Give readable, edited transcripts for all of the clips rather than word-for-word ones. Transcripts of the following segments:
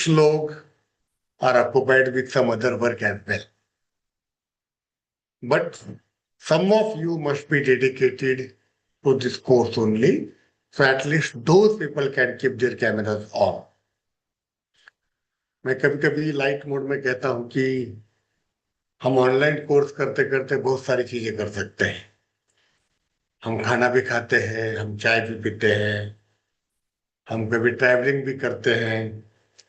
कुछ लोग are occupied with some other work as well. But some of you must be dedicated to this course only. So at least those people can keep their cameras on. मैं कभी कभी light mode में कहता हूं कि हम online course करते करते बहुत सारी चीजें कर सकते हैं। हम खाना भी खाते हैं, हम चाय भी पीते हैं, हम कभी ट्रैवलिंग भी करते हैं,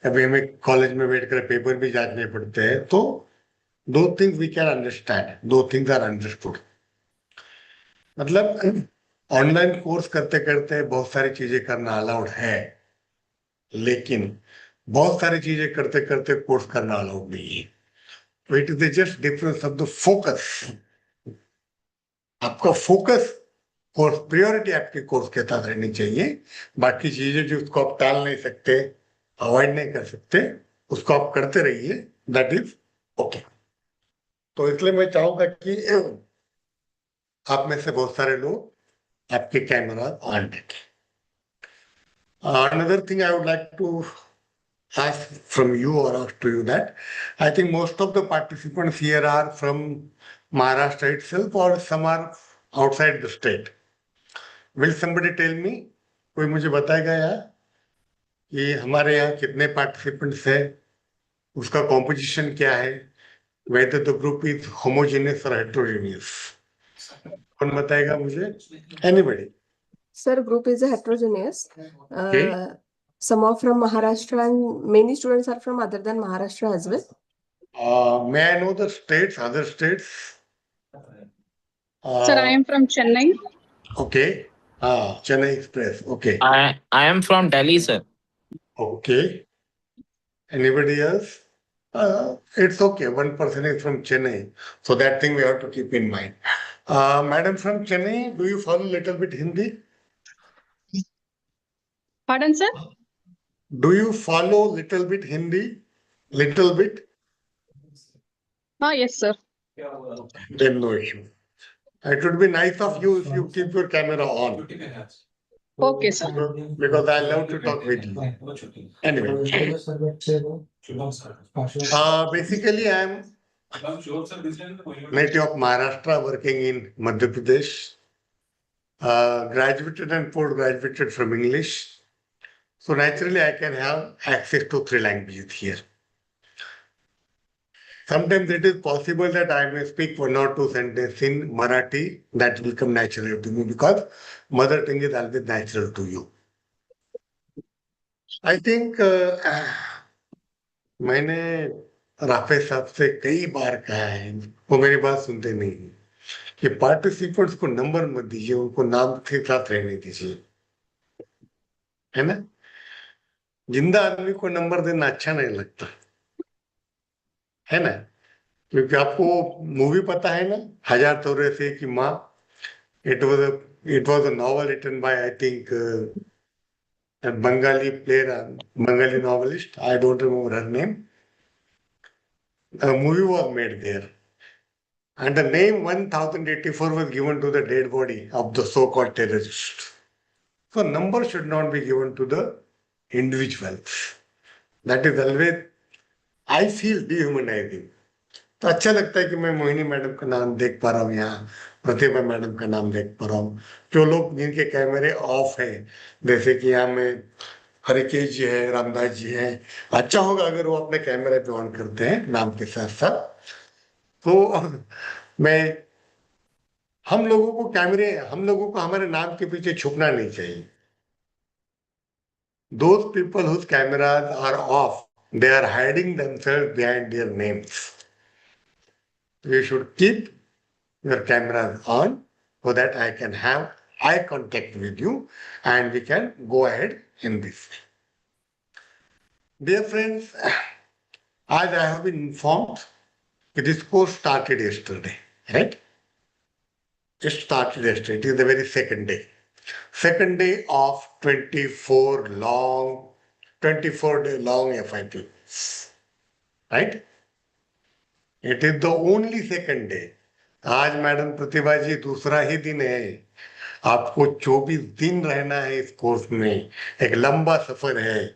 कभी हमें कॉलेज में बैठकर पेपर भी जांचने पड़ते हैं। तो दो थिंग्स वी कैन अंडरस्टैंड, दो थिंग्स आर अंडरस्टूड। मतलब ऑनलाइन कोर्स करते करते बहुत सारी चीजें करना अलाउड है, लेकिन बहुत सारी चीजें करते करते कोर्स करना अलाउड नहीं है। तो it is just difference of the focus. आपका फोकस, कोर्स प्रायोरिटी आपके कोर्स के साथ रहनी चाहिए। बाकी चीजें जो उसको आप टाल नहीं सकते, अवॉइड नहीं कर सकते, उसको आप करते रहिए, दैट इज ओके। तो इसलिए मैं चाहूंगा कि आप में से बहुत सारे लोग आपके कैमरा ऑन रखें। Another thing I would like to ask from you or ask to you that I think most of the participants here are from Maharashtra itself or some are outside the state. Will somebody tell me? कोई मुझे बताएगा यार कि हमारे यहाँ कितने participants हैं, उसका कॉम्पोजिशन क्या है, whether the group is homogeneous or heterogeneous? कौन बताएगा मुझे? Anybody? Sir, group is heterogeneous. Okay. Some are from Maharashtra and many students are from other than Maharashtra as well. May I know the states, other states? Sir, I am from Chennai. Okay. Chennai Express. Okay. I am from Delhi, sir. Okay. Anybody else? It's okay. One person is from Chennai. So that thing we have to keep in mind. Madam from Chennai, do you follow little bit Hindi? Pardon, sir? Do you follow little bit Hindi? Little bit? Yes, sir. Then no issue. It would be nice of you if you keep your camera on. Okay, sir. Because I love to talk with you. Anyway. Basically, I am native of Maharashtra, working in Madhya Pradesh. Graduated and post-graduated from English. So naturally, I can have access to 3 languages here. Sometimes it is possible that I may speak 1 or 2 sentences in Marathi. That will come naturally to me because mother tongue is always natural to you. I think मैंने Rafe साहब से कई बार कहा है, वो मेरी बात सुनते नहीं कि पार्टिसिपेंट्स को नंबर मत दीजिए, उनको नाम के साथ रहने दीजिए, है ना। जिंदा आदमी को नंबर देना अच्छा नहीं लगता है ना, क्योंकि आपको मूवी पता है ना, 1000 Chaurasi ki Maa. It was a novel written by I think a Bengali player, Bengali novelist. I don't remember her name. A movie was made there. And the name 1084 was given to the dead body of the so-called terrorist. So number should not be given to the individuals. That is always, I feel, dehumanizing. तो अच्छा लगता है कि मैं Mohini madam का नाम देख पा रहा हूँ, यहाँ प्रतिभा मैडम का नाम देख पा रहा हूँ। जो लोग जिनके कैमरे ऑफ है, जैसे कि यहाँ में हरिकेश जी है, रामदास जी है, अच्छा होगा अगर वो अपने कैमरे पे ऑन करते हैं नाम के साथ साथ। तो हम लोगों को हमारे नाम के पीछे छुपना नहीं चाहिए। Those people whose cameras are off, they are hiding themselves behind their names. You should keep your cameras on so that I can have eye contact with you and we can go ahead in this. Dear friends, as I have been informed, this course started yesterday, right? It started yesterday. It is the very second day. Second day of 24-day long FIP, right? It is the only second day. आज madam प्रतिभा जी दूसरा ही दिन है। आपको 24 दिन रहना है इस course में। एक लंबा सफर है।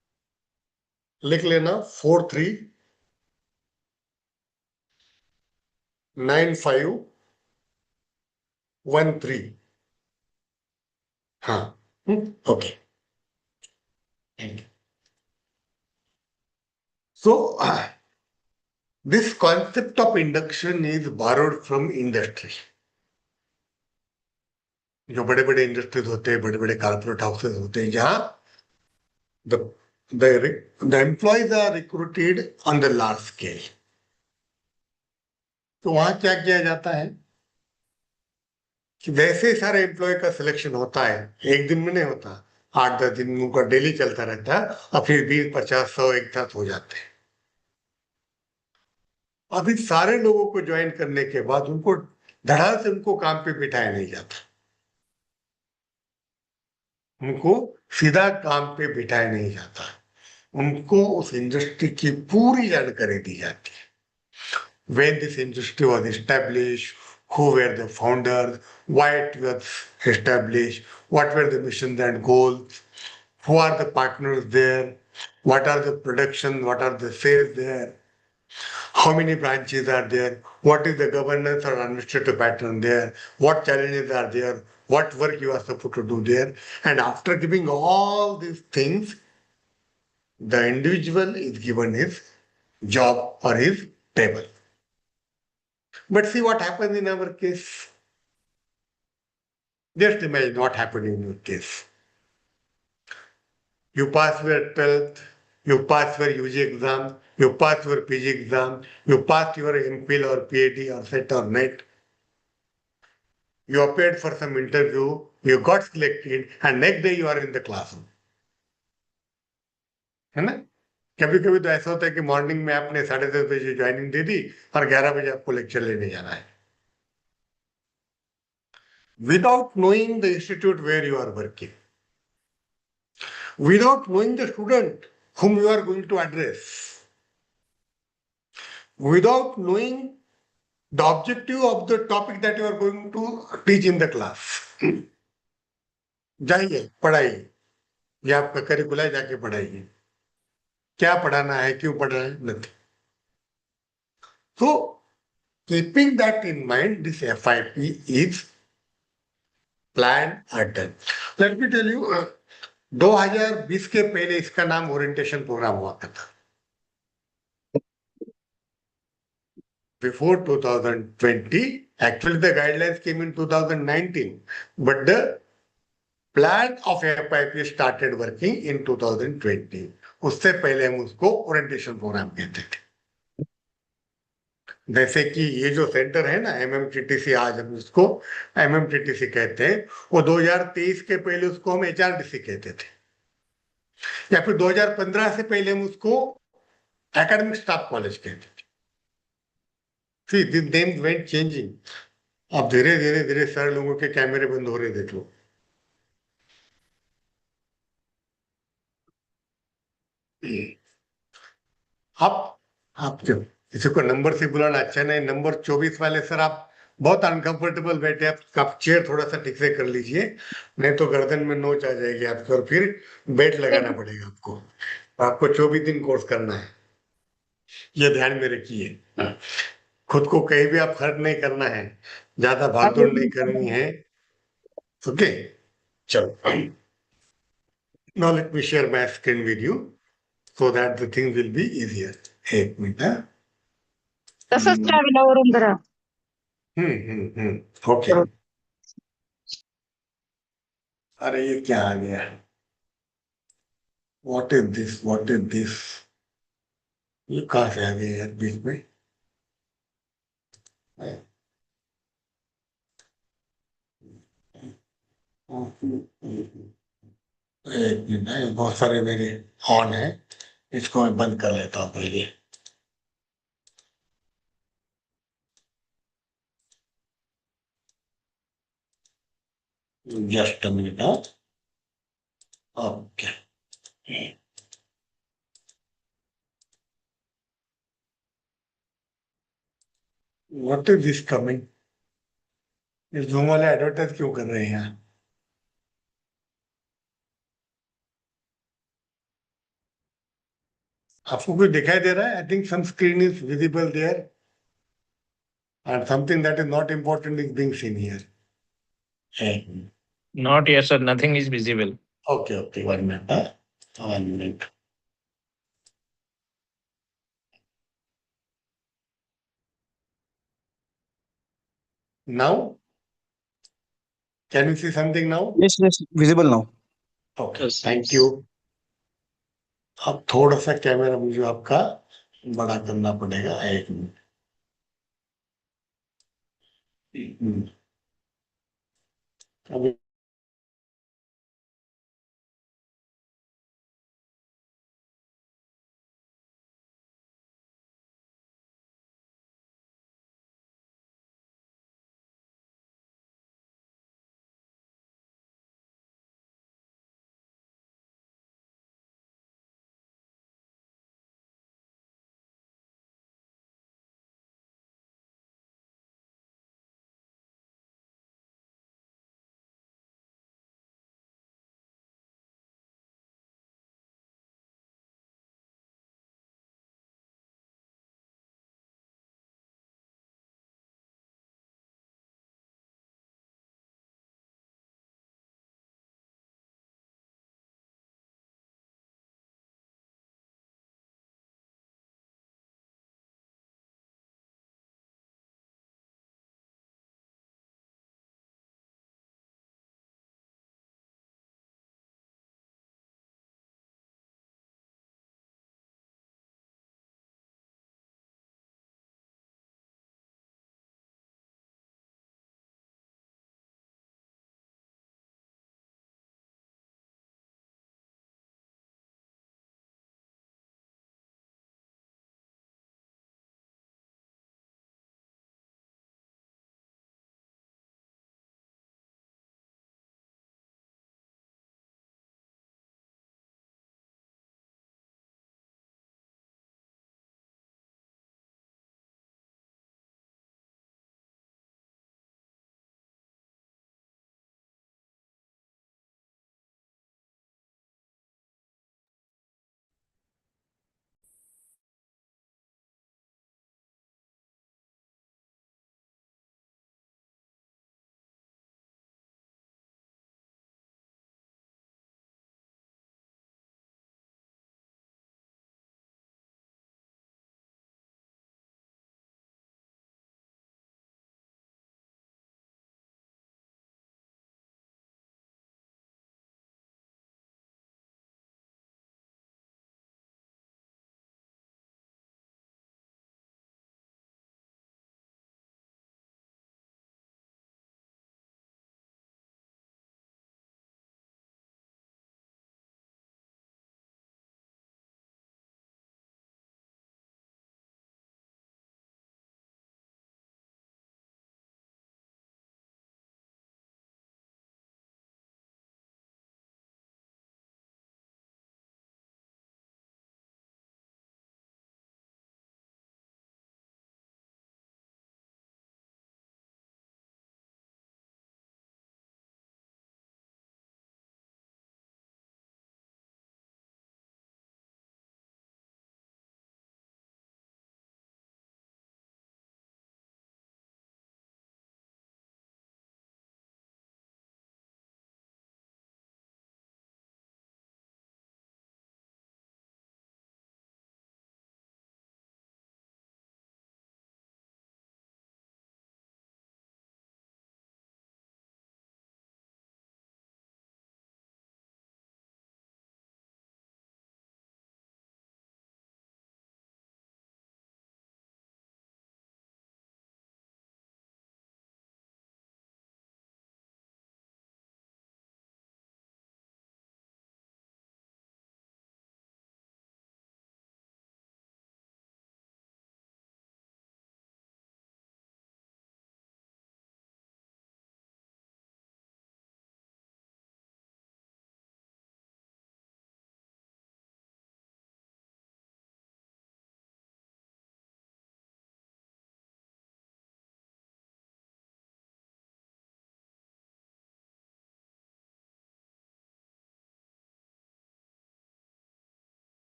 लिख लेना 439513। हाँ, okay, thank you. So, this concept of induction is borrowed from industry. जो बड़े बड़े इंडस्ट्रीज होते हैं, बड़े बड़े कॉर्पोरेट हाउसेज होते हैं, जहां the the employees are recruited on the large scale. तो वहां क्या किया जाता है कि वैसे सारे एम्प्लॉय का सिलेक्शन होता है, एक दिन में नहीं होता, 8-10 दिन उनका डेली चलता रहता है, और फिर 20-50-100 एक साथ हो जाते हैं। अभी सारे लोगों को ज्वाइन करने के बाद उनको धड़ाल से उनको काम पे बिठाया नहीं जाता, उनको सीधा काम पे बिठाया नहीं जाता, उनको उस इंडस्ट्री की पूरी जानकारी दी जाती है। When this industry was established, who were the founders, why it was established, what were the missions and goals, who are the partners there, what are the production, what are the sales there, how many branches are there, what is the governance or administrative pattern there, what challenges are there, what work you are supposed to do there. And after giving all these things, the individual is given his job or his table. But see what happens in our case. Just imagine what happened in your case. You pass your 12th, you pass your UG exam, you pass your PG exam, you passed your MPhil or PhD or SET or NET. You appeared for some interview, you got selected, and next day you are in the classroom. है ना? कभी कभी तो ऐसा होता है कि morning में आपने 10:30 बजे ज्वाइनिंग दे दी और 11 बजे आपको लेक्चर लेने जाना है, without knowing the institute where you are working, without knowing the student whom you are going to address, without knowing the objective of the topic that you are going to teach in the class. जाइए पढ़ाइए, ये आपका curricular है, जाके पढ़ाइए, क्या पढ़ाना है, क्यों पढ़ना है, nothing. So, keeping that in mind, this FIP is planned and done. Let me tell you, 2020 के पहले इसका नाम ओरिएंटेशन प्रोग्राम हुआ था. Before 2020, actually the guidelines came in 2019, but the plan of FIP started working in 2020. उससे पहले हम उसको ओरिएंटेशन प्रोग्राम कहते थे. जैसे कि ये जो सेंटर है ना MMTTC, आज हम इसको MMTTC कहते हैं, वो 2023 के पहले उसको हम HRDC कहते थे, या फिर 2015 से पहले हम उसको एकेडमिक स्टाफ कॉलेज कहते थे. See, the names went changing. अब धीरे धीरे धीरे सारे लोगों के कैमरे बंद हो रहे, देख लो. आप क्यों किसी को नंबर से बुलाना अच्छा नहीं. नंबर 24 वाले सर, आप बहुत अनकंफर्टेबल बैठे, आप चेयर थोड़ा सा ठीक से कर लीजिए, नहीं तो गर्दन में नोच आ जाएगी आपको और फिर बेल्ट लगाना पड़ेगा आपको. आपको 24 दिन कोर्स करना है, ये ध्यान में रखिए. खुद को कहीं भी आप हर्ट नहीं करना है, ज्यादा भागदौड़ नहीं करनी है. ओके, चलो. Now let me share my screen with you so that the thing will be easier. एक मिनट. तसंच ट्रॅव्हलवरून जरा ओके. अरे ये क्या आ गया? What is this, what is this? ये कहाँ से आ गया यार बीच में? एक मिनट, बहुत सारे मेरे ऑन है, इसको मैं बंद कर लेता हूँ पहले. Just a minute. Okay. What is this coming? ये जूम वाले एडवर्टाइज क्यों कर रहे हैं? आपको कुछ दिखाई दे रहा है? I think some screen is visible there and something that is not important is being seen here. Not yet, sir. Nothing is visible. Okay, okay, 1 minute. 1 minute. Now, can you see something now? Yes, yes, visible now. Okay, Yes, thank yes. you. अब थोड़ा सा camera मुझे आपका बड़ा करना पड़ेगा. 1 minute. अभी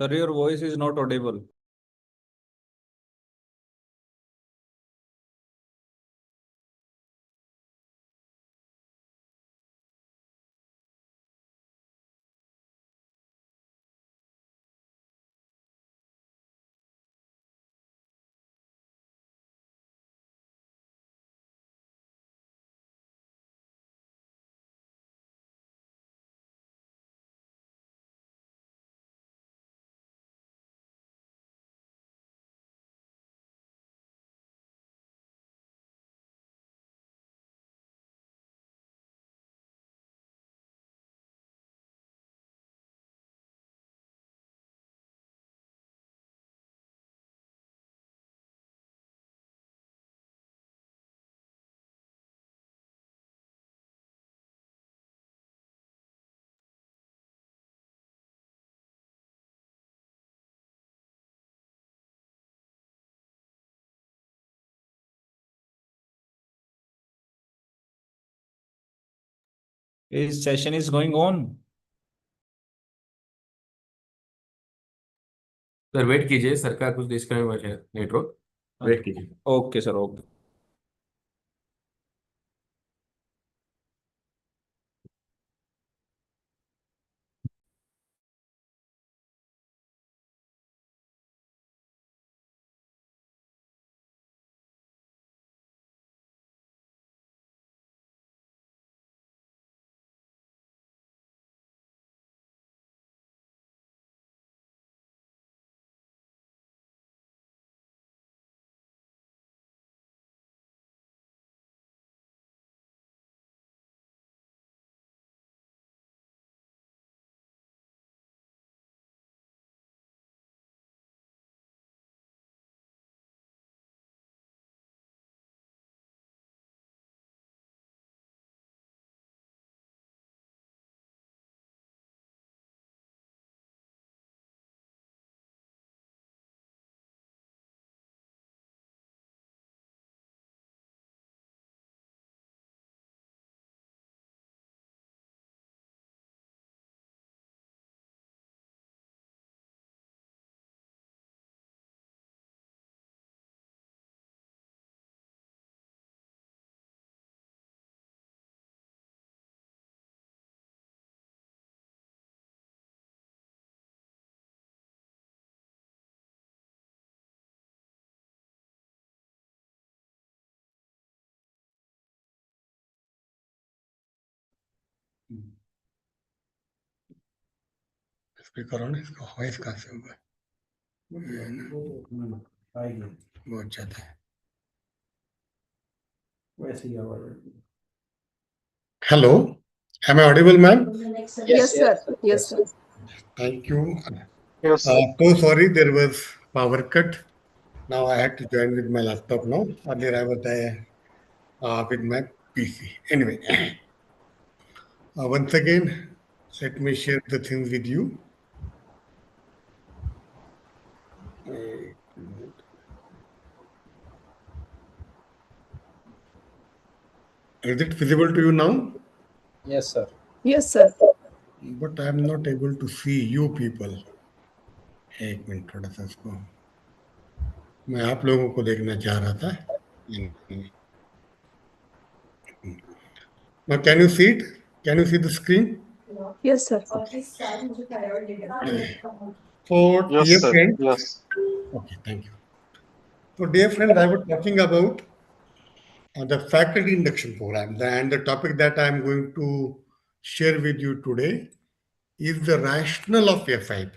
Sir, your voice is not audible. His session is going on. Sir wait कीजिए, सर का कुछ डिस्कनेक्ट है नेटवर्क, वेट कीजिए. Okay, sir. Okay. Speaker on, इसका वॉइस कहाँ से होगा? बहुत ज्यादा है. Hello, am I audible, ma'am? Yes, sir. Yes, sir. Thank you. Yes, sir. So sorry, there was power cut. Now I had to join with my laptop now. Earlier I was there with my PC. Anyway, once again, let me share the things with you. Is it visible to you now? Yes, sir. Yes, sir. But I am not able to see you people. एक minute थोड़ा सा इसको मैं आप लोगों को देखना चाह रहा था. Now can you see it? Can you see the screen? Yes, sir. So Yes, dear sir. friends, Yes. okay, thank you. So dear friends, I was talking about the faculty induction program, and the topic that I am going to share with you today is the rationale of FIP.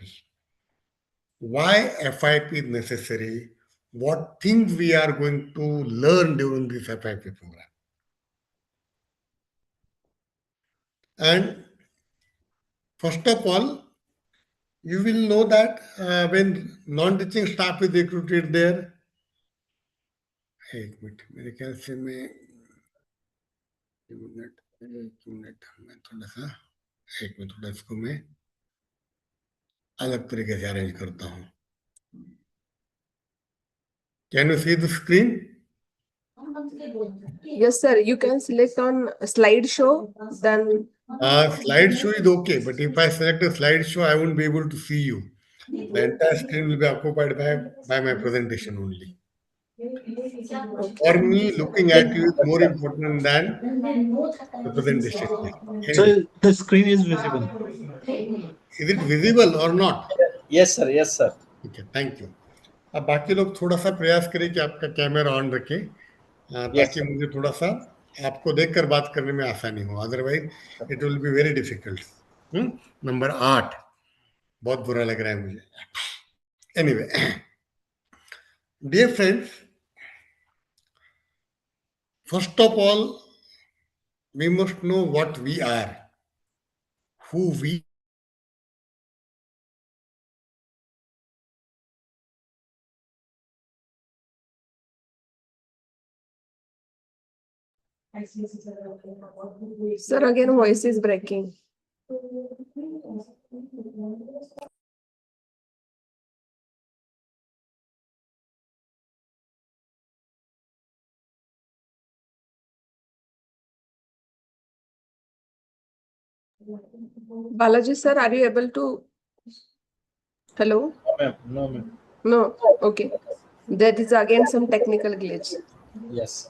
Why FIP is necessary? What things we are going to learn during this FIP program? And first of all, you will know that when non-teaching staff is recruited there, एक minute मेरे ख्याल से मैं एक minute मैं थोड़ा सा एक मिनट थोड़ा इसको मैं अलग तरीके से अरेंज करता हूँ. Can you see the screen? Yes, sir. You can select on slideshow. Then Slideshow is okay, but if I select a slideshow, I won't be able to see you. The entire screen will be occupied by my presentation only. For me, looking at you is more important than the presentation. Anyway, So the screen is visible. is it visible or not? Yes, sir. Yes, sir. Okay, thank you. अब बाकी लोग थोड़ा सा प्रयास करें कि आपका camera on रखें, Yes, ताकि sir. मुझे थोड़ा सा आपको देखकर बात करने में आसानी हो, otherwise it will be very difficult. Number 8 बहुत बुरा लग रहा है मुझे. Anyway, dear friends, first of all we must know what we are, who we Sir, again, voice is breaking. Balaji, sir, are you able to? Hello? No, ma'am. No, ma'am. No. Okay. There is again some technical glitch. Yes.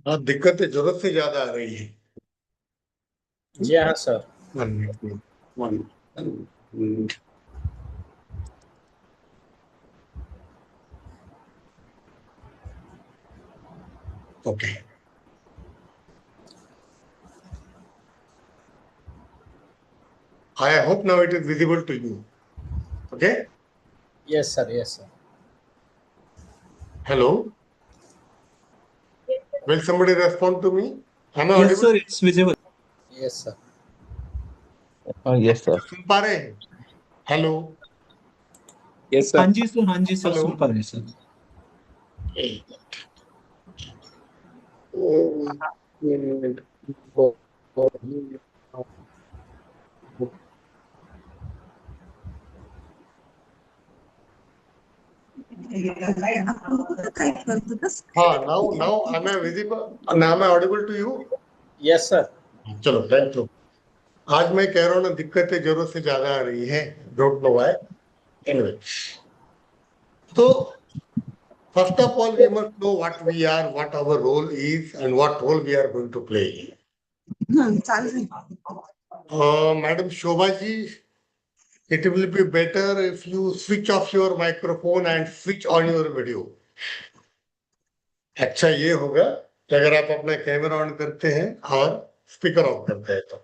दिक्कतें जरूरत से ज्यादा आ रही है. जी हाँ, sir. One. Okay. I hope now it is visible to you. Okay. Yes, sir. Yes, sir. Hello. Will somebody respond to me? Am I Yes, audible? sir. It's visible. Yes, sir. Yes, sir. सुन पा रहे हैं? Hello. Yes, sir. हाँ जी, sir. हाँ जी, sir. Hello. सुन पा रहे हैं, sir. Now am I visible? Now am I audible to you? Yes, sir. चलो, thank you. आज मैं कह रहा हूँ ना, दिक्कतें जरूरत से ज्यादा आ रही है. Don't know why. Anyway, so first of all we must know what we are, what our role is, and what role we are going to play. Madam Shobha ji, it will be better if you switch off your microphone and switch on your video. अच्छा ये होगा कि अगर आप अपना camera on करते हैं और स्पीकर ऑफ करते हैं तो.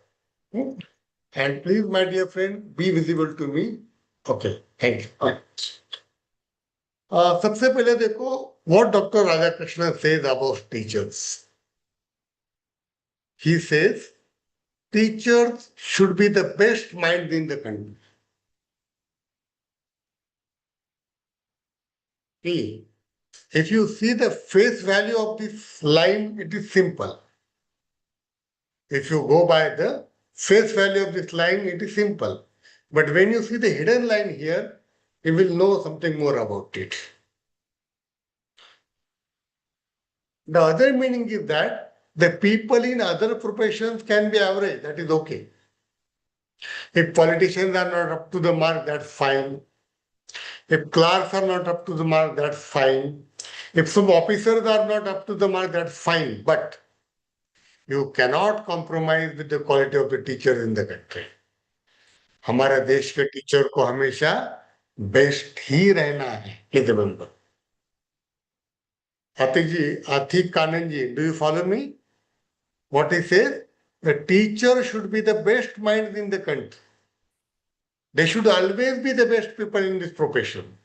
And please, my dear friend, be visible to me. Okay, thank you. सबसे पहले देखो what Dr. Radhakrishnan says about teachers. He says teachers should be the best minds in the country. See, if you see the face value of this line, it is simple. If you go by the face value of this line, it is simple. But when you see the hidden line here, you will know something more about it. The other meaning is that the people in other professions can be average, that is okay. If politicians are not up to the mark, that's fine. If clerks are not up to the mark, that's fine. If some officers are not up to the mark, that's fine. But you cannot compromise with the quality of the teachers in the country. हमारे देश के teacher को हमेशा best ही रहना है. Please remember. Atik Kanand ji, do you follow me? What he says? The teacher should be the best minds in the country. They should always be the best people in this profession.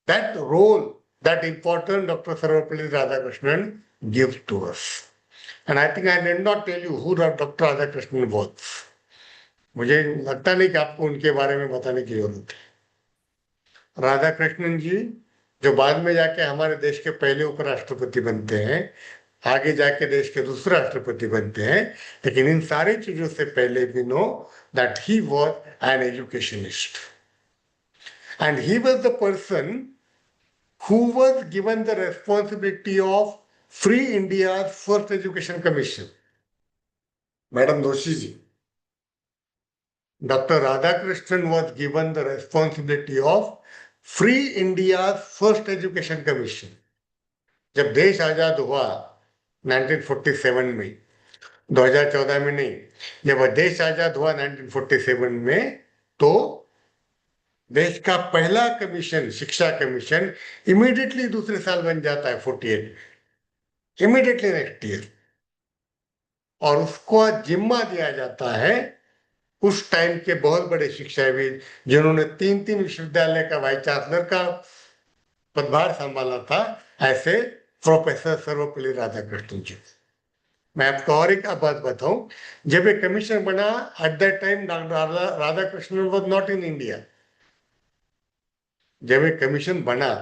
That role, that important Dr. Sarvapalli Radhakrishnan gives to us. And I think I need not tell you who Dr. Radhakrishnan was. मुझे लगता नहीं कि आपको उनके बारे में बताने की जरूरत है. राधाकृष्णन जी जो बाद में जाके हमारे देश के पहले उपराष्ट्रपति बनते हैं, आगे जाके देश के दूसरे राष्ट्रपति बनते हैं, लेकिन इन सारी चीजों से पहले भी know that he was an educationist and he was the person who was given the responsibility of Free India's first education commission. Madam Doshi ji, Dr. Radhakrishnan was given the responsibility of Free India's first education commission. जब देश आजाद हुआ 1947 में, 2014 में नहीं, जब देश आजाद हुआ 1947 में, तो देश का पहला कमीशन, शिक्षा कमीशन, इमीडिएटली दूसरे साल बन जाता है 48 में, इमीडिएटली नेक्स्ट ईयर. और उसको जिम्मा दिया जाता है उस टाइम के बहुत बड़े शिक्षाविद जिन्होंने 3 विश्वविद्यालय का वाइस चांसलर का पदभार संभाला था, ऐसे प्रोफेसर सर्वपल्ली राधाकृष्णन जी. मैं आपको और एक बात बताऊं, जब ये कमीशन बना, at that time doctor Radhakrishnan was not in India. जब ये कमीशन बना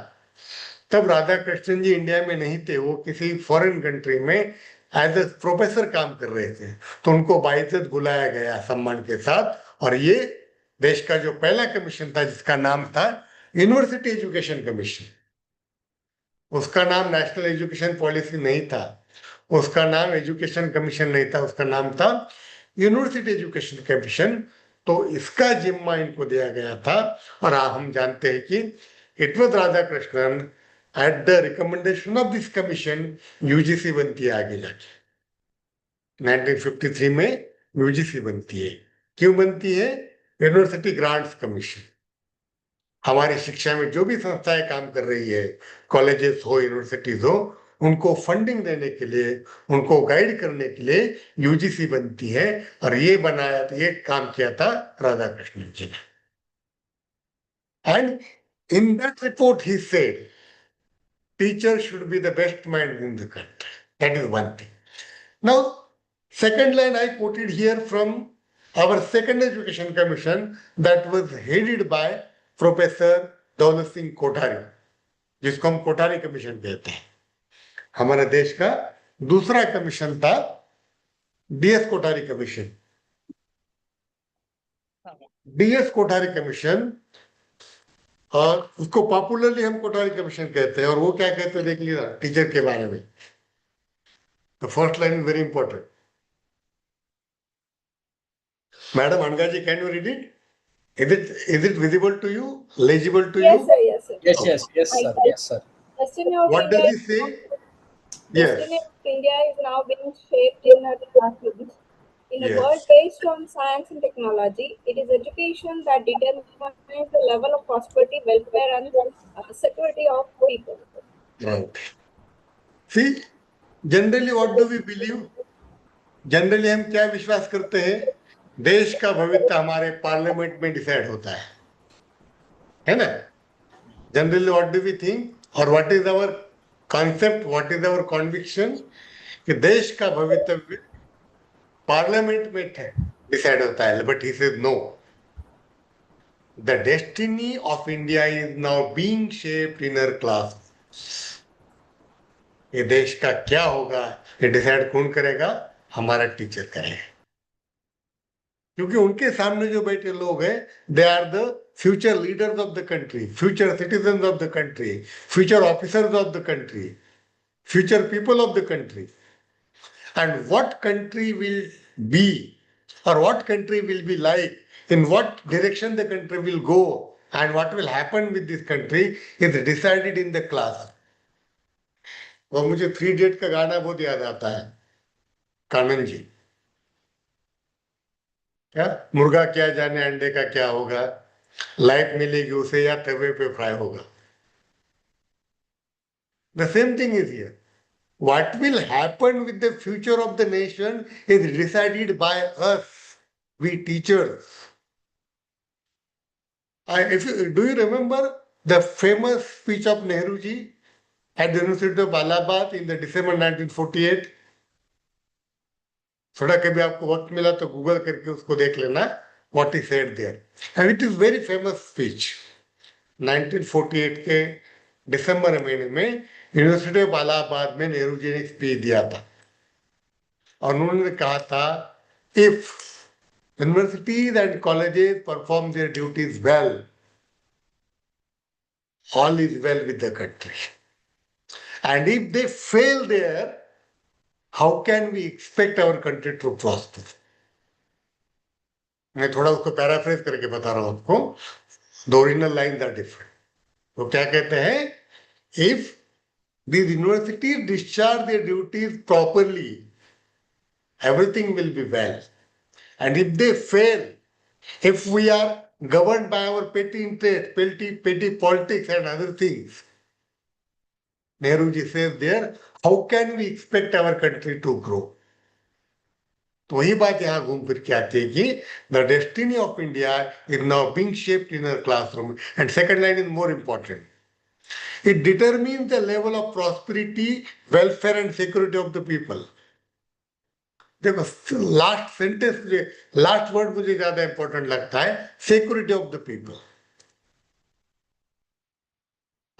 तब राधाकृष्णन जी इंडिया में नहीं थे, वो किसी फॉरेन कंट्री में एज ए प्रोफेसर काम कर रहे थे. तो उनको बाइज्जत बुलाया गया सम्मान के साथ, और ये देश का जो पहला कमीशन था जिसका नाम था यूनिवर्सिटी एजुकेशन कमीशन. उसका नाम नेशनल एजुकेशन पॉलिसी नहीं था, उसका नाम एजुकेशन कमीशन नहीं था, उसका नाम था यूनिवर्सिटी एजुकेशन कमीशन. तो इसका जिम्मा इनको दिया गया था. और हम जानते हैं कि it was Radhakrishnan at the recommendation of this commission UGC बनती है आगे जाके. 1953 में यूजीसी बनती है. क्यों बनती है? University grants commission. हमारी शिक्षा में जो भी संस्थाएं काम कर रही है, कॉलेजेस हो, यूनिवर्सिटीज हो, उनको फंडिंग देने के लिए, उनको गाइड करने के लिए यूजीसी बनती है. और ये बनाया, ये काम किया था राधाकृष्णन जी ने. And in that report he said teachers should be the best mind in the country. That is one thing. Now, second line I quoted here from our second education commission that was headed by Professor Daulat Singh Kothari, जिसको हम Kothari commission कहते हैं. हमारे देश का दूसरा commission था DS Kothari commission. DS Kothari commission, और उसको पॉपुलरली हम कोठारी कमीशन कहते हैं. और वो क्या कहते हैं देख लीजिए टीचर के बारे में. The first line is very important. Madam Anaga ji, can you read it? Is it visible to you? Legible to Yes, you? sir. Yes, sir. Yes, yes, yes, sir. Yes, sir. Destiny of What India does he say? Destiny Yes. of India is now being shaped in our classrooms. In a Yes. world based on science and technology, it is education that determines the level of prosperity, welfare, and security of people. Right. See, generally what do we believe? Generally हम क्या विश्वास करते हैं? देश का भविष्य हमारे parliament में डिसाइड होता है ना? Generally what do we think और what is our concept, what is our conviction कि देश का भविष्य पार्लियामेंट में डिसाइड होता है, but he said no, the destiny of India is now being shaped in our class. ये देश का क्या होगा ये डिसाइड कौन करेगा? हमारा टीचर करेगा, क्योंकि उनके सामने जो बैठे लोग हैं they are the future leaders of the country, future citizen of the country, future officers of the country, future people of the country. And what country will be or what country will be like, in what direction the country will go and what will happen with this country is decided in the class. और मुझे 3 Idiot का गाना बहुत याद आता है, कानन जी, क्या मुर्गा क्या जाने अंडे का क्या होगा, लाइफ मिलेगी उसे या तवे पे फ्राई होगा। The same thing is here. What will happen with the future of the nation is decided by us, we teachers. Do you remember the famous speech of Nehru ji at the University of Allahabad in the December 1948? थोड़ा कभी आपको वक्त मिला तो Google करके उसको देख लेना, what he said there. And it is very famous speech. 1948 के दिसंबर महीने में यूनिवर्सिटी ऑफ इलाहाबाद में नेहरू जी ने स्पीच दिया था और उन्होंने कहा था, if universities and colleges perform their duties well, all is well with the country. And if they fail there, how can we expect our country to prosper? मैं थोड़ा उसको पैराफ्रेज करके बता रहा हूं आपको, the original lines are different. वो क्या कहते हैं? If these universities discharge their duties properly, everything will be well. And if they fail, if we are governed by our petty interest, petty politics and other things, Nehruji says there, how can we expect our country to grow? तो वही बात यहाँ घूम फिर के आती है कि the destiny of India is now being shaped in our classroom. And second line is more important. It determines the level of prosperity, welfare and security of the people. देखो लास्ट सेंटेंस मुझे, last word मुझे ज्यादा important लगता है, security of the people.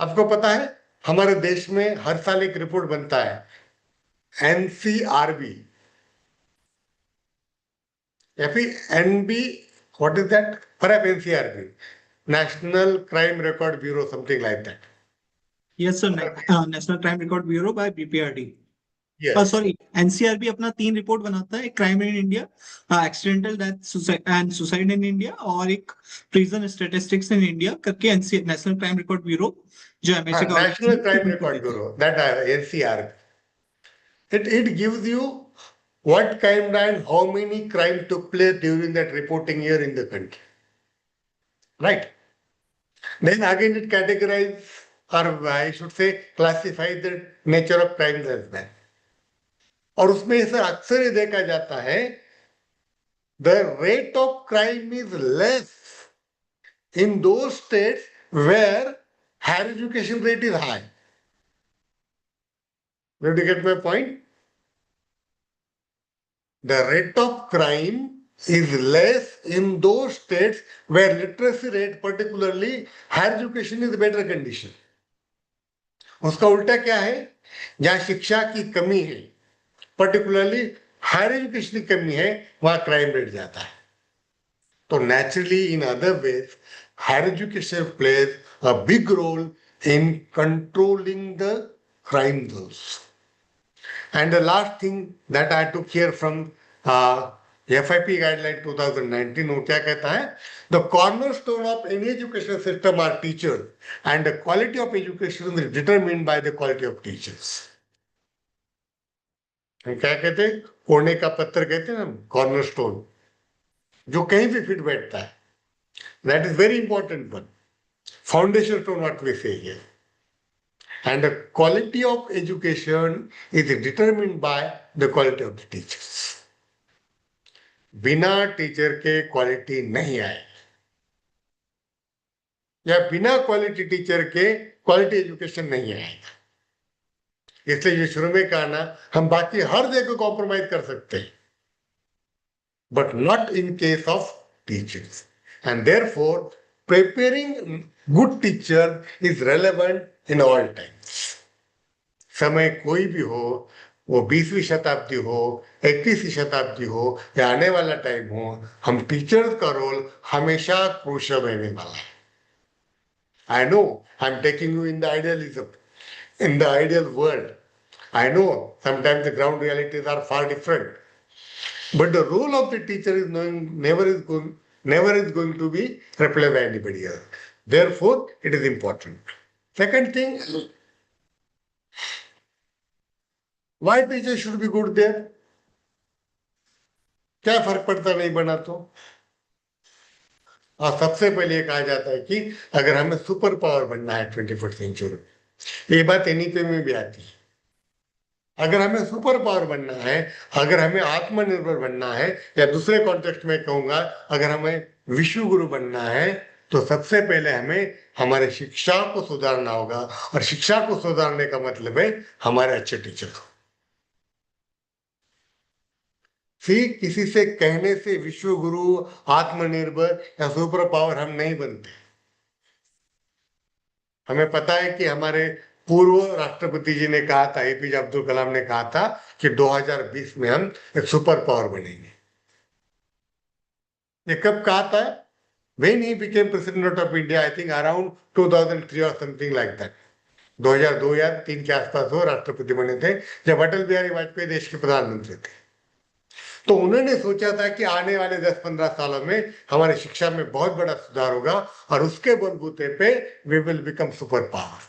आपको पता है हमारे देश में हर साल एक रिपोर्ट बनता है, एनसीआरबी या फिर NB, what is that, perhaps NCRB, National Crime Record Bureau, something like that. Yes, sir. National Crime Record Bureau by BPRD. Yes. Sorry, NCRB अपना 3 रिपोर्ट बनाता है, एक crime in India, accidental death and suicide in India, और एक prison statistics in India करके national Crime Record bureau जो MHA का national Crime Record bureau, that NCRB, it gives you what kind and how many crime took place during that reporting year in the country, right? Then again it categorizes, or I should say classify the nature of crimes as well. और उसमें ऐसा अक्सर ये देखा जाता है, the rate of crime is less in those states where higher education rate is high. Did you get my point? The rate of crime is less in those states where literacy rate, particularly higher education, is better condition. उसका उल्टा क्या है? जहां शिक्षा की कमी है, particularly higher education की कमी है, वहां क्राइम रेट जाता है। तो naturally in other ways higher education plays a big role in controlling the crime zones. And the last thing that I took here from FIP guideline 2019, वो क्या कहता है? The cornerstone of any educational system are teachers, and the quality of education is determined by the quality of teachers. हम क्या कहते हैं? कोने का पत्थर कहते हैं ना, कॉर्नरस्टोन, जो कहीं भी फिट बैठता है, that is very important one, foundation stone what we say here. And the quality of education is determined by the quality of the teachers. बिना टीचर के क्वालिटी नहीं आए, या बिना क्वालिटी टीचर के क्वालिटी एजुकेशन नहीं आएगा। इसलिए ये शुरू में कहा ना, हम बाकी हर जगह कॉम्प्रोमाइज कर सकते हैं, but not in case of teachers. And therefore, preparing good teacher is relevant in all times. समय कोई भी हो, वो 20वीं शताब्दी हो, 21वीं शताब्दी हो, या आने वाला टाइम हो, हम टीचर्स का रोल हमेशा क्रूशियल रहने वाला है। I know I'm taking you in the idealism, in the ideal world. I know sometimes the ground realities are far different. But the role of the teacher is never is going to be replaced by anybody else. Therefore, it is important. Second thing, why teacher should be good there? क्या फर्क पड़ता नहीं बना तो? और सबसे पहले ये कहा जाता है कि अगर हमें सुपर पावर बनना है 21st सेंचुरी, ये बात एनईपी में भी आती है। अगर हमें सुपर पावर बनना है, अगर हमें आत्मनिर्भर बनना है, या दूसरे कॉन्टेक्स्ट में कहूंगा, अगर हमें विश्व गुरु बनना है, तो सबसे पहले हमें हमारे शिक्षा को सुधारना होगा। और शिक्षा को सुधारने का मतलब है हमारे अच्छे टीचर को। किसी से कहने से विश्व गुरु, आत्मनिर्भर या सुपर पावर हम नहीं बनते। हमें पता है कि हमारे पूर्व राष्ट्रपति जी ने कहा था, एपीजे अब्दुल कलाम ने कहा था कि 2020 में हम एक सुपर पावर बनेंगे। ये कब कहा था? When he became president of India, I think around 2003 or something like that. 2002 या 3 के आसपास वो राष्ट्रपति बने थे, जब अटल बिहारी वाजपेयी देश के प्रधानमंत्री थे। तो उन्होंने सोचा था कि आने वाले 10-15 सालों में हमारी शिक्षा में बहुत बड़ा सुधार होगा, और उसके बलबूते पे we will become super power.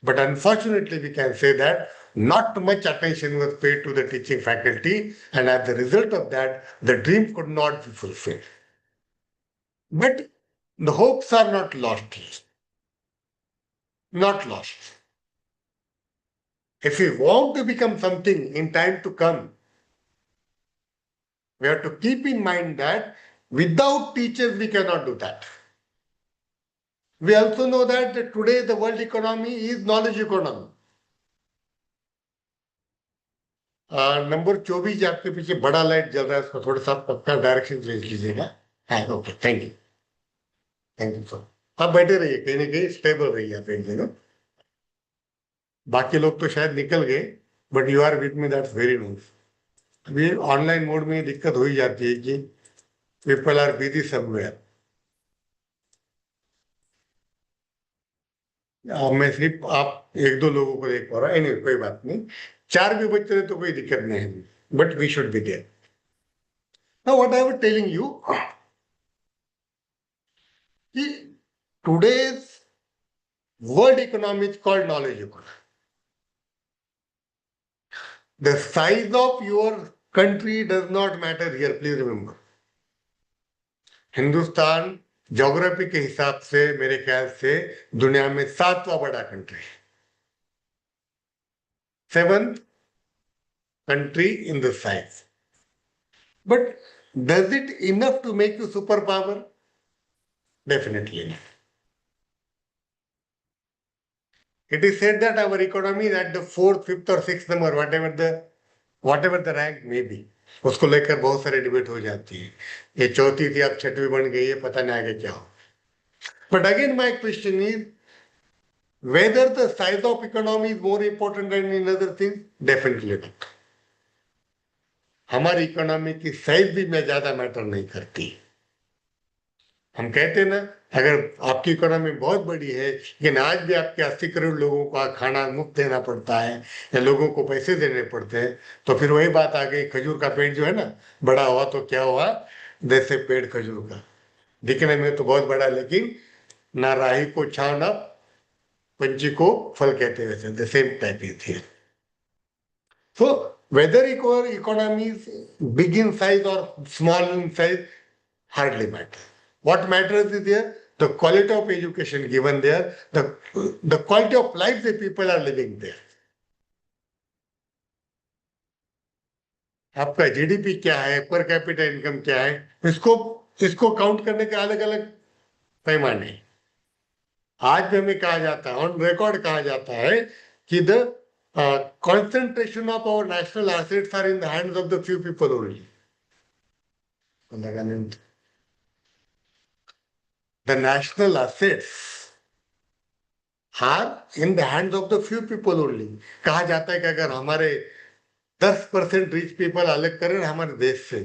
But unfortunately, we can say that not much attention was paid to the teaching faculty, and as a result of that, the dream could not be fulfilled. But the hopes are not lost. Not lost. If we want to become something in time to come, we have to keep in mind that without teachers, we cannot do that. We also know that today the world economy is knowledge economy. Number 24 आपके पीछे बड़ा light जल रहा है, उसको थोड़ा सा पक्का डायरेक्शन चेंज कीजिएगा। हाँ, okay, thank you, thank you sir. आप बैठे रहिए, कहीं ना कहीं स्टेबल रहिए आप एक जगह। बाकी लोग तो शायद निकल गए, but you are with me, that's very nice. अभी ऑनलाइन मोड में दिक्कत हो ही जाती है कि पीपल आर बिजी समवेयर। मैं सिर्फ आप 1-2 लोगों को देख पा रहा हूँ। एनीवे, कोई बात नहीं, 4 भी बच्चे रहे तो कोई दिक्कत नहीं है, but we should be there. Now what I was telling you कि today's world economy is called knowledge economy. The size of your country does not matter here, please remember. Hindustan geography के हिसाब से मेरे ख्याल से दुनिया में 7वां बड़ा कंट्री है, 7th country in the size. But does it enough to make you superpower? Definitely not. It is said that our economy is at the 4th, 5th or 6th number, whatever the rank may be. उसको लेकर बहुत सारे debate हो जाती है, ये 4थी थी अब 6वीं बन गई है, पता नहीं आगे क्या हो। But again my question is whether the size of economy is more important than in other things? Definitely not. हमारी इकोनॉमी की साइज भी मैं ज्यादा मैटर नहीं करती। हम कहते हैं ना, अगर आपकी इकोनॉमी बहुत बड़ी है लेकिन आज भी आपके 80 करोड़ लोगों का खाना मुफ्त देना पड़ता है या लोगों को पैसे देने पड़ते हैं, तो फिर वही बात आ गई, खजूर का पेड़ जो है ना, बड़ा हुआ तो क्या हुआ, जैसे पेड़ खजूर का दिखने में तो बहुत बड़ा, लेकिन ना राही को छाव ना पंछी को फल कहते, वैसे the same type is here. So whether your economy is big in size or small in size hardly matters. What matters is there the quality of education given there, the quality of life the people are living there. आपका GDP क्या है, per capita income क्या है, इसको इसको count करने के अलग अलग पैमाने हैं। आज भी हमें कहा जाता है, ऑन रिकॉर्ड कहा जाता है कि the concentration of our national assets are in the hands of the few people only. The national assets are in the hands of the few people only. कहा जाता है कि अगर हमारे 10% रिच पीपल अलग करें हमारे देश से,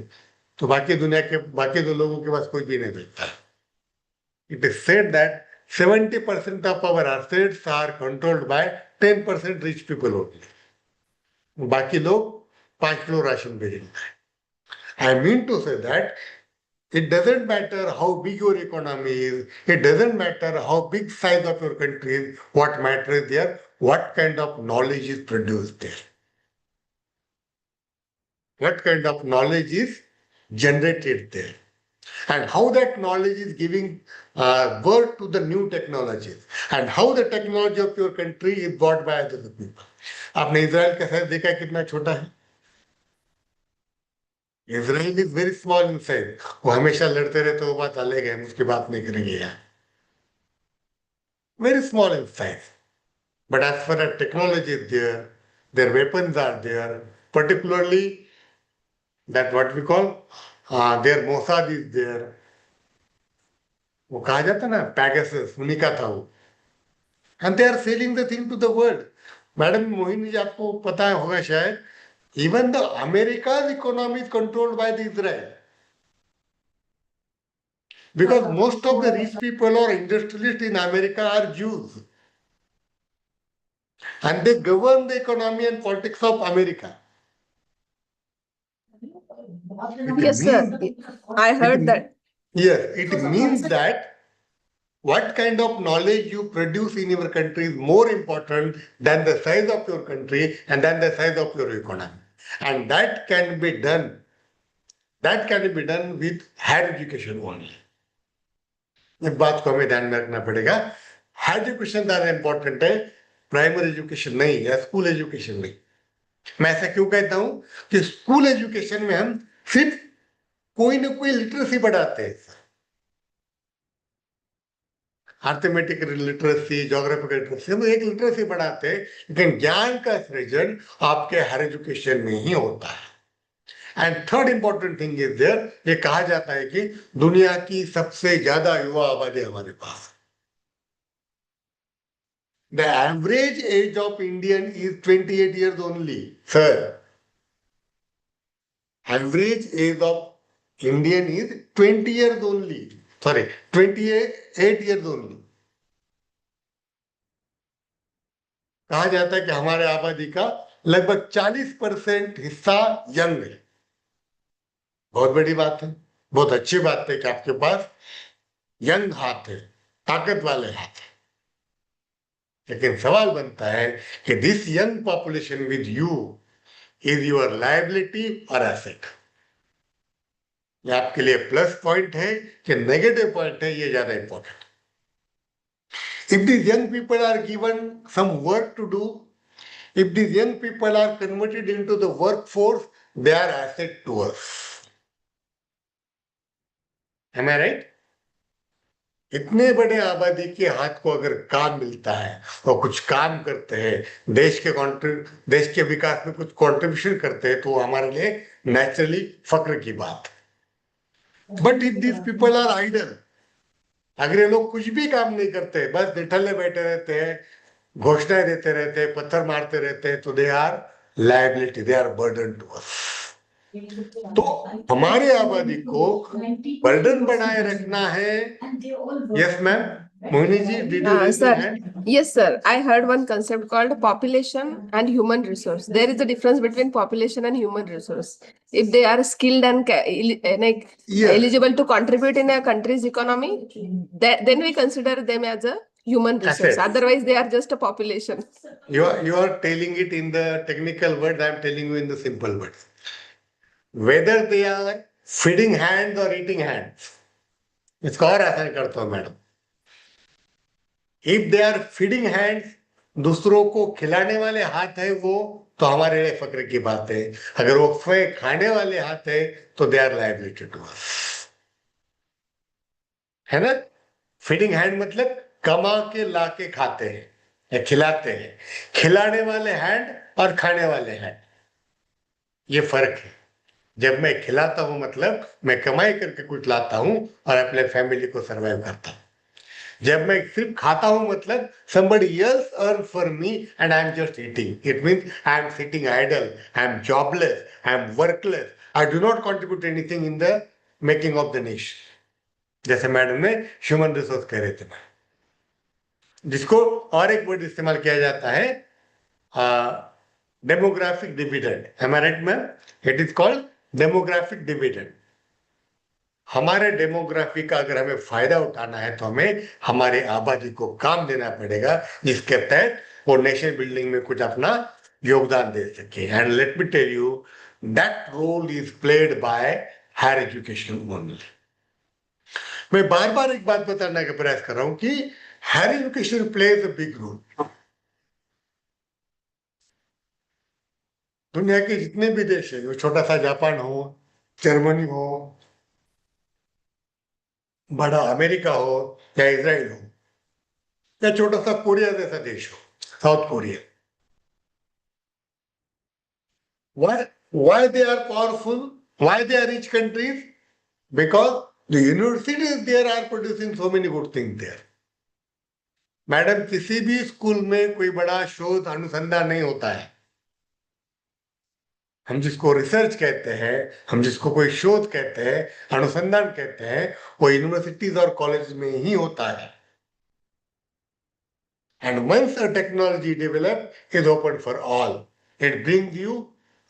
तो बाकी दुनिया के बाकी दो लोगों के पास कोई भी नहीं बचता। It is said that 70% of our assets are controlled by 10% rich people only. बाकी लोग 5 किलो राशन भेजेंगे। I mean to say that it doesn't matter how big your economy is, it doesn't matter how big size of your country is, what matters there, what kind of knowledge is produced there. What kind of knowledge is generated there. And how that knowledge is giving birth to the new technologies. And how the technology of your country is bought by other people. आपने Israel का size देखा कितना छोटा है? Israel is very small in size. वो हमेशा लड़ते रहते, वो बात अलग है, हम उसकी बात नहीं करेंगे यहाँ। Very small in size, but as far as technology is there, their weapons are there, particularly that what we call their Mossad is there. वो कहा जाता ना Pegasus, उन्हीं का था वो, and they are selling the thing to the world. Madam Mohini ji, आपको पता होगा शायद, even the America's economy is controlled by the Israel. Because most of the rich people or industrialists in America are Jews. And they govern the economy and politics of America. Yes, sir. I heard that. Yes, it means that what kind of knowledge you produce in your country is more important than the size of your country and than the size of your economy. And that can be done with higher education only. इस बात को हमें ध्यान में रखना पड़ेगा। Higher education ज्यादा important है, प्राइमरी एजुकेशन नहीं या स्कूल एजुकेशन नहीं। मैं ऐसा क्यों कहता हूं कि स्कूल एजुकेशन में हम सिर्फ कोई ना कोई लिटरेसी बढ़ाते हैं, अर्थमेटिक लिटरेसी, ज्योग्राफिकल लिटरेसी, हम एक लिटरेसी बढ़ाते हैं, लेकिन ज्ञान का सृजन आपके हायर एजुकेशन में ही होता है। And third important thing is there, ये कहा जाता है कि दुनिया की सबसे ज्यादा युवा आबादी हमारे पास। The average age of Indian is 28 years only, sir. Average age of Indian is 20 years only. Sorry, 28 years only. कहा जाता है कि हमारे आबादी का लगभग 40% हिस्सा यंग है। बहुत बड़ी बात है, बहुत अच्छी बात है कि आपके पास यंग हाथ है, ताकत वाले हाथ है। लेकिन सवाल बनता है कि this young population with you is your liability और एसेट। ये आपके लिए प्लस पॉइंट है कि नेगेटिव पॉइंट है, ये ज्यादा important. If these young people are given some work to do, if these young people are converted into the workforce, they are asset to us. Am I right? इतने बड़े आबादी के हाथ को अगर काम मिलता है और कुछ काम करते हैं, देश के विकास में कुछ कंट्रीब्यूशन करते हैं, तो हमारे लिए नेचुरली फक्र की बात। But if this people are idle, अगर ये लोग कुछ भी काम नहीं करते, बस निठल्ले बैठे रहते हैं, घोषणाएं देते रहते हैं, पत्थर मारते रहते हैं, तो they are liability, they are burden to us. तो हमारे आबादी को बर्डन बनाए रखना है। Yes ma'am, Mohini ji, did you raise your hand? Yes, sir. I heard one concept called population and human resource. There is a difference between population and human resource. If they are skilled and Yes. eligible to contribute in a country's economy, then we consider them as a human resource. Assets. Otherwise, they are just a population. You are telling it in the technical words, I am telling you in the simple words. Whether they are feeding hands or eating hands, इसका और आसान करता हूं madam. If they are feeding hands, दूसरों को खिलाने वाले हाथ है वो तो हमारे लिए फक्र की बात है। अगर वो खाने वाले हाथ है तो they are liability to us, है ना। फीडिंग हैंड मतलब कमा के ला के खाते हैं या खिलाते हैं। खिलाने वाले हैंड और खाने वाले हैंड, ये फर्क है। जब मैं खिलाता हूं मतलब मैं कमाई करके कुछ लाता हूं और अपने फैमिली को सर्वाइव करता हूं। जब मैं सिर्फ खाता हूं मतलब somebody else earn for me and I am just eating. It means I am sitting idle, I am jobless, I am workless. I do not contribute anything in the making of the nation. जैसे madam ने human resource कह रहे थे, जिसको और एक word इस्तेमाल किया जाता है demographic dividend. Am I right ma'am? It is called demographic dividend. हमारे डेमोग्राफी का अगर हमें फायदा उठाना है तो हमें हमारे आबादी को काम देना पड़ेगा, जिसके तहत वो नेशन बिल्डिंग में कुछ अपना योगदान दे सके। And let me tell you that role is played by higher education only. मैं बार बार एक बात बताने का प्रयास कर रहा हूं कि higher education plays a big role. दुनिया के जितने भी देश है, वो छोटा सा जापान हो, जर्मनी हो, बड़ा अमेरिका हो या इजराइल हो, या छोटा सा कोरिया जैसा देश हो, south Korea, why they are powerful, why they are rich countries? Because the universities there are producing so many good things there. Madam, किसी भी स्कूल में कोई बड़ा शोध अनुसंधान नहीं होता है। हम जिसको रिसर्च कहते हैं, हम जिसको कोई शोध कहते हैं, अनुसंधान कहते हैं, वो यूनिवर्सिटीज और कॉलेज में ही होता है। And once a technology develop is open for all, it brings you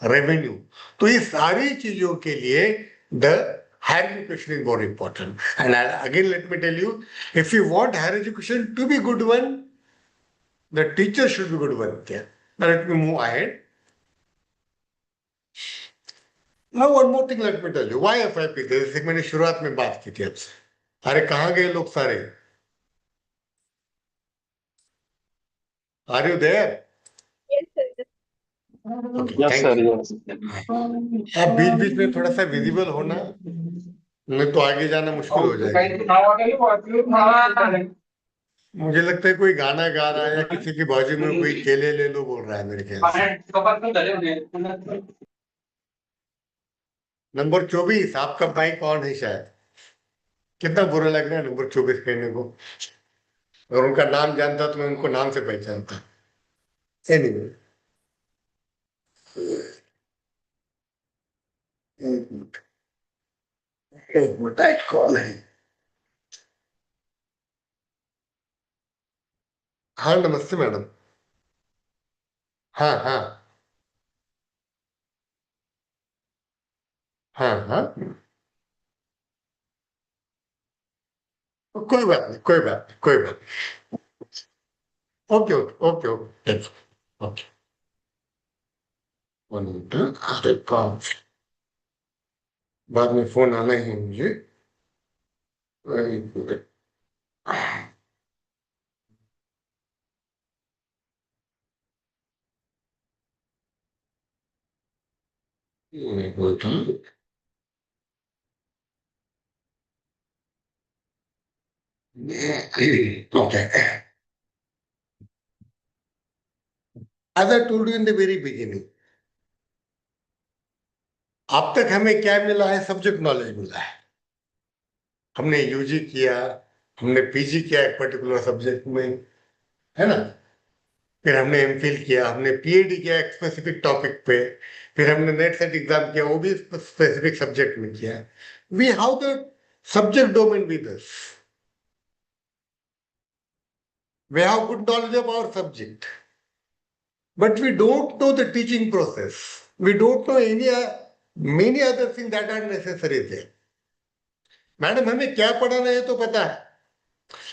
revenue. तो ये सारी चीजों के लिए the higher education is more important. And again let me tell you, if you want higher education to be good one, the teacher should be good one. Yeah. Now let me move ahead. Now one more thing let me tell you. Why FIP? जैसे मैंने शुरुआत में बात की थी आपसे। अरे कहाँ गए लोग सारे? Are you there? Yes, sir. Okay, Yes, thank sir. you. Yes. आप बीच बीच में थोड़ा सा विजिबल होना, नहीं तो आगे जाना मुश्किल हो जाएगा। मुझे लगता है कोई गाना गा रहा है या किसी की बाजू में कोई केले ले लो बोल रहा है मेरे ख्याल से। नंबर 24 आपका माइक ऑन है शायद। कितना बुरा लग रहा है नंबर 24 कहने को। अगर उनका नाम जानता तो मैं उनको नाम से पहचानता। एनीवे, एक मिनट, एक मिनट, एक कॉल है। हाँ नमस्ते मैडम। हाँ हाँ हाँ हाँ, कोई बात नहीं, कोई बात नहीं, कोई बात नहीं। Okay okay okay okay okay. One minute, अरे काम, बाद में फोन आना ही है मुझे। एक मिनट। मैं बोलता हूँ, okay. As I told you in the very beginning, अब तक हमें क्या मिला है? सब्जेक्ट नॉलेज मिला है। हमने यूजी किया, हमने पीजी किया एक पर्टिकुलर सब्जेक्ट में, है ना। फिर हमने एमफिल किया, हमने पीएचडी किया एक स्पेसिफिक टॉपिक पे, फिर हमने नेट सेट एग्जाम किया, वो भी स्पेसिफिक सब्जेक्ट में किया। We have the subject domain with us, we have good knowledge of our subject, but we don't know the teaching process. We don't know any many other things that are necessary there. Madam, हमें क्या पढ़ाना है तो पता है,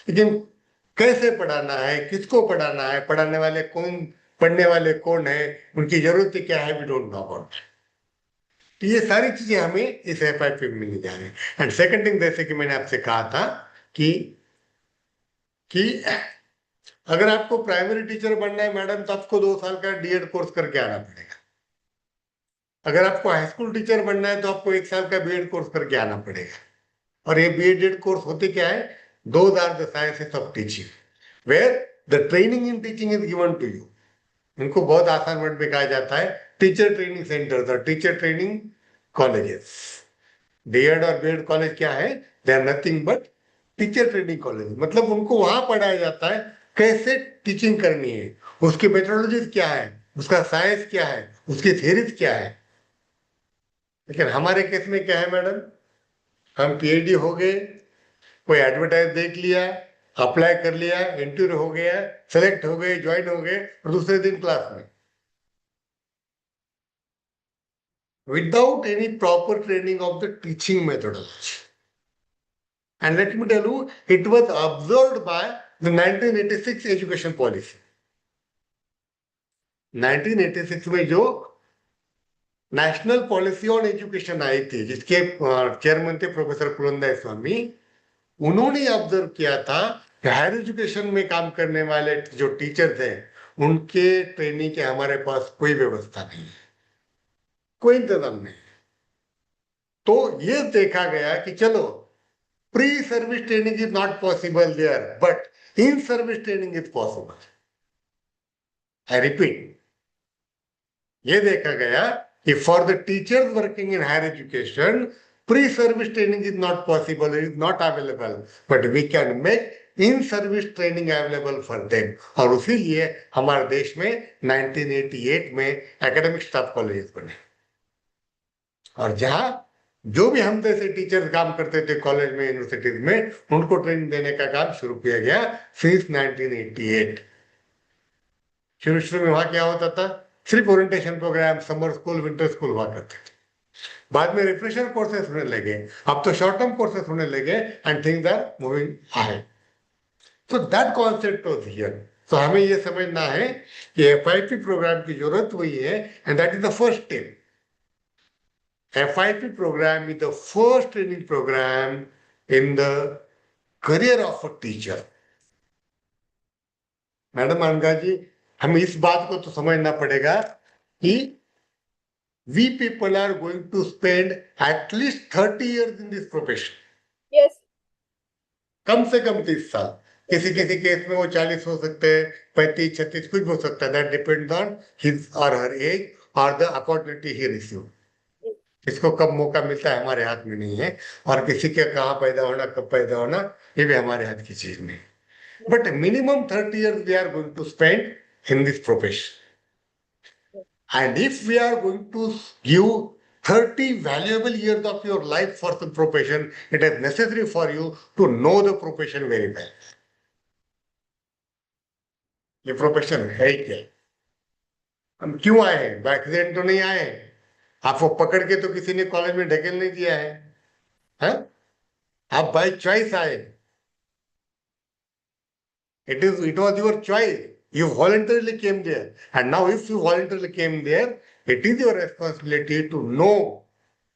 लेकिन कैसे पढ़ाना है, किसको पढ़ाना है, पढ़ाने वाले कौन, पढ़ने वाले कौन है, उनकी जरूरतें क्या है, वी डोंट नो अबाउट। तो ये सारी चीजें हमें इस FIP में मिल जा रही है। एंड सेकंड थिंग, जैसे कि मैंने आपसे कहा था कि अगर आपको प्राइमरी टीचर बनना है मैडम तो आपको 2 साल का डीएड कोर्स करके आना पड़ेगा। अगर आपको हाई स्कूल टीचर बनना है तो आपको 1 साल का बीएड कोर्स करके आना पड़ेगा। और ये बीएड कोर्स होते क्या है? Those are the sciences of teaching where the training in teaching is given to you. इनको बहुत आसान वर्ड में कहा जाता है टीचर ट्रेनिंग सेंटर और टीचर ट्रेनिंग कॉलेजेस। डीएड और बीएड कॉलेज क्या है? They are nothing but teacher training college. मतलब उनको वहां पढ़ाया जाता है कैसे टीचिंग करनी है, उसकी मेथोडोलॉजीज क्या है, उसका साइंस क्या है, उसकी थ्योरीज क्या है। लेकिन हमारे केस में क्या है मैडम? हम पीएचडी हो गए, कोई एडवर्टाइज देख लिया, अप्लाई कर लिया, इंटरव्यू हो गया, सेलेक्ट हो गए, ज्वाइन हो गए और दूसरे दिन क्लास में, without any proper training of the teaching methodology. And let me tell you, it was observed by the 1986 education policy. 1986 में जो national policy on education I थी, जिसके चेयरमैन थे प्रोफेसर कुलंदा स्वामी, उन्होंने ऑब्जर्व किया था कि हायर एजुकेशन में काम करने वाले जो टीचर्स हैं उनके ट्रेनिंग के हमारे पास कोई व्यवस्था नहीं है, कोई इंतजाम नहीं। तो ये देखा गया कि चलो pre service training is not possible there but in service training is possible. I repeat, ये देखा गया कि for the teachers working in higher education pre service training is not possible, is not available, but we can make in service training available for them. और इसीलिए हमारे देश में 1988 में एकेडमिक स्टाफ कॉलेज बने और जहां जो भी हम जैसे टीचर्स काम करते थे कॉलेज में, यूनिवर्सिटीज में, उनको ट्रेनिंग देने का काम शुरू किया गया सिंस 1988। शुरू में वहां क्या होता था? सिर्फ orientation programme, summer school, winter school हुआ करते थे। बाद में रिफ्रेशर कोर्सेस होने लगे, अब तो शॉर्ट टर्म कोर्सेस होने लगे and things are moving high. तो दैट कॉन्सेप्ट वाज हियर। तो हमें ये समझना है कि एफआईपी प्रोग्राम की जरूरत हुई है and that is the first step. FIP program is the first training program in the career of a teacher. Madam Anaga जी, हमें इस बात को तो समझना पड़ेगा कि we people are going to spend at least 30 years in this profession. Yes. कम से कम 30 साल। किसी किसी केस में वो 40 हो सकते हैं, 35, 36, कुछ भी हो सकता है। That depends on his or her age or the opportunity he received. किसको कब मौका मिलता है हमारे हाथ में नहीं है, और किसी के कहाँ पैदा होना, कब पैदा होना, ये भी हमारे हाथ की चीज नहीं। But minimum 30 years we are going to spend in this profession. And if we are going to give 30 valuable years of your life for the profession, it is necessary for you to know the profession very well. ये profession है क्या? हम क्यों आए हैं? By accident तो नहीं आए हैं। आपको पकड़ के तो किसी ने कॉलेज में ढकेल नहीं दिया है, हाँ? आप बाय चॉइस आए। It was your choice. You voluntarily came there. And now if you voluntarily came there, it is your responsibility to know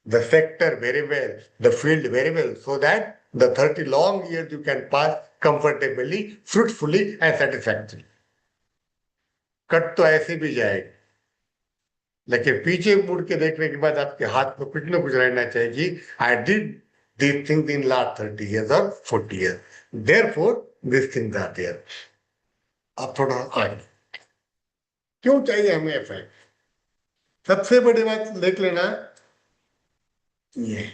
the sector very well, the field very well, so that the 30 long years you can pass comfortably, fruitfully and satisfactorily. Cut तो ऐसे भी जाएगी, लेकिन पीछे मुड़ के देखने के बाद आपके हाथ में कुछ न कुछ रहना चाहिए। I did these things in last 30 years or 40 years. Therefore, these things are there. अब थोड़ा आगे क्यों चाहिए हमें एफआईपी? सबसे बड़ी बात देख लेना ये,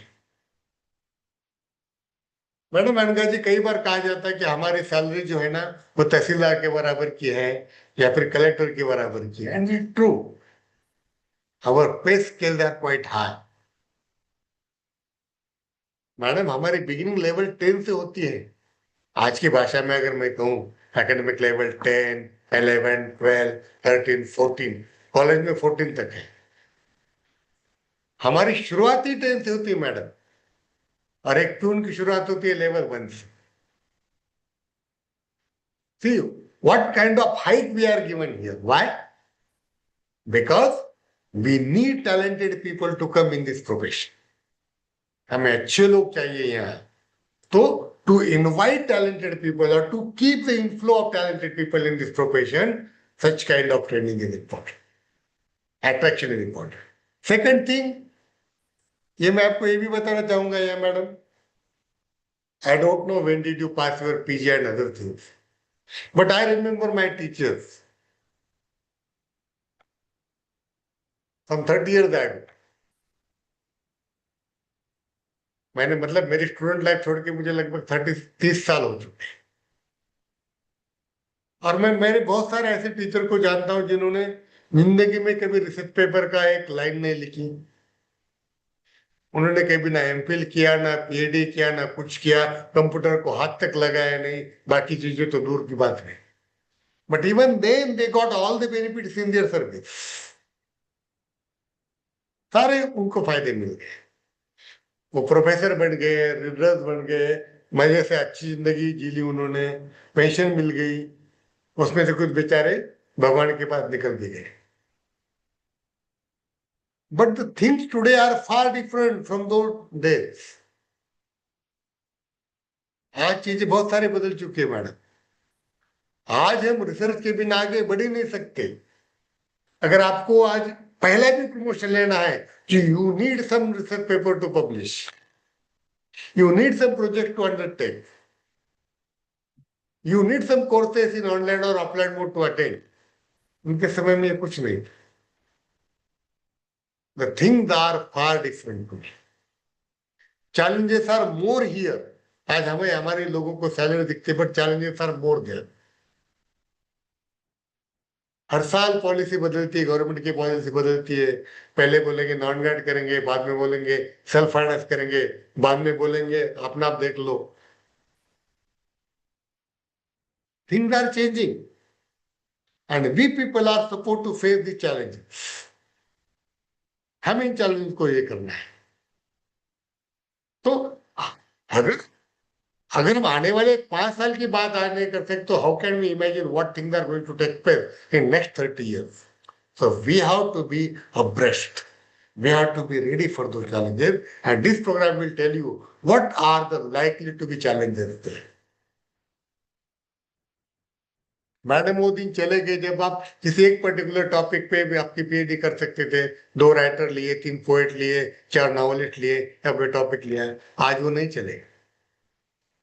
मैडम अनगा जी, कई बार कहा जाता है कि हमारी सैलरी जो है ना वो तहसीलदार के बराबर की है या फिर कलेक्टर के बराबर की है। And it true, our pay scales are quite high. Madam हमारी बिगिनिंग लेवल 10 से होती है। आज की भाषा में अगर मैं कहूँ एकेडमिक लेवल 10, 11, 12, 13, 14, कॉलेज में 14 तक है। हमारी शुरुआती 10 से होती है मैडम, और एक ट्यून की शुरुआत होती है लेवल 1 से। See what kind of height we are given here. Why? Because we need talented people to come in this profession. हमें अच्छे लोग चाहिए यहाँ। तो to invite talented people or to keep the inflow of talented people in this profession, such kind of training is important. Attraction is important. Second thing, ये मैं आपको ये भी बताना चाहूंगा या madam, I don't know when did you pass your PG and other things, but I remember my teachers some 30 years ago. मैंने मतलब मेरी स्टूडेंट लाइफ छोड़ के मुझे लगभग 30 साल हो चुके हैं, और मैं मेरे बहुत सारे ऐसे टीचर को जानता हूं जिन्होंने जिंदगी में कभी रिसर्च पेपर का एक लाइन नहीं लिखी, उन्होंने कभी ना एमफिल किया, ना पीएचडी किया, ना कुछ किया, कंप्यूटर को हाथ तक लगाया नहीं, बाकी चीजें तो दूर की बात है, but even then they got all the benefits in their service, सारे उनको फायदे मिल गए, वो प्रोफेसर बन गए, रीडर्स बन गए, मजे से अच्छी जिंदगी जी ली उन्होंने, पेंशन मिल गई, उसमें से कुछ बेचारे भगवान के पास निकल भी गए. But the things today are far different from those days. आज चीजें बहुत सारे बदल चुकी है मैडम. आज हम रिसर्च के बिना आगे बढ़ ही नहीं सकते. अगर आपको आज पहला भी प्रमोशन लेना है, you need some research paper to publish, you need some project to undertake, you need some courses in online और ऑफलाइन मोड टू अटेंड. उनके समय में कुछ नहीं. The things are far different today. Challenges are more here. आज हमें हमारे लोगों को सैलरी दिखते, but challenges are more there. हर साल पॉलिसी बदलती है, गवर्नमेंट की पॉलिसी बदलती है. पहले बोलेंगे नॉन गार्ड करेंगे, बाद में बोलेंगे सेल्फ फाइनेंस करेंगे, बाद में बोलेंगे अपना आप देख लो. Things are changing, and we people are supposed to face the challenges. हम इन चैलेंज को ये करना है. तो अगर अगर हम आने वाले 5 साल की बात आज नहीं कर सकते, तो how can we imagine what things are going to take place in next 30 years? So we have to be abreast. We have to be ready for those challenges, and this program will tell you what are the likely to be challenges there. Madam वो दिन चले गए जब आप किसी एक particular topic पे भी आपकी पीएचडी कर सकते थे. 2 राइटर लिए, 3 पोएट लिए, 4 नॉवलिस्ट लिए, या कोई टॉपिक लिया. आज वो नहीं चले.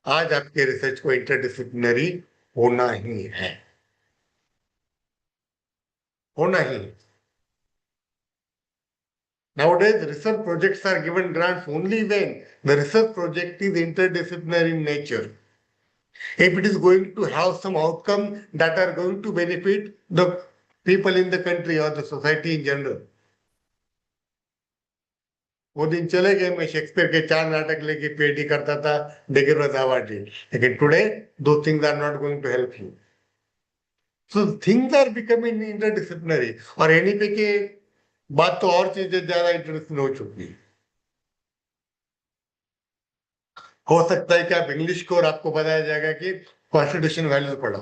आज आपके रिसर्च को इंटरडिसिप्लिनरी होना ही है, होना ही. Nowadays, research projects are given grants only when the research project is interdisciplinary in nature. If it is going to have some outcome that are going to benefit the people in the country or the society in general. वो दिन चले गए, मैं Shakespeare के 4 नाटक लेके PhD करता था, डिग्री वाज अवॉर्डेड. लेकिन today two things are not going to help you. So things are becoming interdisciplinary. और एनईपी के बात तो और चीजें ज्यादा इंटरडिसिप्लिनरी हो चुकी है. हो सकता है कि आप इंग्लिश को और आपको बताया जाएगा कि कॉन्स्टिट्यूशन वैल्यूज पढ़ो.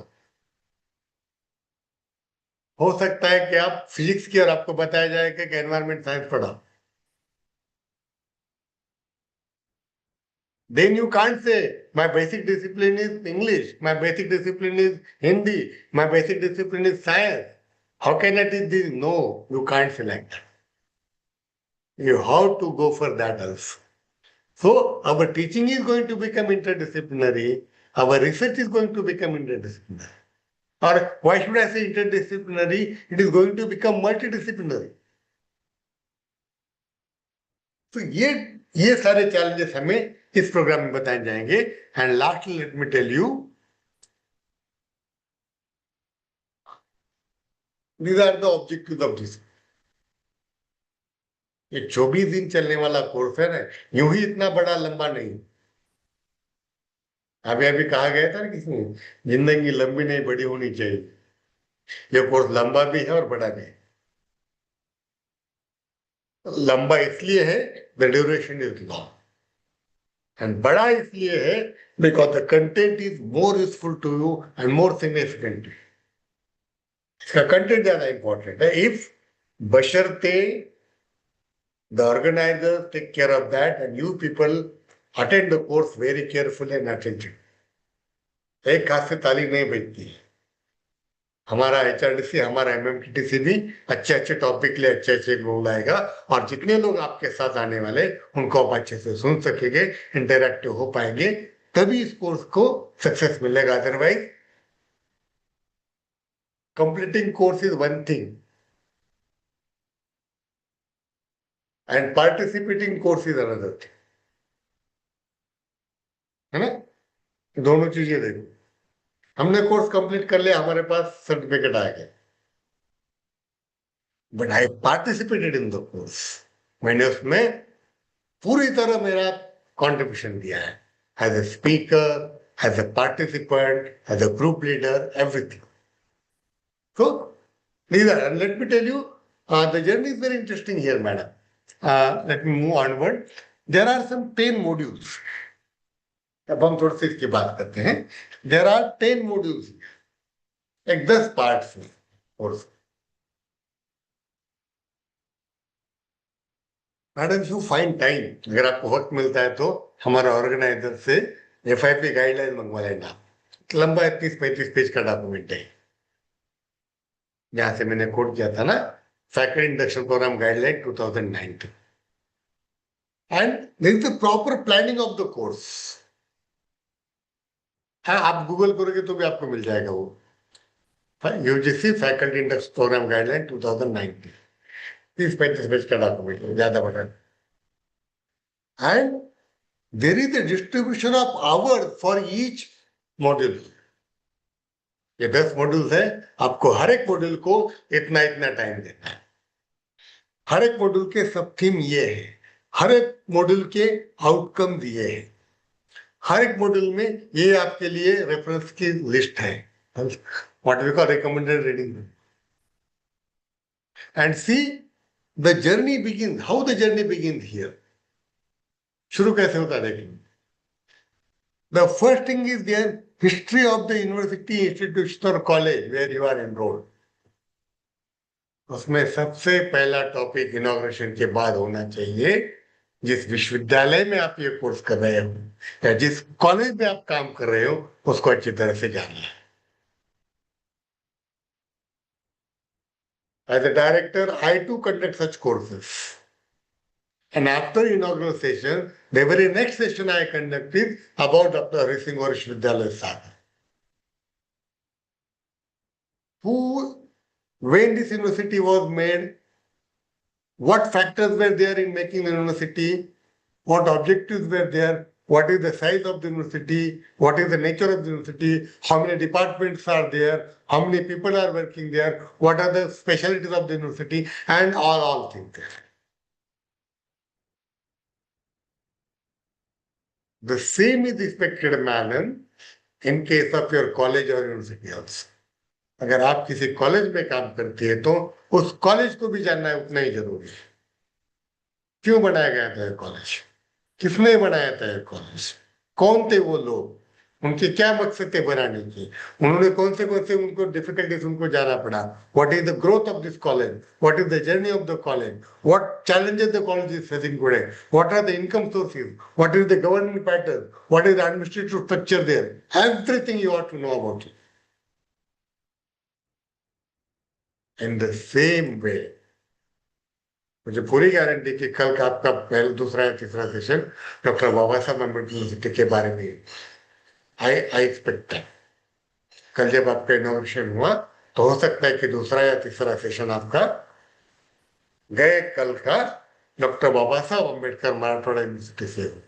हो सकता है कि आप फिजिक्स की और आपको बताया जाएगा कि एनवायरमेंट साइंस पढ़ो. Then you can't say my basic discipline is English, my basic discipline is Hindi, my basic discipline is science. How can I teach this? No, you can't say like that. You have to go for that also. So our teaching is going to become interdisciplinary. Our research is going to become interdisciplinary. Or why should I say interdisciplinary? It is going to become multidisciplinary. So ये सारे challenges हमें इस programme में बताए जाएंगे. And lastly let me tell you, these are the objectives of this. ये 24 दिन चलने वाला कोर्स है ना, यूं ही इतना बड़ा लंबा नहीं. अभी अभी कहा गया था ना किसी ने, जिंदगी लंबी नहीं बड़ी होनी चाहिए. ये कोर्स लंबा भी है और बड़ा भी है. लंबा इसलिए है, the duration is long, and बड़ा इसलिए है because the content is more useful to you and more significant. इसका कंटेंट ज्यादा इंपॉर्टेंट है. इफ बशर्ते the organizers take care of that and you people attend the course very careful and attentive. एक हाथ से ताली नहीं बजती है। हमारा HRDC, हमारा MMTTC भी अच्छे अच्छे टॉपिक के लिए अच्छे अच्छे गोल लाएगा, और जितने लोग आपके साथ आने वाले उनको आप अच्छे से सुन सकेंगे, इंटरैक्टिव हो पाएंगे, तभी इस कोर्स को सक्सेस मिलेगा। Otherwise completing course is one thing and participating course is another thing, है ना? दोनों चीजें देखो। हमने कोर्स कंप्लीट कर लिया, हमारे पास सर्टिफिकेट आ गया, but I participated in the course. मैंने उसमें पूरी तरह मेरा कंट्रीब्यूशन दिया है, as a speaker, as a participant, as a group leader, everything. So these are, and let me tell you, the journey is very interesting here, madam. Let me move onward. There are some 10 modules. अब हम थोड़ी सी इसकी बात करते हैं। There are 10 modules. एक 10 parts हैं course. Madam, you find time, अगर आपको वक्त मिलता है तो हमारा ऑर्गेनाइजर से FIP गाइडलाइन मंगवा लेना। लंबा 30-35 पेज का डॉक्यूमेंट है, जहां से मैंने कोट किया था ना, faculty induction programme guideline 2019, and there is the proper planning of the course. आप गूगल करोगे तो भी आपको मिल जाएगा वो, UGC faculty induction programme guideline 2019, 30-35 page का डॉक्यूमेंट, ज्यादा बड़ा। And there is the distribution of hour for each module. ये 10 मॉड्यूल्स है, आपको हर एक मॉड्यूल को इतना इतना टाइम देना है। हर एक मॉड्यूल के सब थीम ये है, हर एक मॉड्यूल के आउटकम ये है, हर एक मॉड्यूल में ये आपके लिए रेफरेंस की लिस्ट है, what we call recommended reading. And see the journey begin, how the journey begin here. शुरू कैसे होता है देखेंगे। The first thing is their history of the university, institution or college where you are enrolled. उसमें सबसे पहला topic inauguration के बाद होना चाहिए, जिस विश्वविद्यालय में आप ये कोर्स कर रहे हो या जिस कॉलेज में आप काम कर रहे हो उसको अच्छी तरह से जानना है। As a director, I too conduct such courses. And after inaugural session, the very next session I conducted about Dr. Hari Singh Vishwavidyalaya Saga. When this university was made, what factors were there in making the university, what objectives were there, what is the size of the university, what is the nature of the university, how many departments are there, how many people are working there, what are the specialties of the university, and all things there. The same is expected, madam, in case of your college or university also. अगर आप किसी college में काम करती है तो उस college को भी जानना उतना ही जरूरी है। क्यों बनाया गया था कॉलेज, किसने बनाया था कॉलेज, कौन थे वो लोग, उनके क्या मकसद थे बनाने की, उन्होंने कौन से उनको डिफिकल्टीज उनको जाना पड़ा, what is the growth of this college, what is the journey of the college, what challenges the college is facing today, what are the income sources, what is the government pattern, what is the administrative structure there, everything you have to know about it. In the same way मुझे पूरी guarantee कि कल का आपका पहला दूसरा या तीसरा session doctor Baba Saheb Ambedkar university के बारे में आई एक्सपेक्ट है। कल जब आपका इनोवेशन हुआ तो हो सकता है कि दूसरा या तीसरा सेशन आपका गए कल का डॉक्टर बाबा साहब अम्बेडकर मराठवाड़ा यूनिवर्सिटी से हो।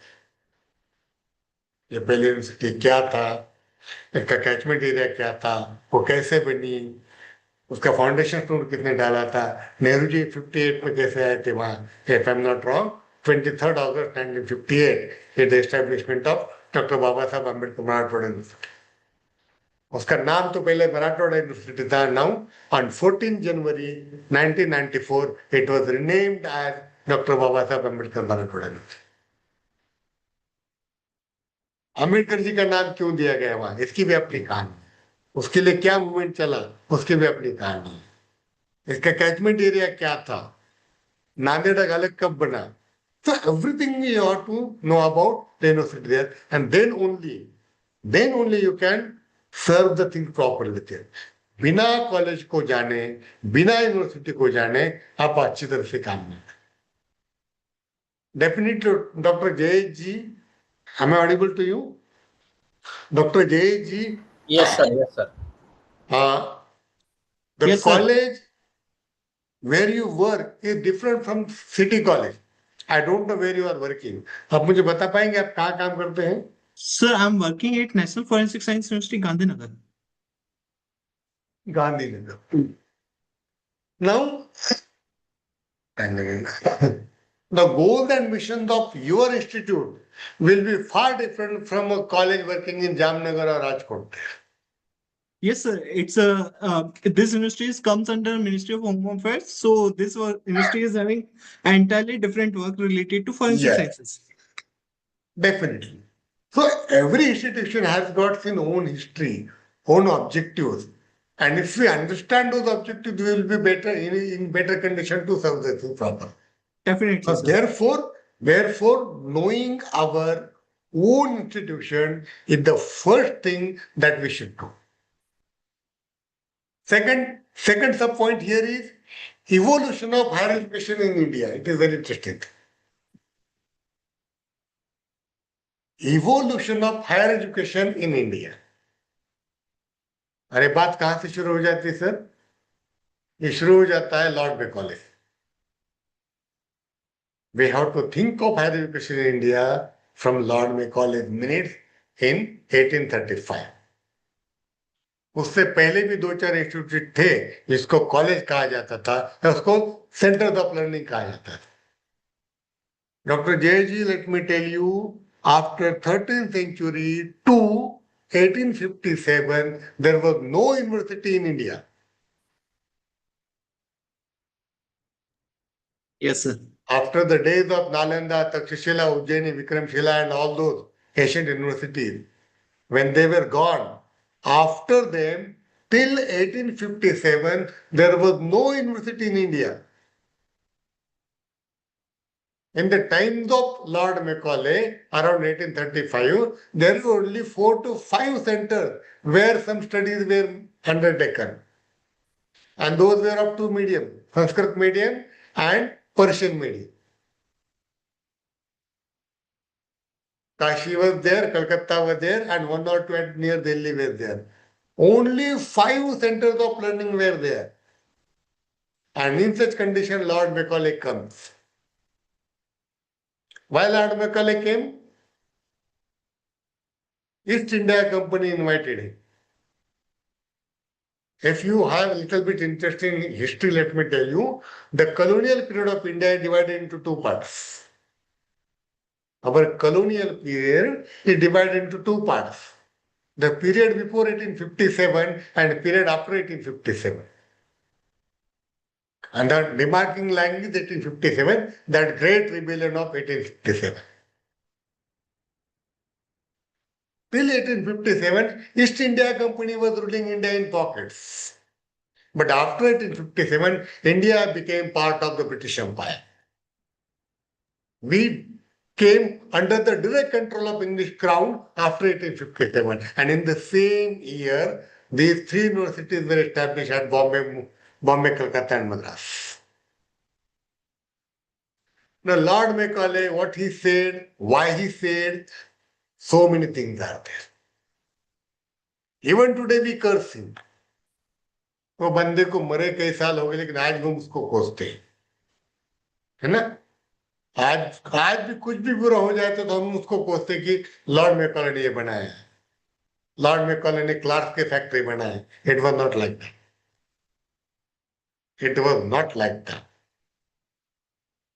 ये पहली यूनिवर्सिटी क्या था, इसका कैचमेंट एरिया क्या था, वो कैसे बनी, उसका फाउंडेशन स्टोन किसने डाला था, नेहरू जी 58 में कैसे आए थे वहां, if I am not wrong 23 August 1958 is the establishment of doctor Baba Saheb Ambedkar Marathwada university. उसका नाम तो पहले मराठवाड़ा यूनिवर्सिटी था, now on 14 January 1994 it was renamed as doctor Baba Saheb Ambedkar Marathwada university. Ambedkar ji का नाम क्यों दिया गया वहां, इसकी भी अपनी कहानी, उसके लिए क्या मूवमेंट चला उसकी भी अपनी कहानी है। इसका कैचमेंट एरिया क्या था, नांदेड़ अलग कब बना, So everything you ought to know about the university there, and then only you can serve the thing properly there. बिना कॉलेज को जाने, बिना यूनिवर्सिटी को जाने आप अच्छी तरह से काम नहीं कर। Definitely, Dr. Jay ji, am I audible to you? Dr. Jay ji, Yes, sir. Yes, sir. the Yes, sir. college where you work is different from city college. I don't know where you are working. आप मुझे बता पाएंगे आप कहाँ काम करते हैं? Sir, I'm working at National Forensic Science University, Gandhinagar. Gandhinagar. Now, the goals and missions of your institute will be far different from a college working in Jamnagar or Rajkot. Yes, sir. It's this university comes under Ministry of Home Affairs. So this university is having entirely different work related to forensic Yes. sciences. Definitely. So every institution has got its own history, own objectives. And if we understand those objectives, we will be better in better condition to serve the thing proper. Definitely, So sir. therefore, knowing our own institution is the first thing that we should do. Second sub point here is evolution of higher education in India. It is very interesting. Evolution of higher education in India. अरे बात कहां से शुरू हो जाती है sir? ये शुरू हो जाता है Lord Macaulay. We have to think of higher education in India from Lord Macaulay's minutes in 1835. उससे पहले भी दो चार इंस्टीट्यूट थे जिसको कॉलेज कहा जाता था या उसको सेंटर ऑफ लर्निंग कहा जाता था. Dr. J.G., let me tell you, after 13th century to 1857, there was no university in India. Yes, sir. After the days of Nalanda, Takshashila, Ujjaini, Vikramshila, and all those ancient universities, when they were gone, after them, till 1857, there was no university in India. In the times of Lord Macaulay, around 1835, there were only 4 to 5 centers where some studies were undertaken. And those were of two medium, Sanskrit medium and Persian medium. Kashi was there, Calcutta was there, and 1 or 2 near Delhi were there. Only 5 centers of learning were there. And in such condition, Lord Macaulay comes. Why Lord Macaulay came? East India Company invited him. If you have a little bit interest in history, let me tell you, the colonial period of India is divided into 2 parts. Our colonial period is divided into 2 parts. The period before 1857 and the period after 1857. And the remarking line is 1857, that great rebellion of 1857. Till 1857, East India Company was ruling India in pockets. But after 1857, India became part of the British Empire. We came under the direct control of English Crown after 1857. And in the same year, these 3 universities were established at Bombay, Calcutta and Madras. Now, Lord Macaulay, what he said, why he said, so many things are there. Even today we curse him. वो बंदे को मरे कई साल हो गए लेकिन आज भी हम उसको कोसते हैं, है ना? आज भी कुछ भी बुरा हो जाए तो हम उसको कोसते कि लॉर्ड मैकॉले ने ये बनाया है, लॉर्ड मैकॉले ने क्लार्क के फैक्ट्री बनाया. It was not like that. It was not like that.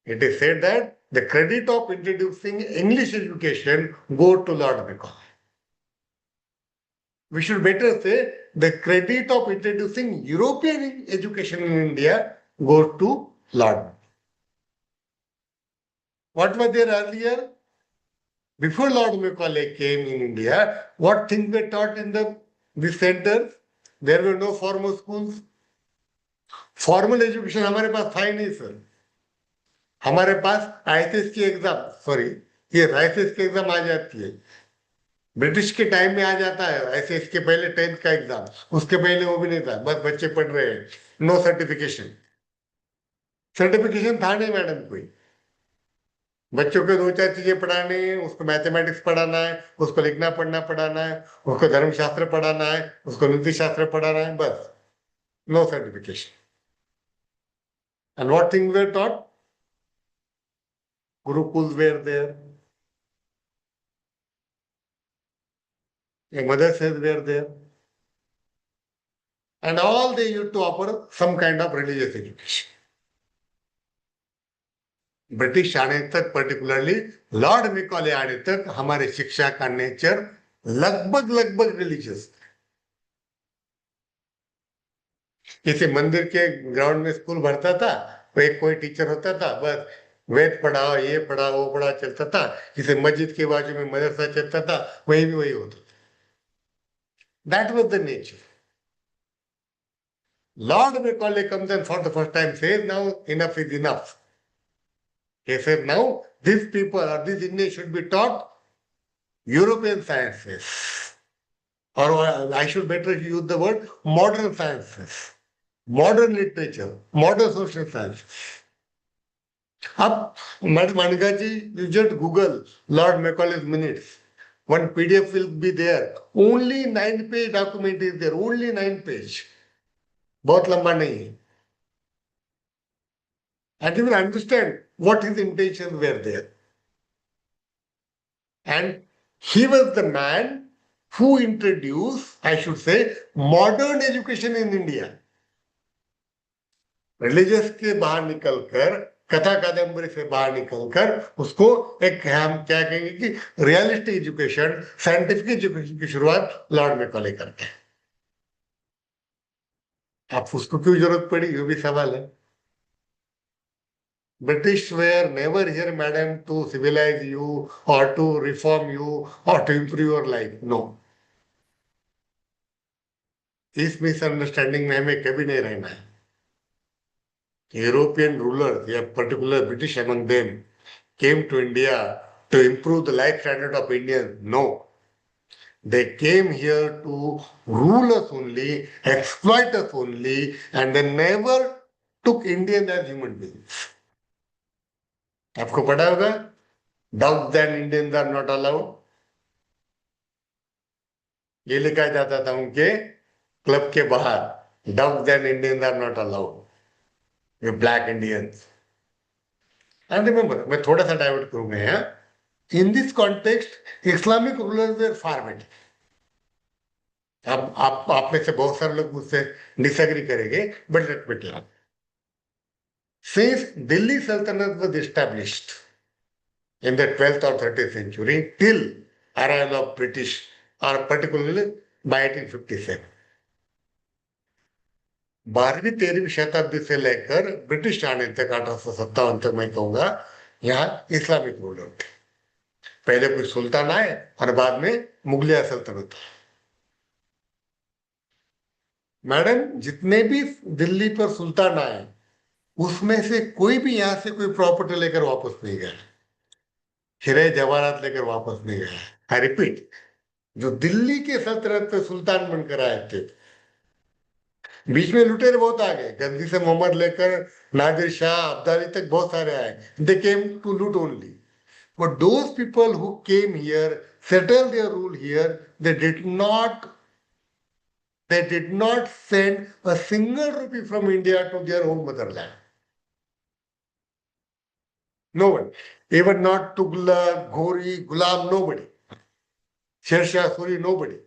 It is said that the credit of introducing English education go to Lord Macaulay. We should better say the credit of introducing European education in India goes to Lord. What was there earlier? Before Lord Macaulay came in India, what things were taught in these centers? There were no formal schools. Formal education हमारे पास था ही नहीं sir. हमारे पास ICS की exam, sorry, ये ICS की exam आ जाती है, British के टाइम में आ जाता है आईसीएस के पहले 10th का एग्जाम, उसके पहले वो भी नहीं था, बस बच्चे पढ़ रहे हैं, नो सर्टिफिकेशन। सर्टिफिकेशन था नहीं मैडम कोई, बच्चों को 2-4 चीजें पढ़ानी है, उसको मैथमेटिक्स पढ़ाना है, उसको लिखना पढ़ना पढ़ाना है, उसको धर्मशास्त्र पढ़ाना है, उसको नीति शास्त्र पढ़ाना है, बस, no certification. And what things were taught? Gurukuls were there, madrasas were there, and all they used to offer some kind of religious education. British आने तक, पर्टिकुलरली लॉर्ड मैकॉले आने तक, हमारे शिक्षा का नेचर लगभग लगभग रिलीजियस। किसी मंदिर के ग्राउंड में स्कूल भरता था, तो एक कोई टीचर होता था, बस वेद पढ़ाओ, ये पढ़ाओ, वो पढ़ा चलता था। किसी मस्जिद के बाजू में मदरसा चलता था, वही भी वही होता था। That was the nature. Lord Macaulay comes and for the first time says, now enough is enough. He said, now these people or these Indians should be taught European sciences. Or I should better use the word modern sciences, modern literature, modern social sciences. Up, Manika ji, you just Google Lord Macaulay's minutes. One PDF will be there. Only 9-page document is there. Only 9 page. बहुत लंबा नहीं है. And you will understand what his intentions were there. And he was the man who introduced, I should say, modern education in India. Religious के बाहर निकलकर, कथा कादम्बरी से बाहर निकलकर, उसको एक हम क्या कहेंगे कि रियलिस्टिक एजुकेशन, साइंटिफिक एजुकेशन की शुरुआत लॉर्ड मैकॉले करते हैं. आप उसको क्यों जरूरत पड़ी, ये भी सवाल है. British were never here, madam, to civilize you or to reform you or to improve your life. No. इस मिसअंडरस्टैंडिंग में हमें कभी नहीं रहना है. European rulers, yeah, particular British among them, came to India to improve the life standard of Indians. No. They came here to rule us only, exploit us only, and they never took Indians as human beings. आपको पता होगा, dogs and Indians are not allowed. ये लिखा जाता था उनके club के बाहर, dogs and Indians are not allowed. With black Indians. And remember, मैं थोड़ा सा डाइवर्ट करूंगा यहाँ. In this context, Islamic rulers were far better. अब आप में से बहुत सारे लोग मुझसे डिसएग्री करेंगे, but let me tell you. Since Delhi Sultanate was established in the 12th or 13th century till arrival of British, or particularly by 1857, 12वीं-13वीं शताब्दी से लेकर ब्रिटिश आने तक 1857 तक मैं कहूंगा यहाँ इस्लामिक रूलर थे. पहले कोई सुल्तान आए और बाद में मुगलिया सल्तनत. मैडम, जितने भी दिल्ली पर सुल्तान आए उसमें से कोई भी यहाँ से कोई प्रॉपर्टी लेकर वापस नहीं गया, हीरे जवाहरात लेकर वापस नहीं गया. आई रिपीट, जो दिल्ली के सल्तनत पे सुल्तान बनकर आए थे, बीच में लुटेरे बहुत आ गए, गंदी से मोहम्मद लेकर नादिर शाह, अब्दाली तक बहुत सारे आए. They came to loot only. But those people who came here, settle there rule here, they did not send a single rupee from India to their own motherland. No one. Even not Tughlaq, Ghori, Ghulam, nobody. Sher Shah Suri, nobody.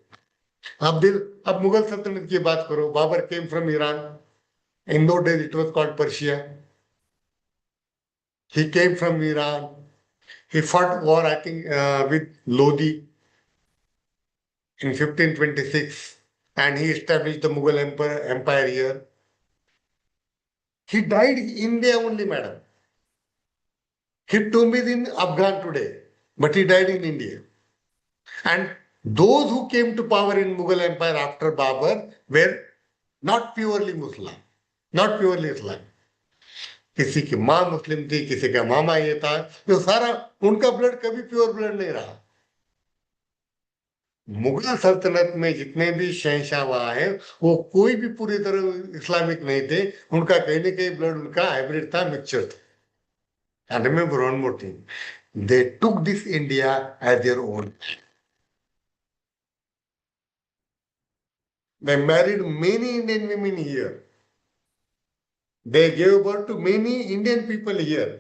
अब मुगल सल्तनत की बात करो. Babar came from Iran. In those days it was called Persia. He came from Iran. He fought war, I think, with Lodi in 1526, and he established the Mughal empire here. He died in India only, madam. His tomb is in Afghan today, but he died in India. And those who came to power in Mughal empire after Babur were not purely Muslim, not purely Islam. किसी की माँ मुस्लिम थी, किसी का मामा ये था, तो सारा उनका ब्लड कभी प्योर ब्लड नहीं रहा। मुगल सल्तनत में जितने भी शहंशाह वहां हैं, वो कोई भी पूरी तरह इस्लामिक नहीं थे। उनका कहीं ना कहीं ब्लड उनका हाइब्रिड था, मिक्सचर था। And remember one more thing, they took this India as their own. They married many Indian women here. They gave birth to many Indian people here.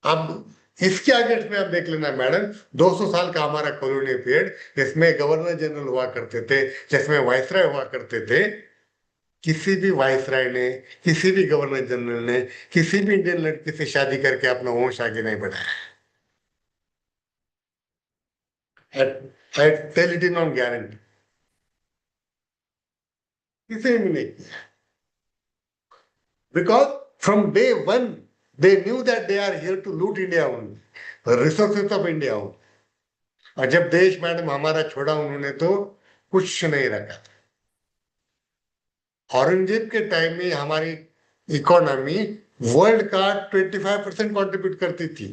अब इसके आगे में आप देख लेना मैडम, 200 साल का हमारा कॉलोनियल पीरियड, इसमें गवर्नर जनरल हुआ करते थे, जिसमें वायसराय हुआ करते थे। किसी भी वायसराय ने, किसी भी गवर्नर जनरल ने किसी भी इंडियन लड़की से शादी करके अपना वंश आगे नहीं बढ़ाया। I tell it in on guarantee, किसी भी नहीं। Because from day one, they knew that they are here to loot India only, the resources of India only. और जब देश मैडम हमारा छोड़ा उन्होंने तो कुछ नहीं रखा। औरंगजेब के टाइम में हमारी इकोनॉमी वर्ल्ड का 25% कंट्रीब्यूट करती थी,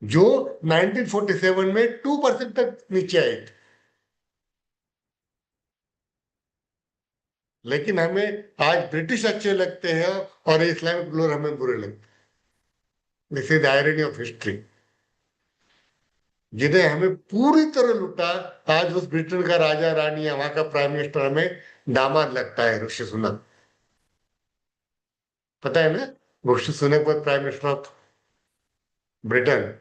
जो 1947 में 2% तक नीचे आई थी। लेकिन हमें आज ब्रिटिश अच्छे लगते हैं और इस्लामिक रूलर हमें बुरे लगते हैं। This is irony of history. जिन्हें हमें पूरी तरह लुटा, आज उस ब्रिटेन का राजा रानी या वहां का प्राइम मिनिस्टर हमें दामाद लगता है, ऋषि सुनक। पता है ना, ऋषि सुनक बहुत प्राइम मिनिस्टर ऑफ ब्रिटेन,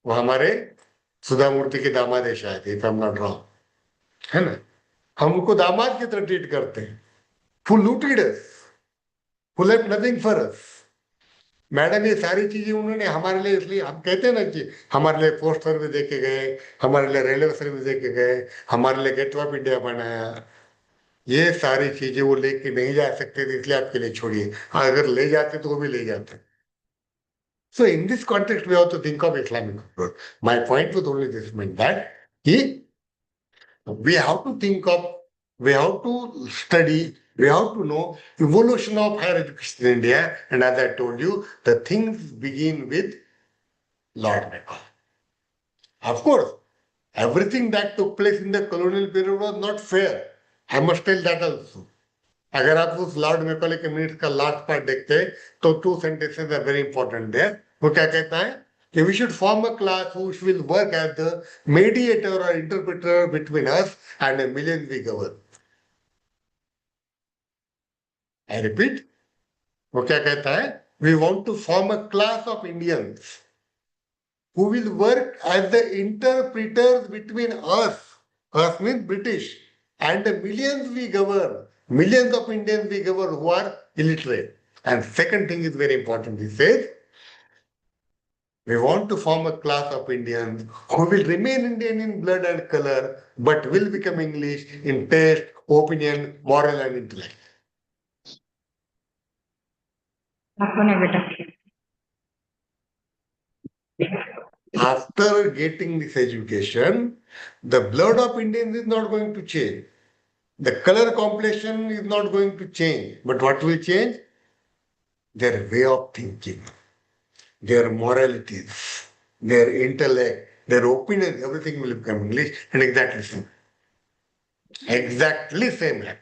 वो हमारे सुधा मूर्ति के दामाद है शायद, if I am not wrong, है ना। हम उनको दामाद की तरह ट्रीट करते हैं। who looted us, who left nothing for us। Madam ये सारी चीजें उन्होंने हमारे लिए, इसलिए हम कहते हैं ना कि हमारे लिए पोस्ट सर्विस दे के गए, हमारे लिए रेलवे सर्विस दे के गए, हमारे लिए गेटवे ऑफ इंडिया बनाया। ये सारी चीजें वो लेके नहीं जा सकते थे, इसलिए आपके लिए छोड़िए। अगर ले जाते तो वो भी ले जाते। So in this context we have to think of Islamic approach. My point was only this mean that कि we have to think of, we have to study, we have to know evolution of higher education in India. And as I told you, the things begin with Lord Macaulay. Of course, everything that took place in the colonial period was not fair. I must tell that also. अगर आप उस Lord Macaulay के minute का last part देखते हैं तो 2 sentences are very important there. वो क्या कहता है कि we should form a class which will work as the mediator or interpreter between us and the millions we govern. I repeat, वो क्या कहता है, we want to form a class of Indians who will work as the interpreters between us means British, and the millions we govern, millions of Indians we govern who are illiterate. And second thing is very important, he says, we want to form a class of Indians who will remain Indian in blood and color, but will become English in taste, opinion, moral and intellect. आपने बेटा After getting this education, the blood of Indians is not going to change. The color complexion is not going to change. But what will change? Their way of thinking, their moralities, their intellect, their opinion, everything will become English and exactly same. Exactly same है।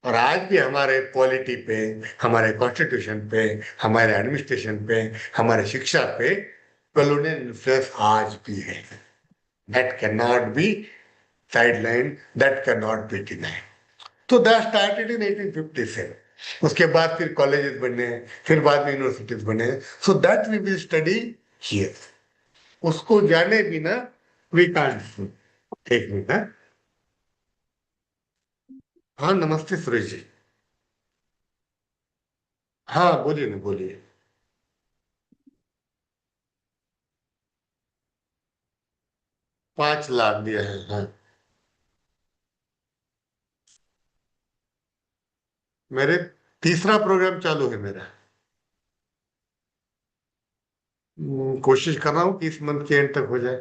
और आज भी हमारे polity पे, हमारे constitution पे, हमारे administration पे, हमारे शिक्षा पे colonial influence आज भी है। That cannot be sidelined, that cannot be denied. So that started in 1857. उसके बाद फिर कॉलेजेस बने, फिर बाद में यूनिवर्सिटीज बने। So that we will study here. उसको जाने बिना we can't। एक मिनट। हाँ नमस्ते सुरेश जी। हाँ बोलिए ना, बोलिए। 5 लाख दिया है, हाँ। मेरे तीसरा प्रोग्राम चालू है मेरा। कोशिश कर रहा हूँ कि इस मंथ के एंड तक हो जाए।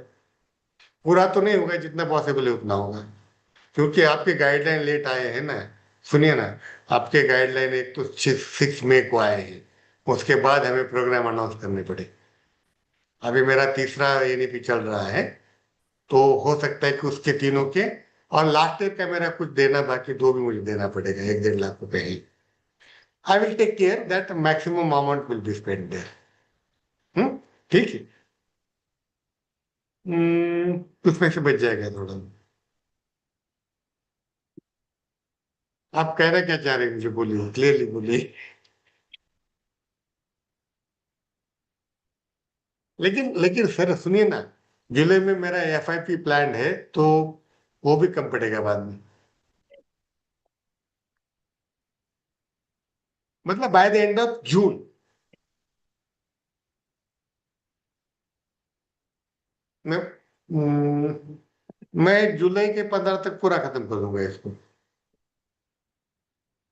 पूरा तो नहीं होगा, जितना पॉसिबल है उतना होगा, क्योंकि आपके गाइडलाइन लेट आए हैं ना, सुनिए ना, आपके गाइडलाइन एक तो 6 मई को आए हैं, उसके बाद हमें प्रोग्राम अनाउंस करने पड़े। अभी मेरा तीसरा एनईपी चल रहा है, तो हो सकता है कि उसके तीनों के और लास्ट ईयर का मेरा कुछ देना बाकी, दो भी मुझे देना पड़ेगा, 1-1.5 लाख रुपए ही। I will take care that maximum amount will be spend there. ठीक है। उसमें से बच जाएगा थोड़ा। आप कहना क्या चाह रहे हैं मुझे, बोलिए, क्लियरली बोलिए। लेकिन लेकिन सर सुनिए ना, जुलाई में मेरा FIP प्लान है, तो वो भी कम पड़ेगा बाद में, मतलब by the end of June. मैं मैं जुलाई के 15 तक पूरा खत्म कर दूंगा इसको।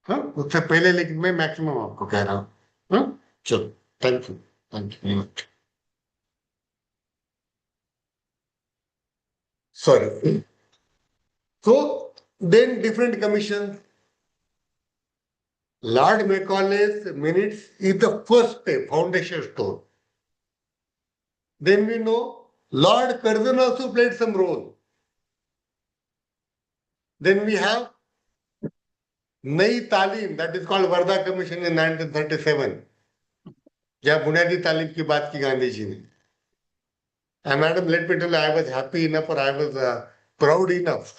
हाँ, उससे पहले, लेकिन मैं मैक्सिमम आपको कह रहा हूँ। हाँ, चलो, thank you, thank you very much. Sorry. So then different commissions. Lord Macaulay's minutes is the first step, foundation stone. Then we know Lord Curzon also played some role. Then we have नई तालीम, that is called Varda Commission in 1937, जहाँ बुनियादी तालीम की बात की गांधी जी ने। And madam, let me tell you, I was happy enough, or I was proud enough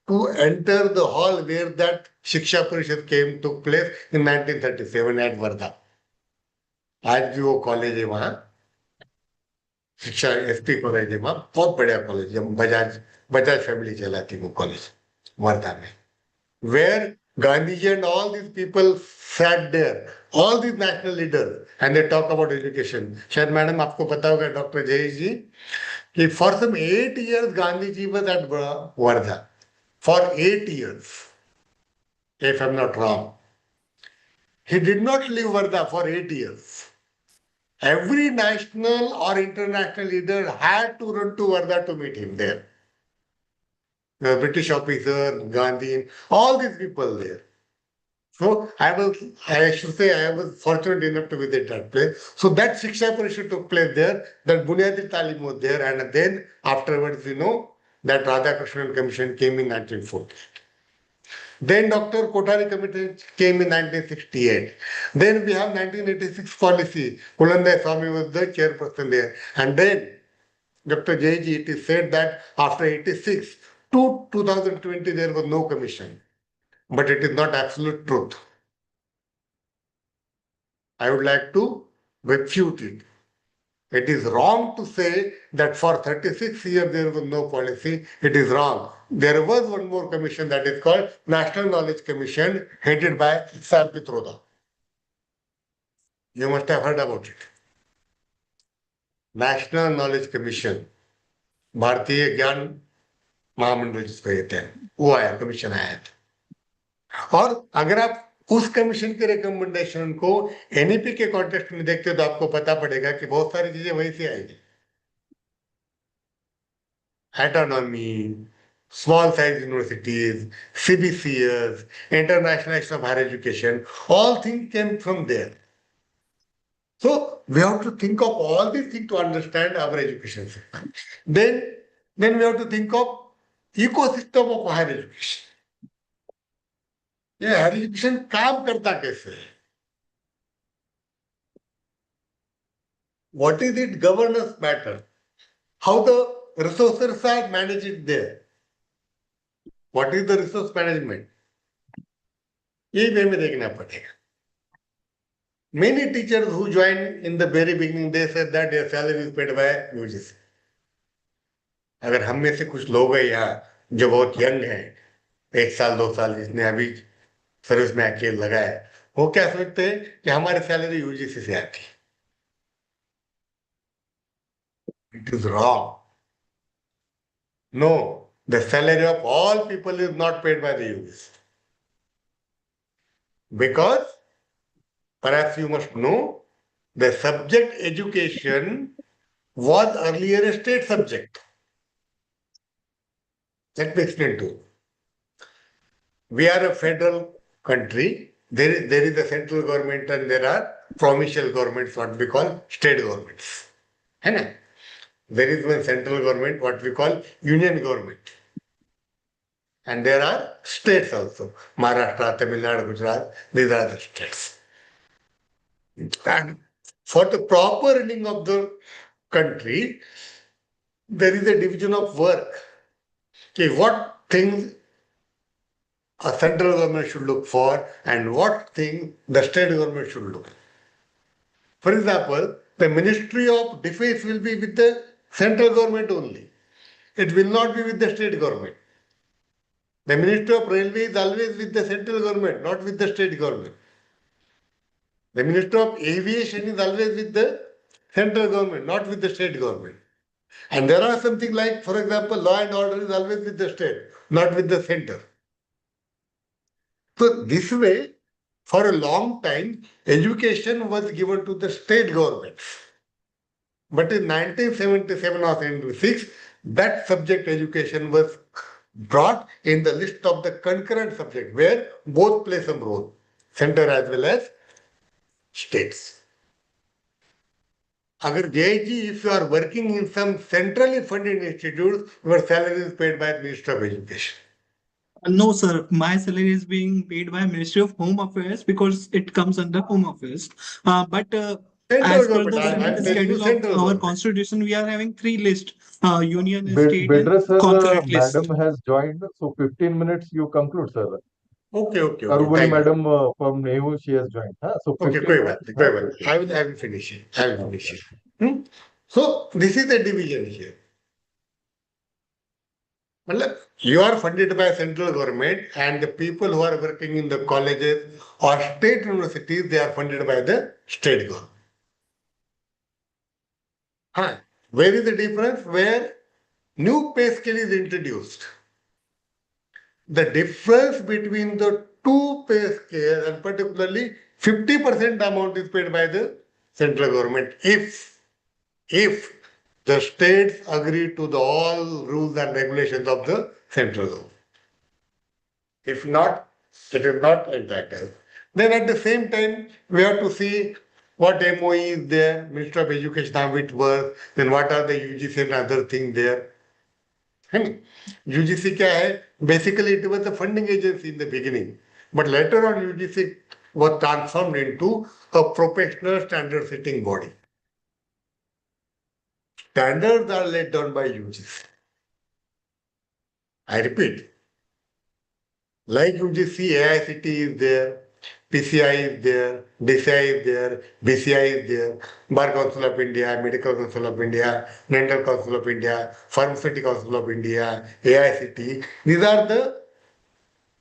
to enter the hall where that Shiksha Parishad took place in 1937 at Varda. आज भी वो कॉलेज है वहां, शिक्षा SP कॉलेज है वहां, बहुत बढ़िया कॉलेज है, बजाज बजाज फैमिली चलाती वो कॉलेज वर्धा में, where Gandhiji and all these people sat there, all these national leaders, and they talk about education. शायद मैडम आपको पता होगा, डॉक्टर जय जी, कि for some 8 years Gandhi ji was at Wardha, for 8 years, if I'm not wrong. He did not leave Varda for 8 years. Every national or international leader had to run to Varda to meet him there. The British officer, Gandhi, all these people there. So I should say, I was fortunate enough to visit that place. So that Shiksha Parishad took place there, that Bunyadi Talim was there, and then afterwards, that Radhakrishnan Commission came in 1940. Then Dr. Kothari Committee came in 1968. Then we have 1986 policy. Kulanday Swami was the chairperson there. And then Dr. J.G., it is said that after 86 to 2020, there was no commission. But it is not absolute truth. I would like to refute it. It is wrong to say that for 36 years there was no policy. It is wrong. There was one more commission, that is called National Knowledge Commission, headed by Sam Pitroda. You must have heard about it. National Knowledge Commission, भारतीय ज्ञान महामंडल जिसको कहते हैं, वो आया, commission आया था। और अगर आप उस कमीशन के रिकमेंडेशन को NEP के कॉन्टेक्स्ट में देखते हो, तो आपको पता पड़ेगा कि बहुत सारी चीजें वहीं से आएगी। Autonomy, small size universities, CBCS, internationalization of higher education, all things came from there. So we have to think of all these things to understand our education system. Then we have to think of ecosystem of higher education. ये higher education काम करता कैसे है? What is its governance matter? How the resources are managed there? What is the resource management? ये भी हमें देखना पड़ेगा। Many teachers who joined in the very beginning, they said that their salary is paid by UGC. अगर हम में से कुछ लोग हैं यहाँ जो बहुत यंग हैं, 1 साल 2 साल जिसने अभी सर्विस में आके लगाया, वो क्या सोचते हैं कि हमारी सैलरी UGC से आती है। It is wrong. No, the salary of all people is not paid by the UGC. Because perhaps you must know, the subject education was earlier a state subject. Let me explain to you. We are a federal country, there is a central government and there are provincial governments, what we call state governments. है ना? There is one central government, what we call union government. And there are states also. Maharashtra, Tamil Nadu, Gujarat, these are the states. And for the proper running of the country, there is a division of work. Okay, what things a central government should look for and what thing the state government should look. For example, the Ministry of Defense will be with the central government only. It will not be with the state government. The Ministry of Railway is always with the central government, not with the state government. The Ministry of Aviation is always with the central government, not with the state government. And there are something like, for example, law and order is always with the state, not with the center. So this way, for a long time, education was given to the state governments. But in 1977 or 76, that subject education was brought in the list of the concurrent subject where both play some role, center as well as states. Agar JIG, if you are working in some centrally funded institutes, your salary is paid by the Ministry of Education. No, sir. My salary is being paid by Ministry of Home Affairs because it comes under Home Affairs. But Central as per government, the I'm telling you schedule of central our government. constitution, we are having three lists: union, state, Bedre and sir, concurrent list. madam has joined. So 15 minutes you conclude, sir. Okay. Kharbuli Thank you. madam from Nehu, she has joined. Huh? So Okay, 15 कोई minutes. बात नहीं. I will finish it. So this is the division here. मतलब you are funded by central government and the people who are working in the colleges or state universities, they are funded by the state government. Where is the difference? Where new pay scale is introduced. The difference between the two pay scales and particularly 50% amount is paid by the central government if the states agree to the all rules and regulations of the central government. If not, it is not entitled. Then at the same time, we have to see what MOE is there, Ministry of Education, how it works, then what are the UGC and other things there. UGC क्या है? Basically, it was a funding agency in the beginning, but later on UGC was transformed into a professional standard setting body. Standards are laid down by UGC. I repeat, like UGC, AICT is there, PCI is there, DCI is there, BCI is there, Bar Council of India, Medical Council of India, Dental Council of India, Pharmaceutical Council of India, AICT. These are the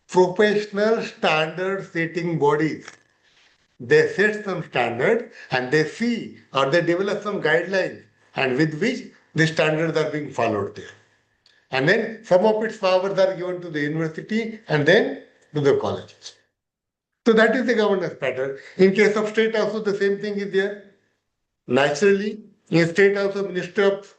professional standard setting bodies. They set some standards and they see or they develop some guidelines and with which the standards are being followed there. And then some of its powers are given to the university and then to the colleges. So that is the governance pattern. In case of state also the same thing is there. Naturally, in state also Ministry of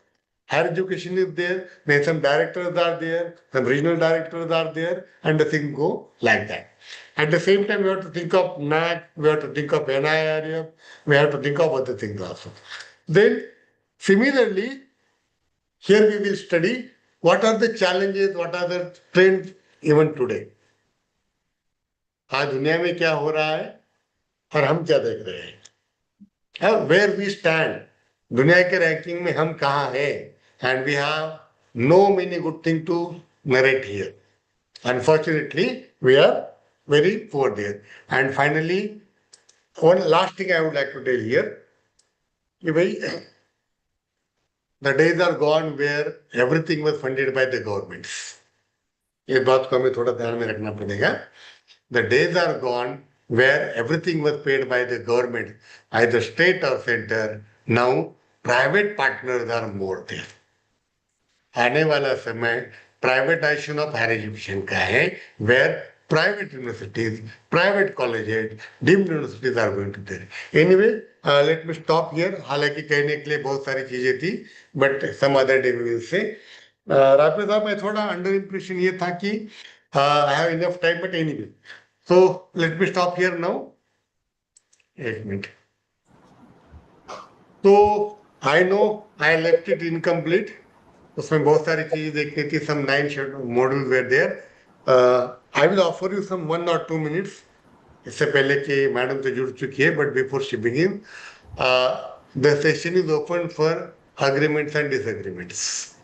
Higher Education is there, then some directors are there, some regional directors are there, and the thing go like that. At the same time, we have to think of NAC, we have to think of NIRF, we have to think of other things also. Then, similarly, here we will study what are the challenges, what are the trends even today. आज दुनिया में क्या हो रहा है और हम क्या देख रहे हैं. Where we stand, दुनिया के रैंकिंग में हम कहाँ हैं, and we have no many good thing to narrate here. Unfortunately, we are very poor there. And finally, one last thing I would like to tell here, the days are gone where everything was funded by the governments. इस बात को हमें थोड़ा ध्यान में रखना पड़ेगा. The days are gone where everything was paid by the government, either state or center. Now, private partners are more there. आने वाला समय privatization of higher education का है, where private universities, private colleges, deemed universities are going to there. Anyway, let me stop here. हालांकि कहने के लिए बहुत सारी चीजें थी, but some other day we will say. Rafe साहब, मैं थोड़ा under impression ये था कि I have enough time, but anyway. So let me stop here now. 1 minute. So I know I left it incomplete. उसमें बहुत सारी चीजें देखनी थी. Some 9 modules were there. I will offer you some 1 or 2 minutes. इससे पहले कि madam तो जुड़ चुकी है, but before she begin, the session is open for agreements and disagreements.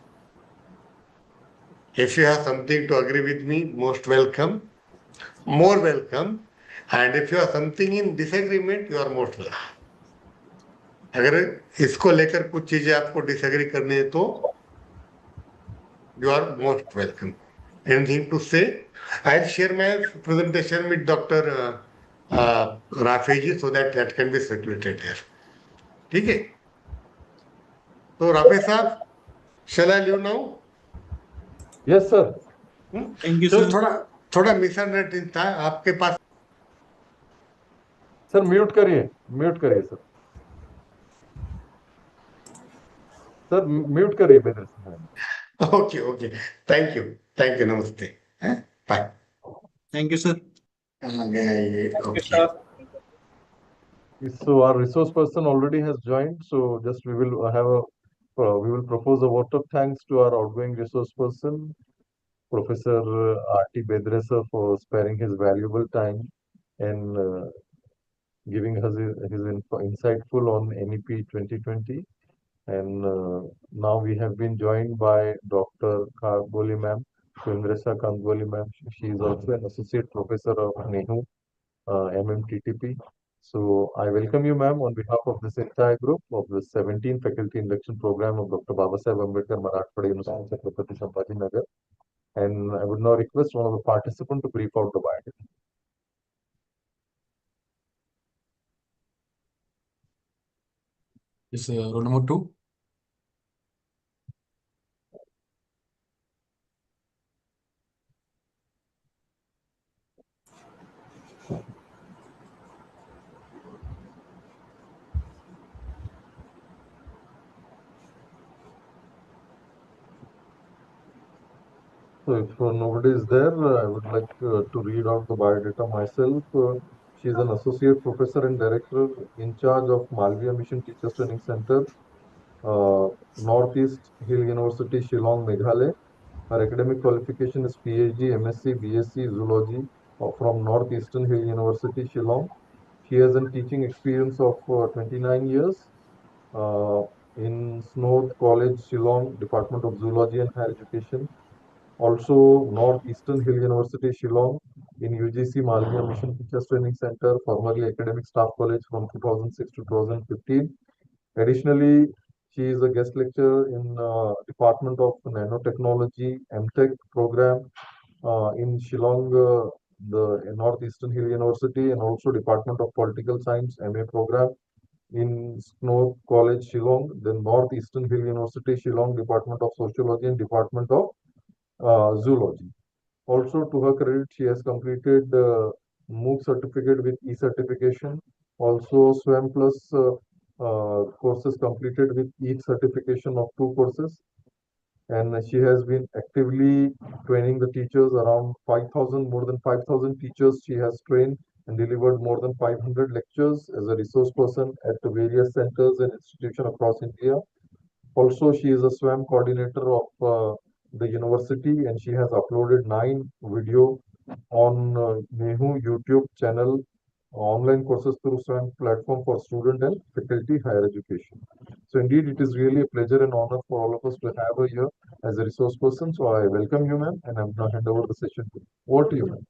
If you have something to agree with me, most welcome, more welcome. And if you have something in disagreement, you are most welcome. अगर इसको लेकर कुछ चीजें आपको disagree करनी है तो you are most welcome. Anything to say? I'll share my presentation with Dr. Rafeji so that can be circulated here. ठीक है? तो राफे साहब, shall I leave now? Yes, sir. Thank you, तो sir. थोड़ा misunderstanding था आपके पास. Sir, mute करिए sir. Sir, mute करिए Bedre sir. Okay. Thank you. Namaste. Bye. Thank you, sir. Okay. So our resource person already has joined. So just we will we will propose a vote of thanks to our outgoing resource person, Professor R.T. Bedre sir, for sparing his valuable time and giving us his insightful on NEP 2020. And now we have been joined by Dr. Kharbuli ma'am, Quendarisa ma'am. She is also an associate professor of NEHU, MMTTP. So I welcome you, ma'am, on behalf of this entire group of the 17th Faculty Induction Program of Dr. Babasaheb Ambedkar, Marathwada University, Chhatrapati Sambhaji Nagar. And I would now request one of the participants to brief out the biography. Yes, roll number 2. So if nobody is there, I would like to read out the biodata myself. She is an associate professor and director in charge of Malviya Mission Teachers Training Center, Northeast Hill University, Shillong, Meghalaya. Her academic qualification is PhD, MSc, BSc Zoology from Northeastern Hill University, Shillong. She has a teaching experience of 29 years in Snow College, Shillong, Department of Zoology and Higher Education. Also, Northeastern Hill University, Shillong, in UGC Malviya Mission Teachers Training Center, formerly Academic Staff College from 2006 to 2015. Additionally, she is a guest lecturer in Department of Nanotechnology MTech program in Shillong, the Northeastern Hill University, and also Department of Political Science MA program in Snow College, Shillong, then Northeastern Hill University, Shillong, Department of Sociology and Department of Zoology. Also, to her credit, she has completed MOOC certificate with e-certification. Also, SWAM Plus courses completed with each certification of 2 courses. And she has been actively training the teachers, around 5,000, more than 5,000 teachers she has trained and delivered more than 500 lectures as a resource person at various centers and institutions across India. Also, she is a SWAM coordinator of the university, and she has uploaded 9 video on NEHU YouTube channel, online courses through SWAM platform for student and faculty higher education. So indeed, it is really a pleasure and honor for all of us to have her here as a resource person. So I welcome you, ma'am, and I'm now hand over the session to you. Over to you, ma'am.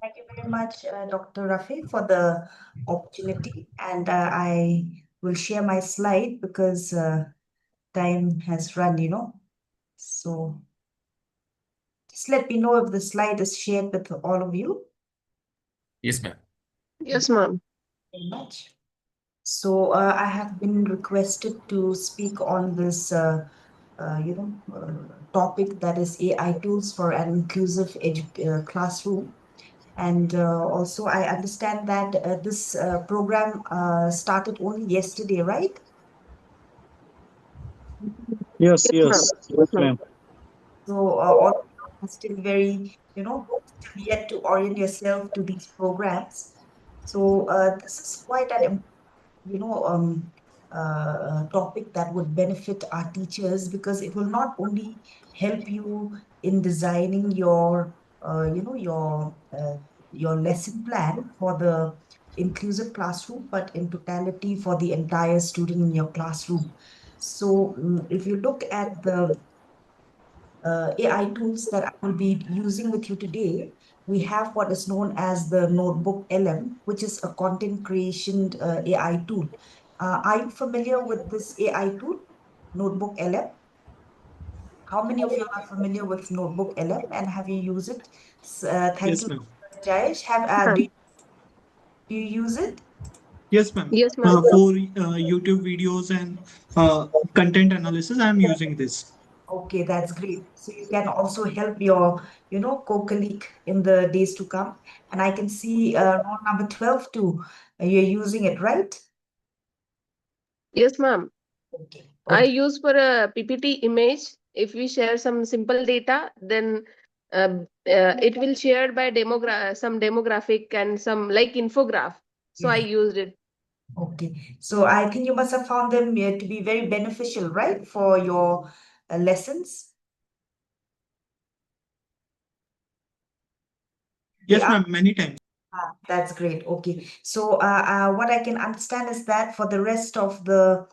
Thank you very much, Dr. Rafi, for the opportunity. And I will share my slide because time has run. So just let me know if the slide is shared with all of you. Yes, ma'am. Yes, ma'am. Very much. So I have been requested to speak on this, topic, that is AI tools for an inclusive classroom. And also, I understand that this program started only yesterday, right? Yes, Yes, ma'am. Yes, ma'am. ma'am. So all are still very, yet to orient yourself to these programs. So this is quite an topic that would benefit our teachers, because it will not only help you in designing your your lesson plan for the inclusive classroom, but in totality for the entire student in your classroom. So if you look at the AI tools that I will be using with you today, we have what is known as the Notebook LM, which is a content creation AI tool. Are you familiar with this AI tool, Notebook LM? How many of you are familiar with Notebook LM and have you used it? Thank Yes, you, ma'am. Jayesh. Do you use it? Yes, ma'am. Yes, ma'am. For YouTube videos and content analysis, I'm using this. Okay, that's great. So you can also help your, co-colleague in the days to come. And I can see roll number 12 too. You're using it, right? Yes, ma'am. Okay. I Okay. use for a PPT image. If we share some simple data, then it will share by some demographic and some like infograph. So I Yes. used it. Okay. So I think you must have found them to be very beneficial, right, for your lessons. They Yes, are. ma'am. Many times. That's great. Okay. So what I can understand is that for the rest of the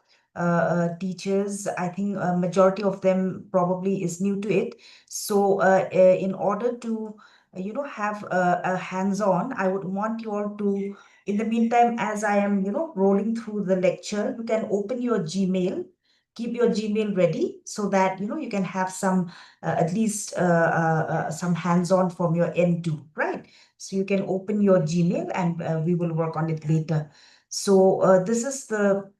teachers, I think a majority of them probably is new to it. So in order to, have a hands-on, I would want you all to, in the meantime, as I am, rolling through the lecture, you can open your Gmail. Keep your Gmail ready so that, you can have some, at least some hands-on from your end too, right? So you can open your Gmail and we will work on it later. So this is the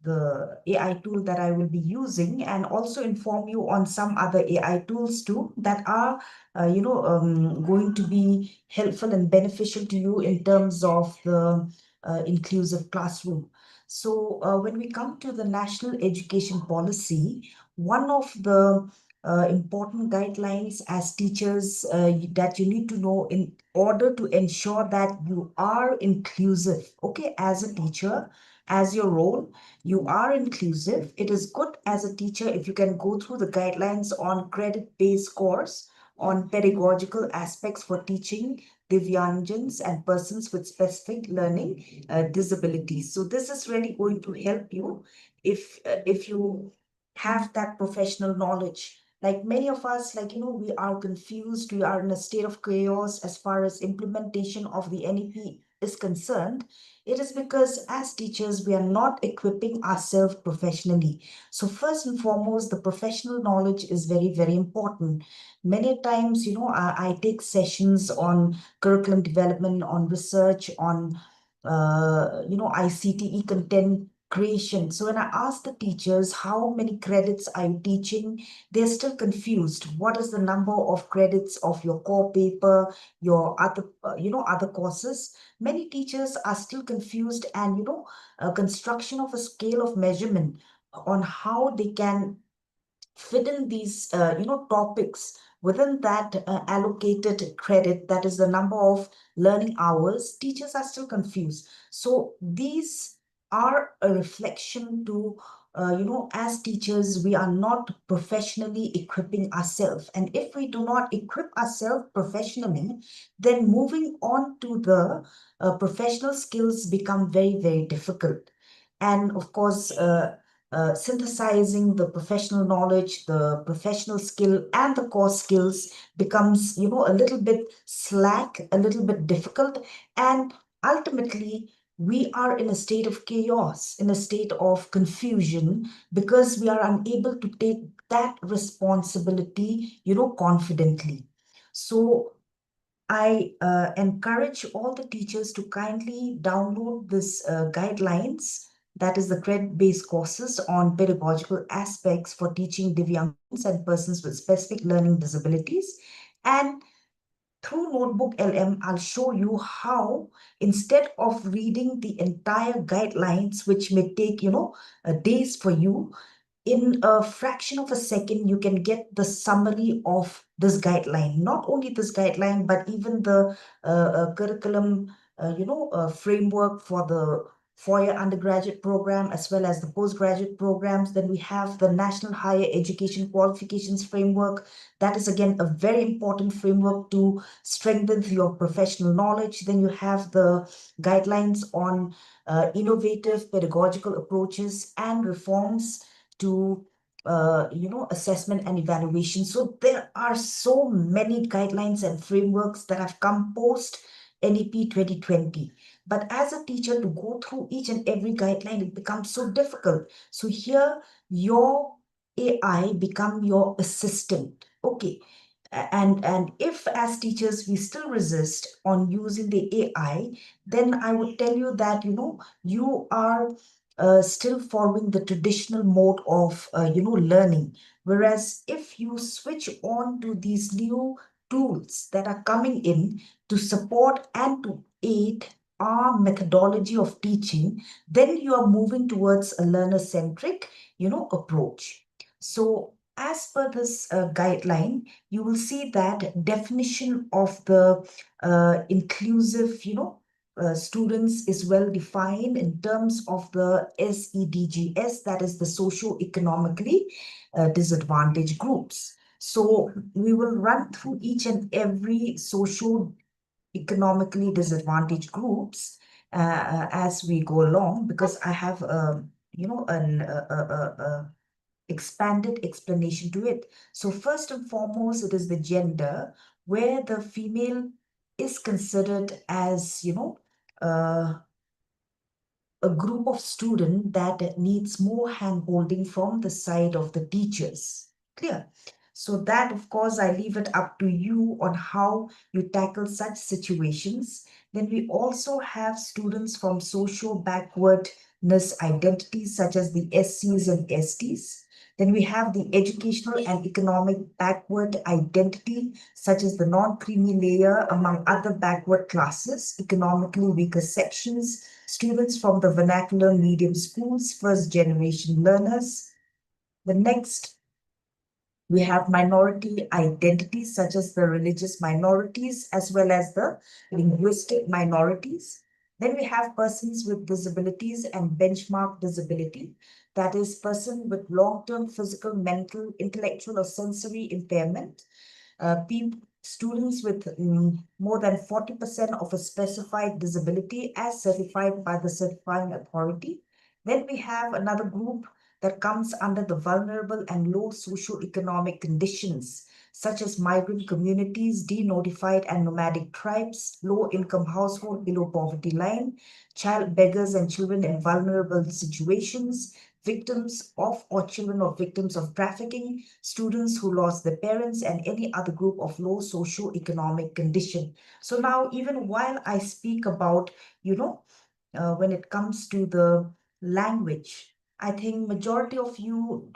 the AI tool that I will be using, and also inform you on some other AI tools too that are going to be helpful and beneficial to you in terms of the inclusive classroom. So when we come to the national education policy, one of the important guidelines as teachers that you need to know in order to ensure that you are inclusive. Okay, as a teacher, as your role, you are inclusive. It is good as a teacher if you can go through the guidelines on credit-based course on pedagogical aspects for teaching Divyanjans and persons with specific learning disabilities. So this is really going to help you if you have that professional knowledge. Like many of us, we are confused, we are in a state of chaos as far as implementation of the NEP is concerned. It is because as teachers, we are not equipping ourselves professionally. So first and foremost, the professional knowledge is very, very important. Many times, I take sessions on curriculum development, on research, on, ICTE content creation. So when I ask the teachers how many credits are you teaching, they're still confused. What is the number of credits of your core paper, your other, other courses? Many teachers are still confused, and a construction of a scale of measurement on how they can fit in these topics within that allocated credit, that is the number of learning hours. Teachers are still confused. So these are a reflection to as teachers, we are not professionally equipping ourselves. And if we do not equip ourselves professionally, then moving on to the professional skills become very, very difficult. And of course, synthesizing the professional knowledge, the professional skill, and the core skills becomes, a little bit slack, a little bit difficult. And ultimately, we are in a state of chaos, in a state of confusion, because we are unable to take that responsibility, confidently. So I encourage all the teachers to kindly download this guidelines, that is the credit-based courses on pedagogical aspects for teaching Divyangs and persons with specific learning disabilities. And through Notebook LM, I'll show you how, instead of reading the entire guidelines, which may take, days for you, in a fraction of a second, you can get the summary of this guideline. Not only this guideline, but even the curriculum, framework for the four-year undergraduate program as well as the postgraduate programs. Then we have the National Higher Education Qualifications Framework. That is again a very important framework to strengthen your professional knowledge. Then you have the guidelines on innovative pedagogical approaches and reforms to assessment and evaluation. So there are so many guidelines and frameworks that have come post NEP 2020. But as a teacher, to go through each and every guideline, it becomes so difficult. So here, your AI become your assistant. Okay. And if as teachers we still resist on using the AI, then I would tell you that you are still following the traditional mode of learning. Whereas if you switch on to these new tools that are coming in to support and to aid our methodology of teaching, then you are moving towards a learner-centric, approach. So as per this guideline, you will see that definition of the inclusive, students is well defined in terms of the SEDGS, that is the socio-economically disadvantaged groups. So we will run through each and every socio-economically disadvantaged groups as we go along, because I have an expanded explanation to it. So first and foremost, it is the gender, where the female is considered as, a group of students that needs more hand-holding from the side of the teachers. Clear? So that, of course, I leave it up to you on how you tackle such situations. Then we also have students from social backwardness identities, such as the SCs and STs. Then we have the educational and economic backward identity, such as the non-creamy layer, among other backward classes, economically weaker sections, students from the vernacular medium schools, first generation learners. The next, we have minority identities, such as the religious minorities, as well as the linguistic minorities. Then we have persons with disabilities and benchmark disability. That is, person with long-term physical, mental, intellectual, or sensory impairment. Students with more than 40% of a specified disability as certified by the certifying authority. Then we have another group that comes under the vulnerable and low socioeconomic conditions, such as migrant communities, denotified and nomadic tribes, low-income household below poverty line, child beggars and children in vulnerable situations, victims of or children of victims of trafficking, students who lost their parents, and any other group of low socio-economic condition. So now, even while I speak about, when it comes to the language, I think majority of you,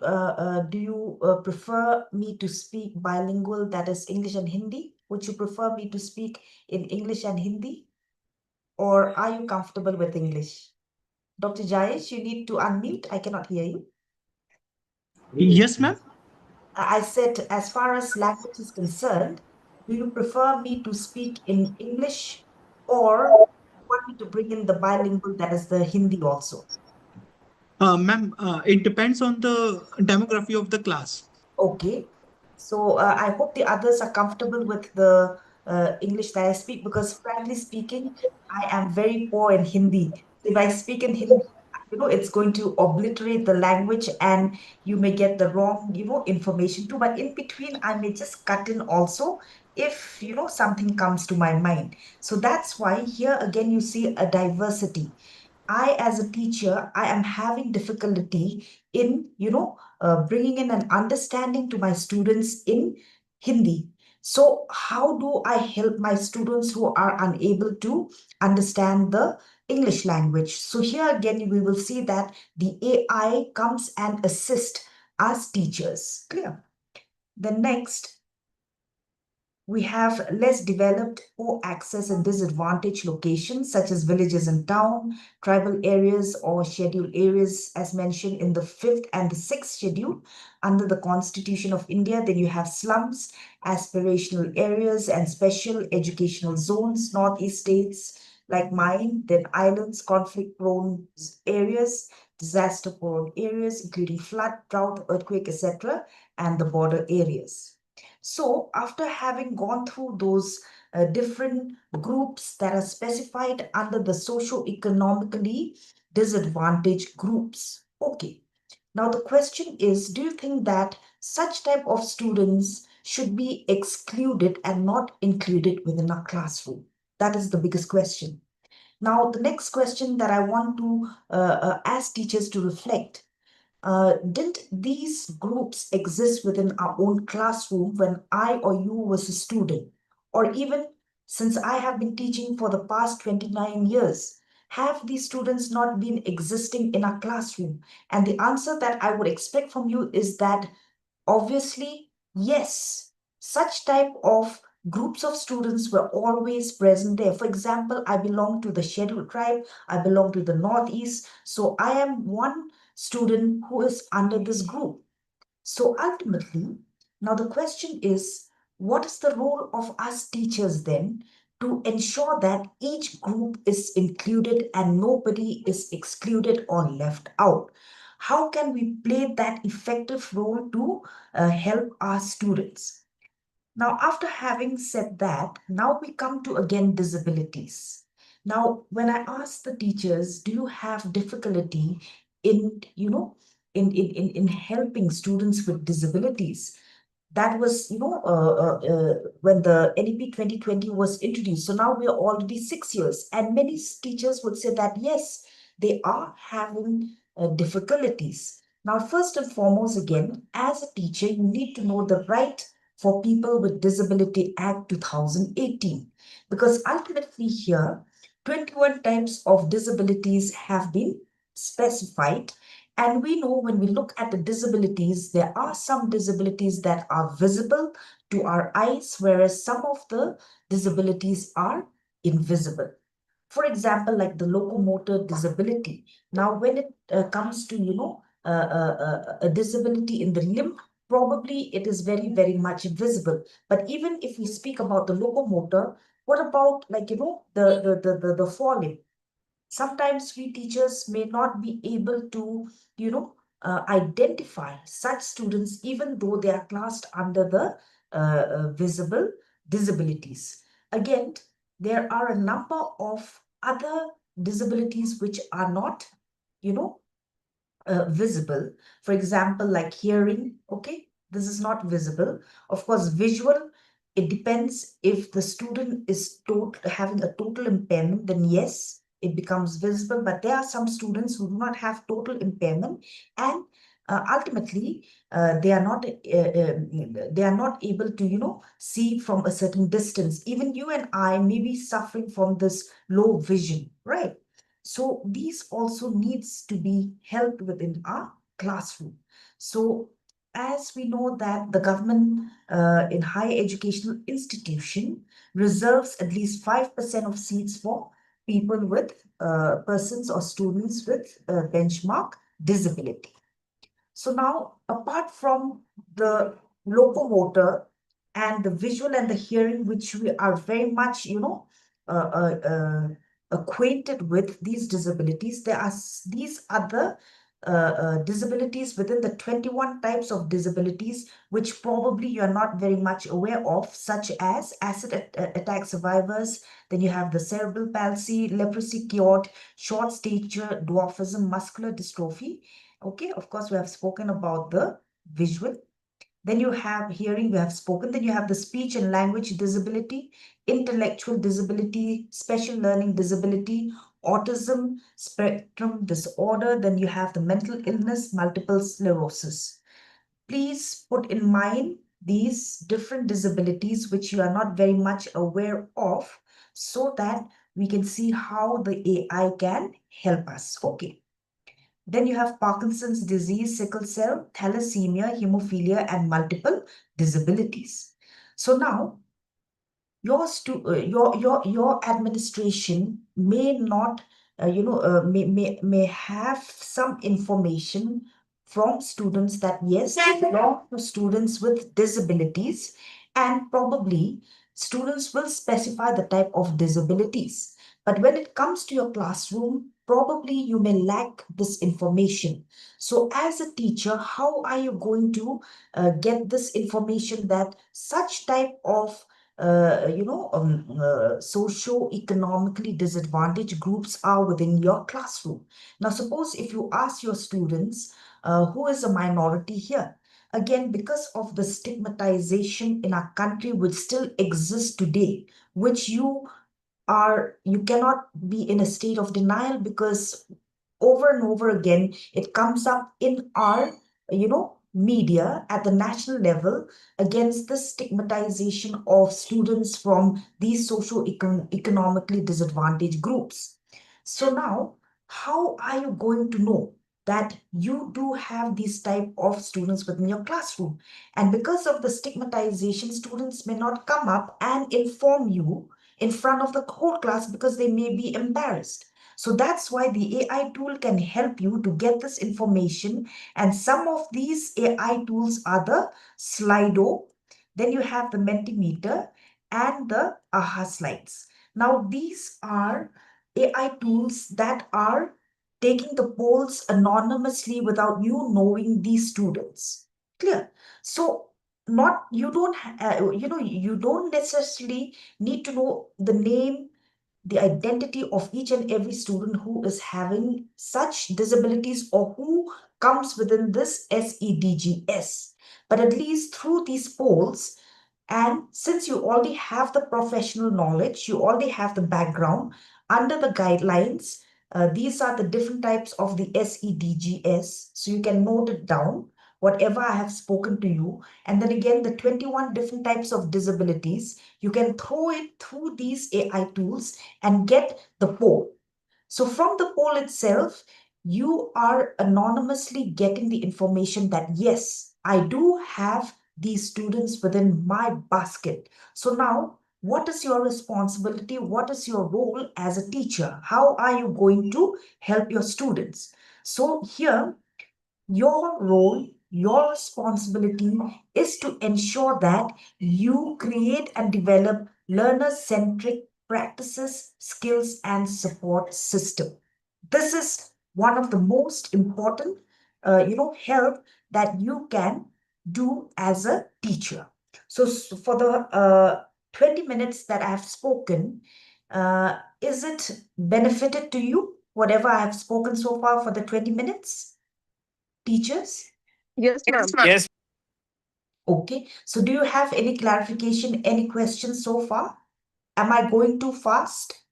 do you prefer me to speak bilingual, that is English and Hindi? Would you prefer me to speak in English and Hindi? Or are you comfortable with English? Dr. Jayesh, you need to unmute. I cannot hear you. Yes, ma'am. I said, as far as language is concerned, do you prefer me to speak in English, or want me to bring in the bilingual, that is the Hindi also? Ma'am, it depends on the demography of the class. Okay. So I hope the others are comfortable with the English that I speak, because frankly speaking, I am very poor in Hindi. If I speak in Hindi, it's going to obliterate the language and you may get the wrong, information too. But in between, I may just cut in also if, something comes to my mind. So that's why here again, you see a diversity. I, as a teacher, I am having difficulty in, bringing in an understanding to my students in Hindi. So how do I help my students who are unable to understand the English language? So here again, we will see that the AI comes and assist us teachers. Clear? The next, We have less developed, poor access and disadvantaged locations such as villages and town, tribal areas or scheduled areas as mentioned in the 5th and the 6th schedule under the Constitution of India. Then you have slums, aspirational areas and special educational zones, northeast states like mine, then islands, conflict-prone areas, disaster-prone areas, including flood, drought, earthquake, etc., and the border areas. So after having gone through those different groups that are specified under the socio-economically disadvantaged groups. Okay. Now the question is, do you think that such type of students should be excluded and not included within our classroom? That is the biggest question. Now, the next question that I want to ask teachers to reflect, didn't these groups exist within our own classroom when I or you was a student? Or even since I have been teaching for the past 29 years, have these students not been existing in our classroom? And the answer that I would expect from you is that obviously, yes, such type of groups of students were always present there. For example, I belong to the scheduled tribe, I belong to the Northeast, so I am one student who is under this group. So ultimately, now the question is, what is the role of us teachers then to ensure that each group is included and nobody is excluded or left out? How can we play that effective role to help our students? Now, after having said that, now we come to again disabilities. Now, when I ask the teachers, do you have difficulty in, in helping students with disabilities? That was, when the NEP 2020 was introduced. So now we are already 6 years, and many teachers would say that yes, they are having difficulties. Now, first and foremost, again, as a teacher, you need to know the right for People with Disability Act 2018, because ultimately here, 21 types of disabilities have been specified. And we know when we look at the disabilities, there are some disabilities that are visible to our eyes, whereas some of the disabilities are invisible. For example, like the locomotor disability. Now, when it comes to, a disability in the limb, probably it is very, very much visible. But even if we speak about the locomotor, what about like, the forelimb? Sometimes we teachers may not be able to, identify such students, even though they are classed under the visible disabilities. Again, there are a number of other disabilities which are not, visible. For example, like hearing, okay, this is not visible. Of course, visual, it depends if the student is having a total impairment, then yes, it becomes visible. But there are some students who do not have total impairment, and ultimately they are not able to see from a certain distance. Even you and I may be suffering from this low vision, right? So these also needs to be helped within our classroom. So as we know that the government in higher educational institution reserves at least 5% of seats for people with persons or students with benchmark disability. So now, apart from the locomotor and the visual and the hearing, which we are very much, acquainted with these disabilities, there are these other disabilities within the 21 types of disabilities, which probably you're not very much aware of, such as acid attack survivors. Then you have the cerebral palsy, leprosy cured, short stature, dwarfism, muscular dystrophy. Okay, of course, we have spoken about the visual. Then you have hearing, we have spoken. Then you have the speech and language disability, intellectual disability, special learning disability, autism spectrum disorder. Then you have the mental illness, multiple sclerosis. Please put in mind these different disabilities which you are not very much aware of, so that we can see how the AI can help us. Okay. Then you have Parkinson's disease, sickle cell, thalassemia, hemophilia, and multiple disabilities. So now, your administration may not may have some information from students that yes, belong to students with disabilities, and probably students will specify the type of disabilities. But when it comes to your classroom, probably you may lack this information. So as a teacher, how are you going to get this information that such type of socio-economically disadvantaged groups are within your classroom? Now, suppose if you ask your students who is a minority here, again, because of the stigmatization in our country which still exists today, which you cannot be in a state of denial, because over and over again it comes up in our media at the national level against the stigmatization of students from these socio-economically disadvantaged groups. So now, how are you going to know that you do have these type of students within your classroom? And because of the stigmatization, students may not come up and inform you in front of the whole class because they may be embarrassed. So that's why the AI tool can help you to get this information. And some of these AI tools are the Slido, then you have the Mentimeter and the AHA slides. Now, these are AI tools that are taking the polls anonymously without you knowing these students. Clear? So not you don't you don't necessarily need to know the name, the identity of each and every student who is having such disabilities or who comes within this SEDGS. But at least through these polls, and since you already have the professional knowledge, you already have the background under the guidelines, these are the different types of the SEDGS. So you can note it down, whatever I have spoken to you. And then again, the 21 different types of disabilities, you can throw it through these AI tools and get the poll. So from the poll itself, you are anonymously getting the information that, yes, I do have these students within my basket. So now, what is your responsibility? What is your role as a teacher? How are you going to help your students? So here, your role, your responsibility is to ensure that you create and develop learner-centric practices, skills, and support system. This is one of the most important, help that you can do as a teacher. So for the 20 minutes that I have spoken, is it benefited to you, whatever I have spoken so far for the 20 minutes? Teachers? Yes, ma'am. Yes. Okay. So do you have any clarification, any questions so far? Am I going too fast?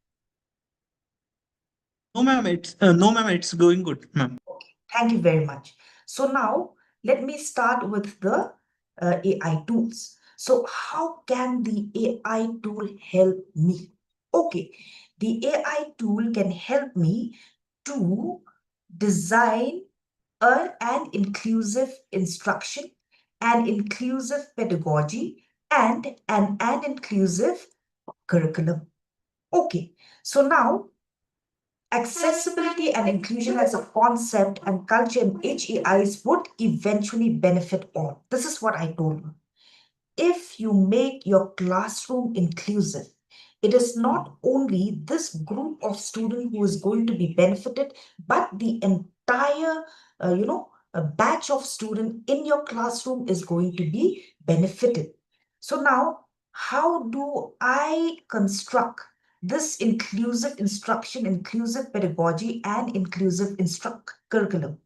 No, ma'am, it's going good, ma'am. Okay. Thank you very much. So now let me start with the AI tools. So how can the AI tool help me? Okay. The AI tool can help me to design an inclusive instruction, an inclusive pedagogy, and an inclusive curriculum. Okay, so now accessibility and inclusion as a concept and culture in HEIs would eventually benefit all. This is what I told you. If you make your classroom inclusive, it is not only this group of students who is going to be benefited, but the entire, a batch of students in your classroom is going to be benefited. So now, how do I construct this inclusive instruction, inclusive pedagogy, and inclusive curriculum?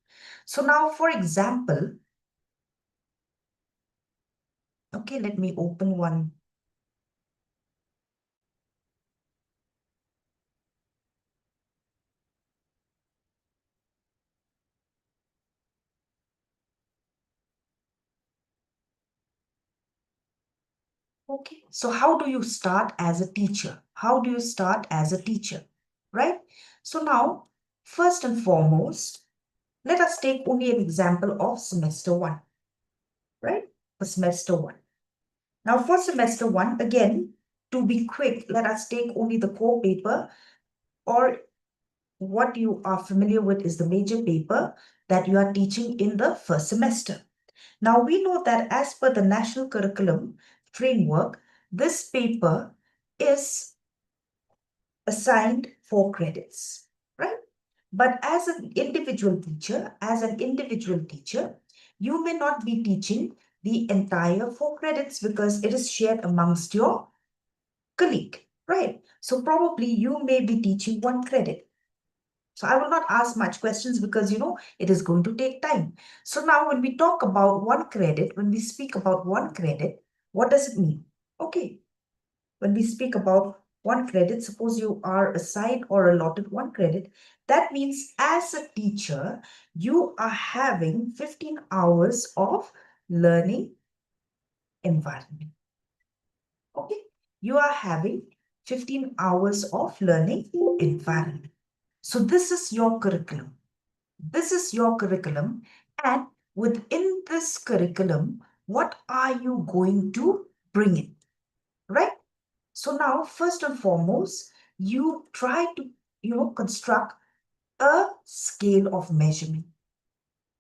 So now, for example, okay, let me open one. Okay, so how do you start as a teacher? How do you start as a teacher, right? So now, first and foremost, let us take only an example of semester one, right? For semester one. Now for semester one, again, to be quick, let us take only the core paper, or what you are familiar with is the major paper that you are teaching in the first semester. Now, we know that as per the National Curriculum Framework, this paper is assigned 4 credits, right? But as an individual teacher, you may not be teaching the entire 4 credits because it is shared amongst your colleague, right? So probably you may be teaching 1 credit. So I will not ask much questions because, it is going to take time. So now when we talk about 1 credit, when we speak about 1 credit, what does it mean? Okay. When we speak about 1 credit, suppose you are assigned or allotted 1 credit, that means as a teacher, you are having 15 hours of learning environment. Okay. You are having 15 hours of learning environment. So this is your curriculum. This is your curriculum. And within this curriculum, what are you going to bring in? Right? So now, first and foremost, you try to, construct a scale of measurement.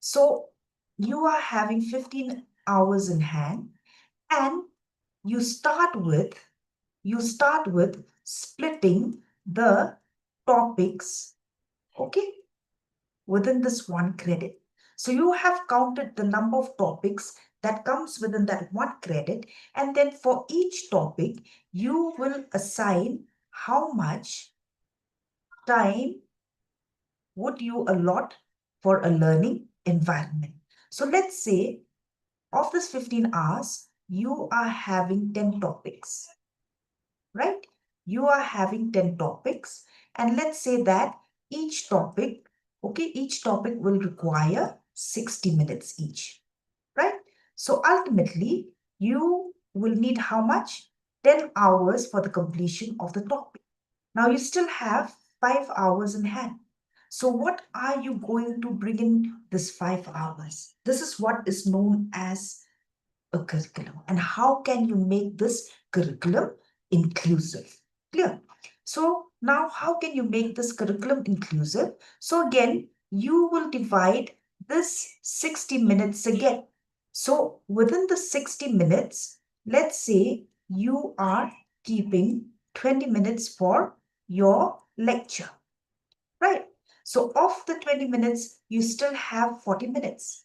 So you are having 15 hours in hand, and you start with splitting the topics, okay, within this 1 credit. So you have counted the number of topics that comes within that 1 credit, and then for each topic, you will assign how much time would you allot for a learning environment. So let's say of this 15 hours, you are having 10 topics, right? You are having 10 topics, and let's say that each topic will require 60 minutes each, right? So ultimately, you will need how much? 10 hours for the completion of the topic. Now you still have 5 hours in hand. So what are you going to bring in this 5 hours? This is what is known as a curriculum. And how can you make this curriculum inclusive? Clear? So now how can you make this curriculum inclusive? So again, you will divide this 60 minutes again. So within the 60 minutes, let's say you are keeping 20 minutes for your lecture, right? So of the 20 minutes, you still have 40 minutes.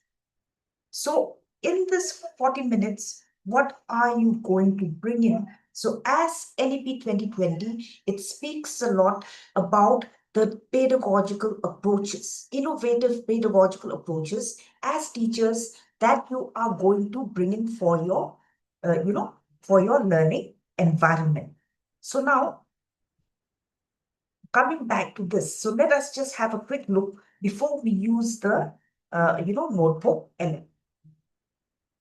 So in this 40 minutes, what are you going to bring in? So as NEP 2020, it speaks a lot about the pedagogical approaches, innovative pedagogical approaches as teachers that you are going to bring in for your, for your learning environment. So now, coming back to this, so let us just have a quick look before we use the, notebook element.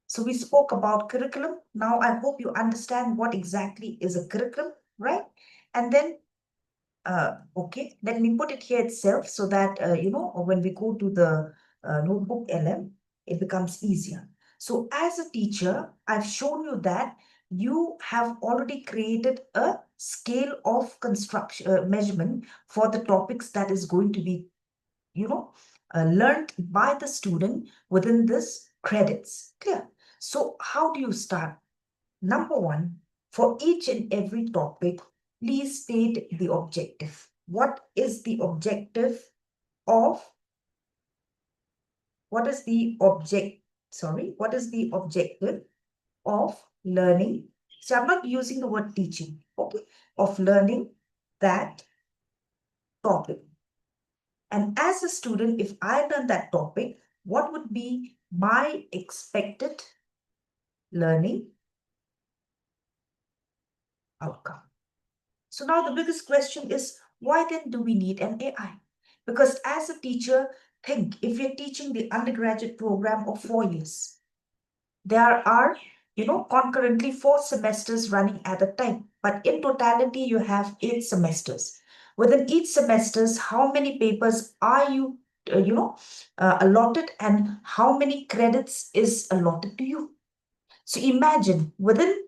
So we spoke about curriculum. Now I hope you understand what exactly is a curriculum, right? And then, okay, let me put it here itself so that, when we go to the notebook LM, it becomes easier. So as a teacher, I've shown you that you have already created a scale of construction measurement for the topics that is going to be, learned by the student within this credits. Clear? So how do you start? Number 1, for each and every topic, please state the objective. What is the objective of, what is the objective of learning? So I'm not using the word teaching, okay, of learning that topic. And as a student, if I learn that topic, what would be my expected learning outcome? So now the biggest question is, why then do we need an AI? Because as a teacher, think, if you're teaching the undergraduate program of 4 years, there are, concurrently 4 semesters running at a time. But in totality, you have 8 semesters. Within each semesters, how many papers are you, allotted, and how many credits is allotted to you? So imagine within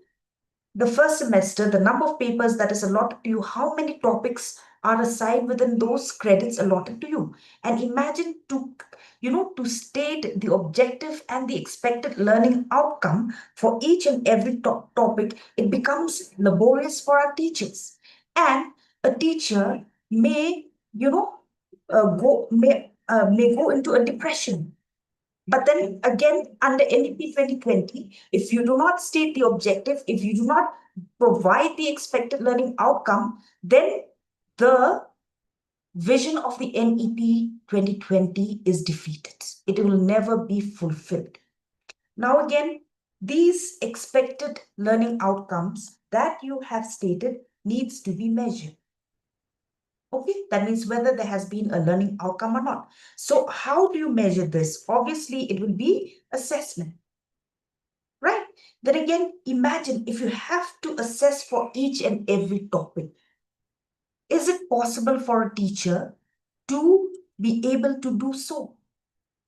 the first semester, the number of papers that is allotted to you, how many topics are assigned within those credits allotted to you. And imagine to state the objective and the expected learning outcome for each and every topic, it becomes laborious for our teachers. And a teacher may, may go into a depression. But then again, under NEP 2020, if you do not state the objective, if you do not provide the expected learning outcome, then the vision of the NEP 2020 is defeated. It will never be fulfilled. Now again, these expected learning outcomes that you have stated needs to be measured. Okay, that means whether there has been a learning outcome or not. So how do you measure this? Obviously, it will be assessment, right? Then again, imagine if you have to assess for each and every topic. Is it possible for a teacher to be able to do so?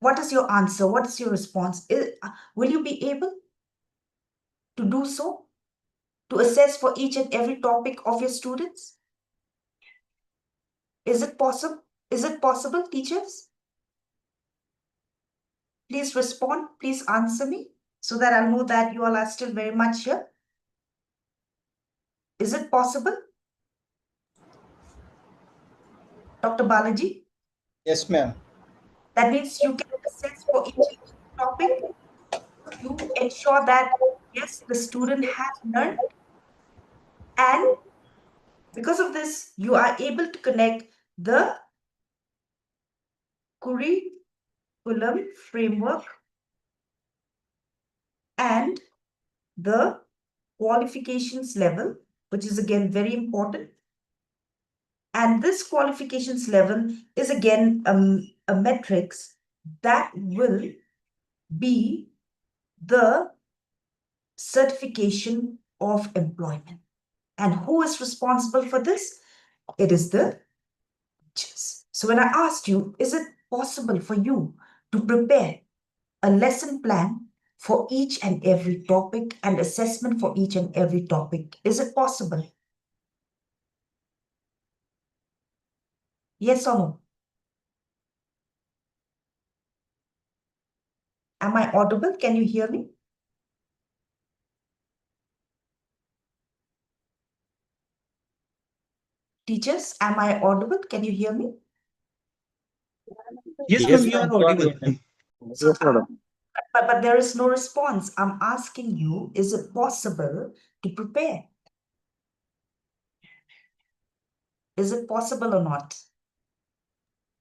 What is your answer? What is your response? Will you be able to do so? To assess for each and every topic of your students? Is it possible? Is it possible, teachers? Please respond. Please answer me so that I'll know that you all are still very much here. Is it possible? Dr. Balaji? Yes, ma'am. That means you can assess for each topic. You ensure that, yes, the student has learned. And because of this, you are able to connect the curriculum framework and the qualifications level, which is again very important. And this qualifications level is again a metrics that will be the certification of employment. And who is responsible for this? It is the teachers. So when I asked you, is it possible for you to prepare a lesson plan for each and every topic and assessment for each and every topic? Is it possible? Yes or no? Am I audible? Can you hear me? Teachers, am I audible? Can you hear me? Yes, ma'am, you are audible. So, but there is no response. I'm asking you, is it possible to prepare? Is it possible or not?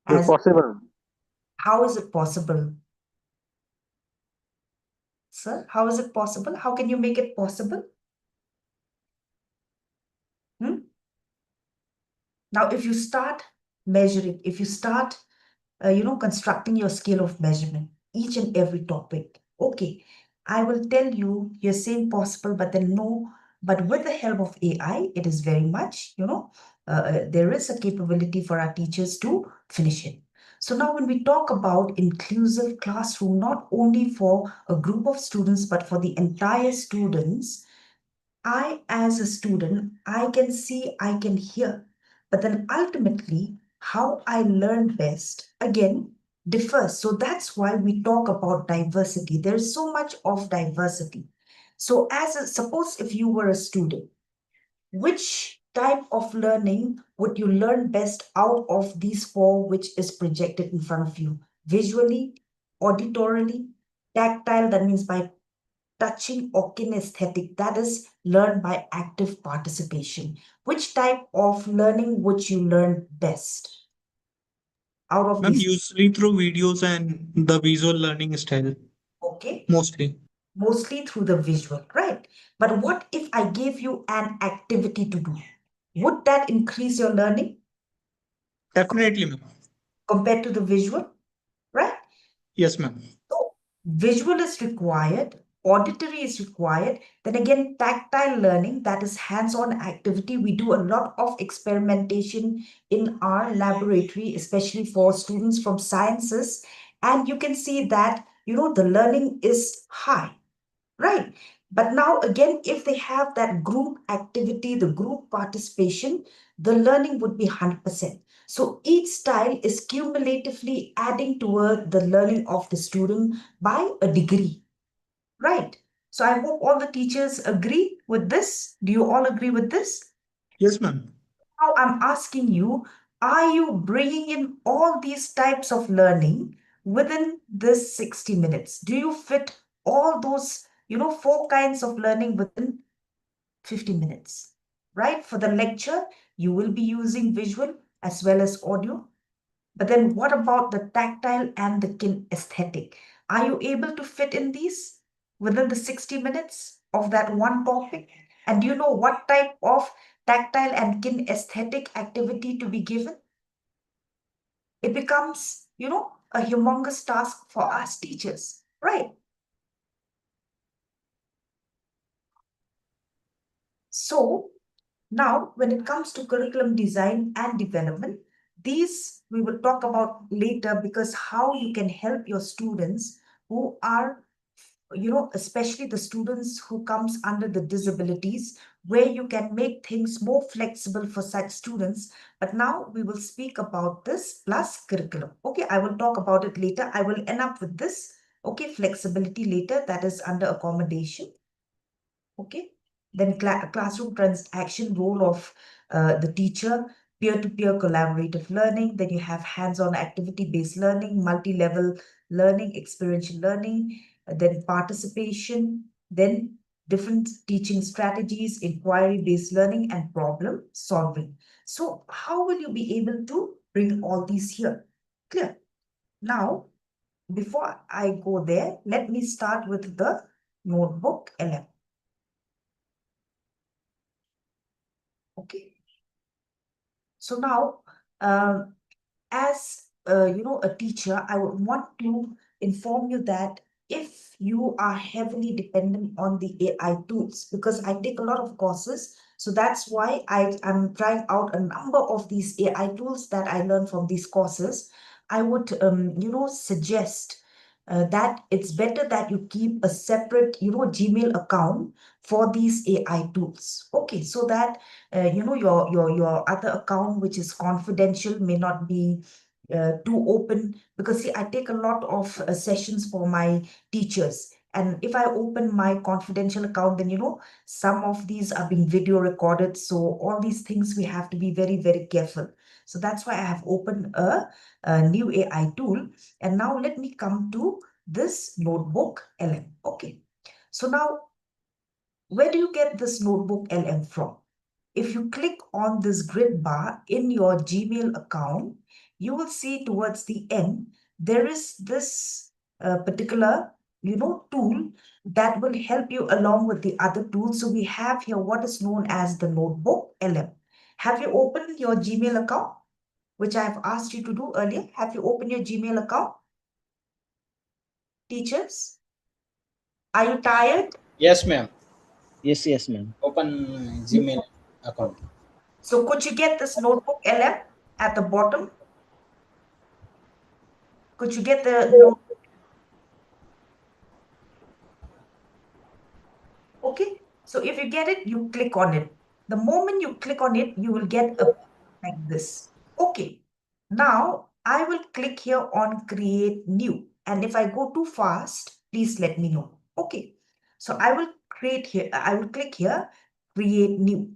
It's possible. How is it possible? Sir, how is it possible? How can you make it possible? Now, if you start measuring, if you start, constructing your scale of measurement, each and every topic, okay, I will tell you, you're saying possible, but then no, but with the help of AI, it is very much, there is a capability for our teachers to finish it. So now when we talk about inclusive classroom, not only for a group of students, but for the entire students, I, as a student, I can see, I can hear, but then ultimately, how I learn best, again, differs. So that's why we talk about diversity. There's so much of diversity. So suppose if you were a student, which type of learning would you learn best out of these four, which is projected in front of you? Visually, auditorily, tactile, that means by touching, or kinesthetic, that is learned by active participation. Which type of learning would you learn best out of Ma'am, these? usually through videos and the visual learning style, Okay, mostly. mostly through the visual, right? But what if I gave you an activity to do? Would that increase your learning Definitely, ma'am. compared to the visual, right? Yes, ma'am. So visual is required, auditory is required. Then again, tactile learning, that is hands-on activity. We do a lot of experimentation in our laboratory, especially for students from sciences. And you can see that, the learning is high, right? But now again, if they have that group activity, the group participation, the learning would be 100%. So each style is cumulatively adding toward the learning of the student by a degree, right? So I hope all the teachers agree with this. Do you all agree with this? Yes, ma'am. Now I'm asking you, are you bringing in all these types of learning within this 60 minutes? Do you fit all those, 4 kinds of learning within 50 minutes, right? For the lecture, you will be using visual as well as audio. But then what about the tactile and the kinesthetic? Are you able to fit in these within the 60 minutes of that one topic? And do you know what type of tactile and kinesthetic activity to be given? It becomes, a humongous task for us teachers, right? So now, when it comes to curriculum design and development, these we will talk about later, because how you can help your students who are, especially the students who comes under the disabilities, where you can make things more flexible for such students. But now we will speak about this plus curriculum. Okay, I will talk about it later. I will end up with this. Okay, flexibility later, that is under accommodation. Okay. Then classroom transaction role of the teacher, peer-to-peer collaborative learning. Then you have hands-on activity-based learning, multi-level learning, experiential learning, then participation, then different teaching strategies, inquiry-based learning, and problem solving. So how will you be able to bring all these here? Clear? Now, before I go there, let me start with the notebook LM. Okay. So now, as a teacher, I would want to inform you that if you are heavily dependent on the AI tools, because I take a lot of courses, so that's why I'm trying out a number of these AI tools that I learned from these courses. I would, suggest that it's better that you keep a separate, Gmail account for these AI tools. Okay, so that your other account, which is confidential, may not be too open, because see, I take a lot of sessions for my teachers, and if I open my confidential account, then some of these are being video recorded, so all these things we have to be very, very careful. So that's why I have opened a new AI tool. And now let me come to this notebook LM. Okay, so now where do you get this notebook LM from? If you click on this grid bar in your Gmail account, you will see towards the end, there is this particular, tool that will help you along with the other tools. So we have here what is known as the notebook LM. Have you opened your Gmail account, which I have asked you to do earlier? Have you opened your Gmail account? Teachers, are you tired? Yes, ma'am. Yes, ma'am. Open Gmail account. So could you get this notebook LM at the bottom? Could you get the note? Okay, so if you get it, you click on it. The moment you click on it, you will get a like this. Okay, now I will click here on create new. And if I go too fast, please let me know. Okay, so I will click here, create new.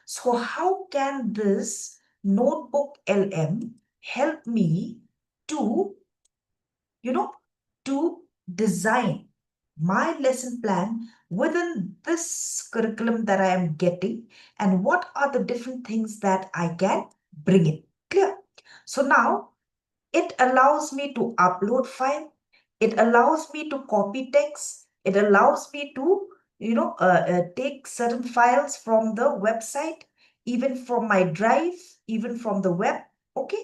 So how can this notebook LM help me to, to design my lesson plan within this curriculum that I am getting, and what are the different things that I can bring in? Clear? So now it allows me to upload file. It allows me to copy text. It allows me to, take certain files from the website, even from my drive, even from the web. Okay.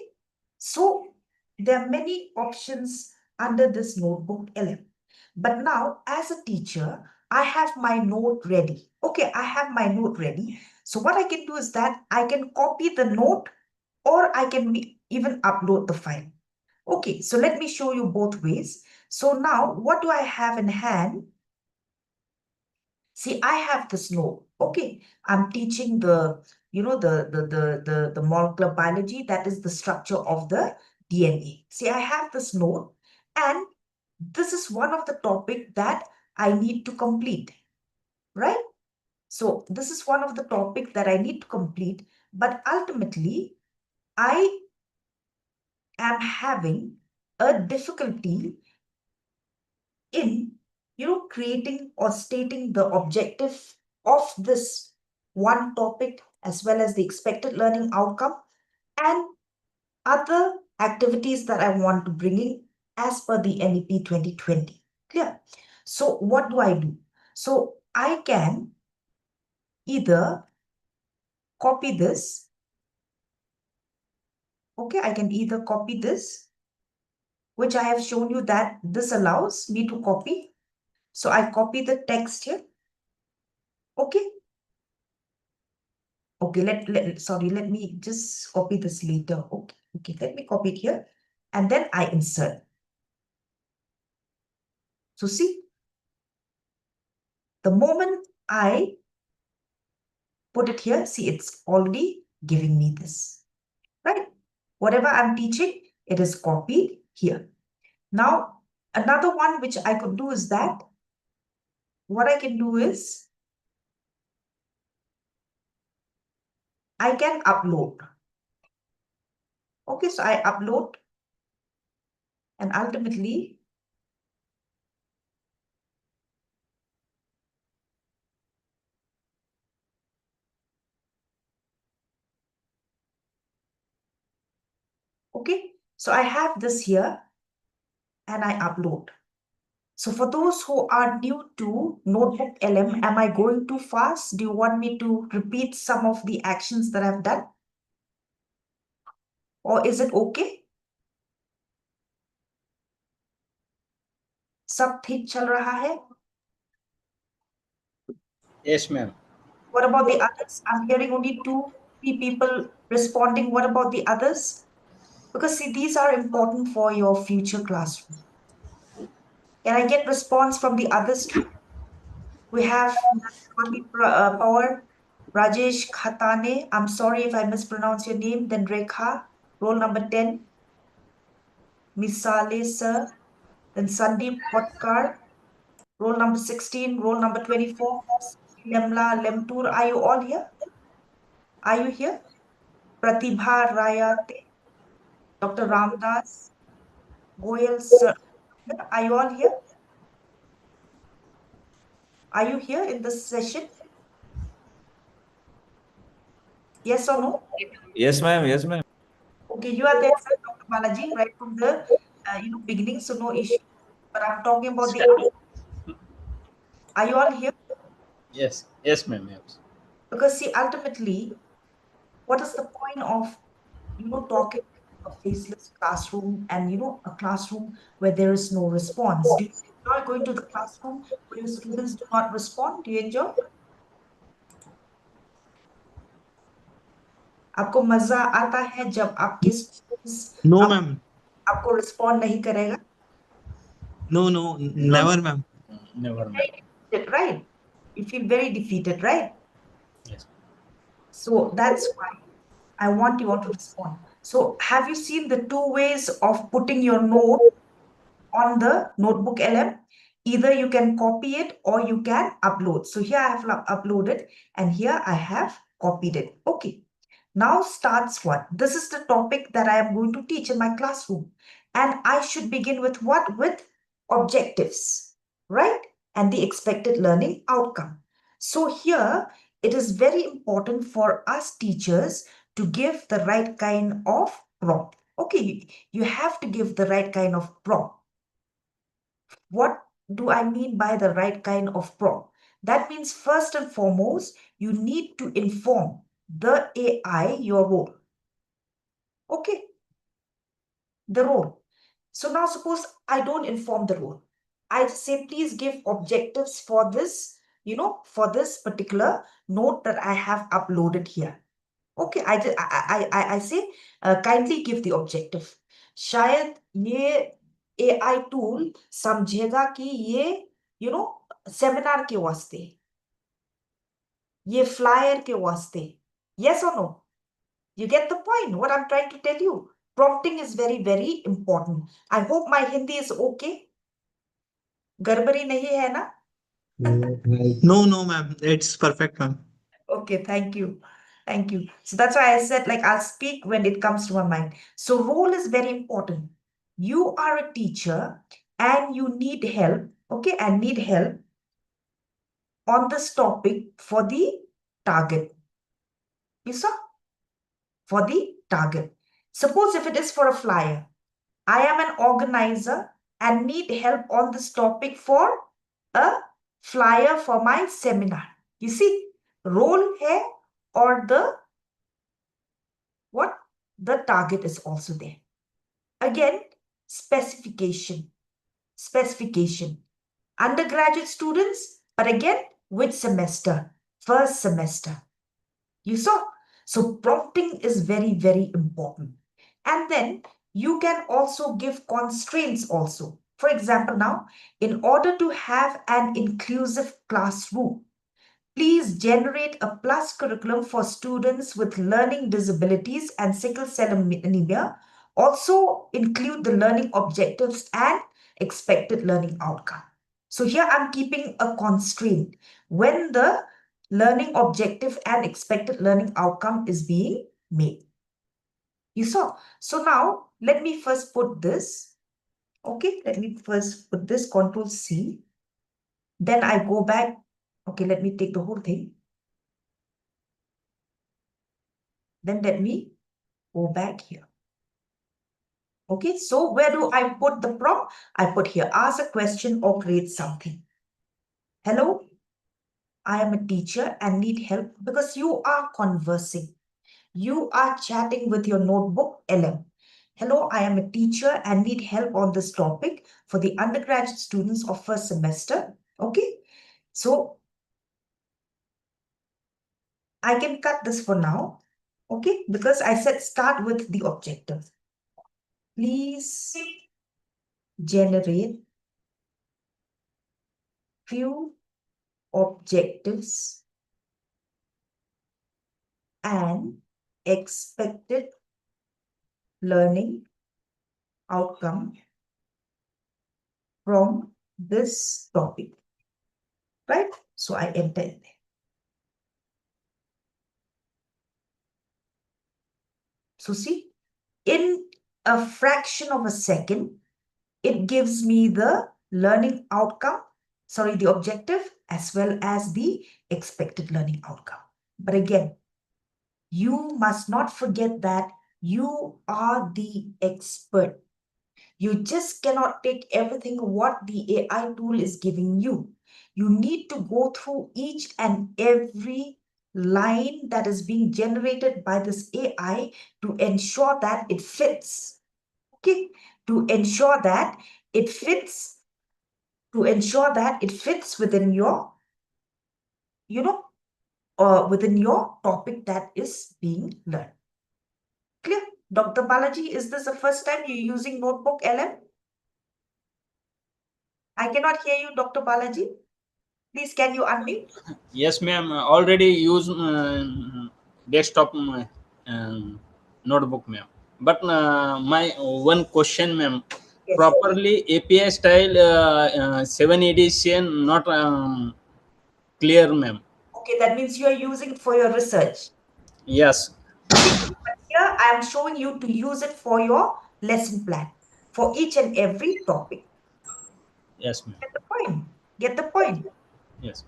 So there are many options under this notebook LM. But now, as a teacher, I have my note ready. Okay, I have my note ready. So what I can do is that I can copy the note, or I can even upload the file. Okay, so let me show you both ways. So now, what do I have in hand? See, I have this note. Okay, I'm teaching the, the molecular biology, that is the structure of the DNA. See, I have this note, and this is one of the topic that I need to complete, right? So this is one of the topic that I need to complete, but ultimately I am having a difficulty in, creating or stating the objective of this one topic as well as the expected learning outcome and other activities that I want to bring in as per the NEP 2020. Clear? So what do I do? So I can either copy this. Okay, I can either copy this, which I have shown you that this allows me to copy. So I copy the text here. Okay. Okay, let me just copy this later. Okay, let me copy it here. And then I insert. So see, the moment I put it here, see, it's already giving me this, right? Whatever I'm teaching, it is copied here. Now, another one which I could do is that what I can do is I can upload. Okay, so I upload and ultimately okay, so I have this here and I upload. So for those who are new to Notebook LM, am I going too fast? Do you want me to repeat some of the actions that I've done? Or is it okay? सब ठीक चल रहा है? Yes, ma'am. What about the others? I'm hearing only 2-3 people responding. What about the others? Because see, these are important for your future classroom. Can I get response from the others too? We have Power, Rajesh Khatane. I'm sorry if I mispronounce your name. Then Rekha, roll number 10. Misale sir. Then Sandeep Potkar, roll number 16. Roll number 24. Lemla Lemtur. Are you all here? Are you here? Pratibha Rayate. Dr. Ramdas. Goyal sir. Are you all here? Are you here in this session? Yes or no? Yes, ma'am. Yes, ma'am. Okay, you are there, sir, Dr. Balaji, right from the beginning, so no issue. But I'm talking about the other. Are you all here? Yes, yes, ma'am. Yes. Because see, ultimately, what is the point of talking a faceless classroom and a classroom where there is no response? Do you enjoy going to the classroom where your students do not respond? Do you enjoy? आपको मजा आता है जब आपके students No, ma'am. आपको respond नहीं करेगा? No, never, ma'am. Never, ma'am. Right? You feel very defeated, right? Yes. So that's why I want you all to respond. So have you seen the 2 ways of putting your note on the Notebook LM? Either you can copy it or you can upload. So here I have uploaded and here I have copied it. Okay. Now starts what? This is the topic that I am going to teach in my classroom. And I should begin with what? With objectives, right? And the expected learning outcome. So here it is very important for us teachers to give the right kind of prompt. Okay, you have to give the right kind of prompt. What do I mean by the right kind of prompt? That means first and foremost, you need to inform the AI your role. Okay, the role. So now suppose I don't inform the role. I just say, please give objectives for this, for this particular note that I have uploaded here. Okay, I say, kindly give the objective. शायद ये AI tool समझेगा कि ये, seminar के वास्ते, ये flyer के वास्ते. Yes or no? You get the point, what I'm trying to tell you. Prompting is very, very important. I hope my Hindi is okay. गड़बड़ी नहीं है ना? No, ma'am. It's perfect, ma'am. Okay, thank you. Thank you. So that's why I said, like, I'll speak when it comes to my mind. So role is very important. You are a teacher and you need help, okay, and need help on this topic for the target. You saw? For the target. Suppose if it is for a flyer, I am an organizer and need help on this topic for a flyer for my seminar. You see, role hai or the what? The target is also there. Again, specification. Specification. Undergraduate students, but again, which semester? First semester. You saw? So prompting is very, very important. And then you can also give constraints also. For example, now, in order to have an inclusive classroom, please generate a plus curriculum for students with learning disabilities and sickle cell anemia. Also include the learning objectives and expected learning outcome. So here I'm keeping a constraint when the learning objective and expected learning outcome is being made. You saw? So now let me first put this. Okay, let me first put this Control C. Then I go back. Okay, let me take the whole thing. Then let me go back here. Okay, so where do I put the prompt? I put here, ask a question or create something. Hello, I am a teacher and need help because you are conversing. You are chatting with your notebook LM. Hello, I am a teacher and need help on this topic for the undergraduate students of first semester. Okay, so I can cut this for now. Okay, because I said start with the objective. Please generate few objectives and expected learning outcome from this topic, right? So I enter it there. So see, in a fraction of a second, it gives me the learning outcome, sorry, the objective as well as the expected learning outcome. But again, you must not forget that you are the expert. You just cannot take everything what the AI tool is giving you. You need to go through each and every line that is being generated by this AI to ensure that it fits. Okay, to ensure that it fits, within your, within your topic that is being learned. Clear? Dr. Balaji, is this the first time you're using Notebook LM? I cannot hear you, Dr. Balaji. Please, can you unmute? Yes, ma'am. Already use desktop notebook, ma'am. But my one question, ma'am. Yes. Properly API style 7 edition not clear, ma'am. Okay, that means you are using for your research. Yes. Okay, but here I am showing you to use it for your lesson plan for each and every topic. Yes, ma'am. Get the point? Get the point? Yes.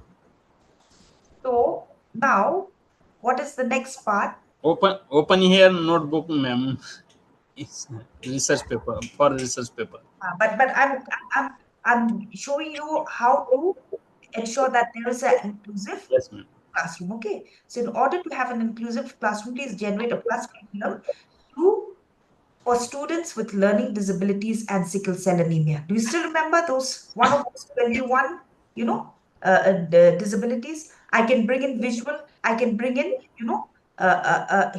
So now, what is the next part? Open here notebook, ma'am. It's research paper for research paper. But I'm showing you how to ensure that there is an inclusive Yes, ma'am. classroom. Okay, so in order to have an inclusive classroom, please generate a plus curriculum for students with learning disabilities and sickle cell anemia. Do you still remember those one of those 21, the disabilities? I can bring in visual, I can bring in,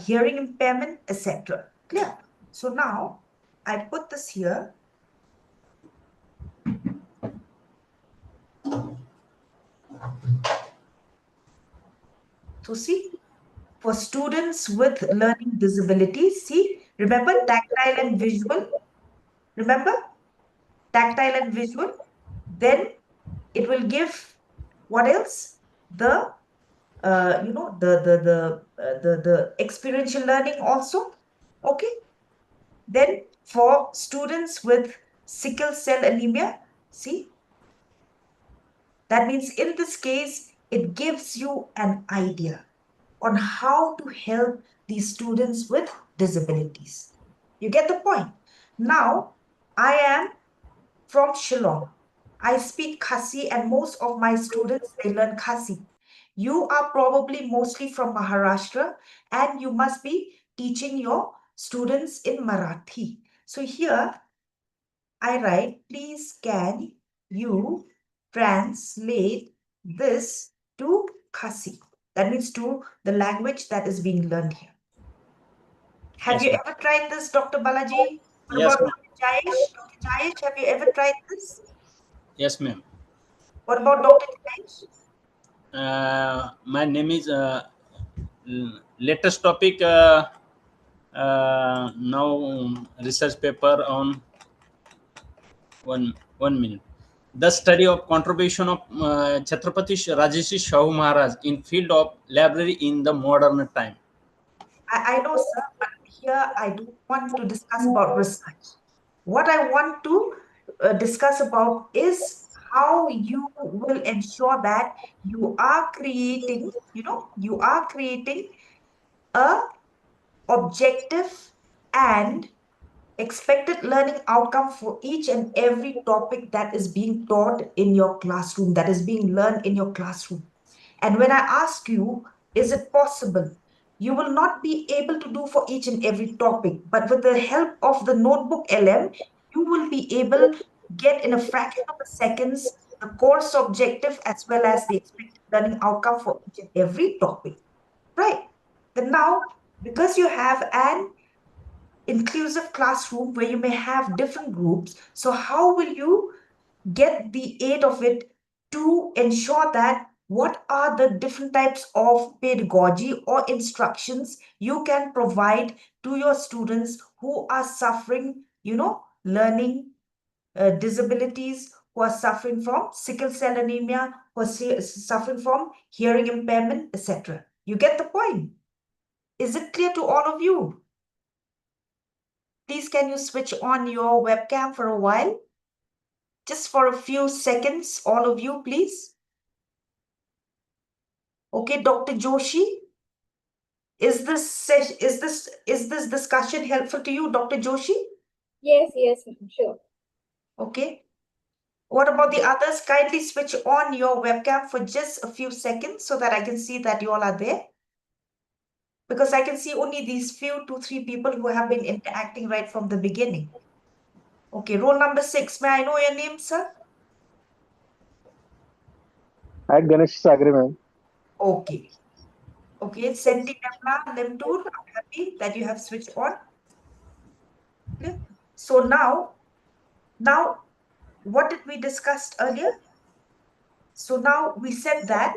hearing impairment, etc. Clear? So now I put this here. So see, for students with learning disabilities, see, remember tactile and visual? Remember? Tactile and visual. Then it will give what else? The the experiential learning also. Okay. Then for students with sickle cell anemia, see, that means in this case, it gives you an idea on how to help these students with disabilities. You get the point? Now, I am from Shillong. I speak Khasi and most of my students, they learn Khasi. You are probably mostly from Maharashtra and you must be teaching your students in Marathi. So here I write, please can you translate this to Khasi? That means to the language that is being learned here. Have Yes, you ma'am. ever tried this, Dr. Balaji? What Yes, about ma'am. Dr. Jayesh? Dr. Jayesh, have you ever tried this? Yes, ma'am. What about Dr. Jayesh? My name is latest topic now research paper on one minute. The study of contribution of Chhatrapati Rajarshi Shahu Maharaj in field of library in the modern time. I know, sir, but here I don't want to discuss about research. What I want to discuss about is how you will ensure that you are creating, you are creating a objective and expected learning outcome for each and every topic that is being taught in your classroom, that is being learned in your classroom. And when I ask you, is it possible? You will not be able to do for each and every topic, but with the help of the notebook LM, you will be able to get in a fraction of a seconds the course objective as well as the expected learning outcome for each and every topic. Right. Then now, because you have an inclusive classroom where you may have different groups, so how will you get the aid of it to ensure that what are the different types of pedagogy or instructions you can provide to your students who are suffering, learning disabilities, who are suffering from sickle cell anemia, who are suffering from hearing impairment, etc. You get the point? Is it clear to all of you? Please, can you switch on your webcam for a while? Just for a few seconds, all of you, please. Okay, Dr. Joshi, is this discussion helpful to you, Dr. Joshi? Yes, ma'am, sure. Okay. What about the others? Kindly switch on your webcam for just a few seconds so that I can see that you all are there. Because I can see only these few, 2-3 people who have been interacting right from the beginning. Okay, roll number 6. May I know your name, sir? At Ganesh Sagre, ma'am. Okay. Okay, Sentinella Limtur, I'm happy that you have switched on. Okay. So now, what did we discuss earlier? So now we said that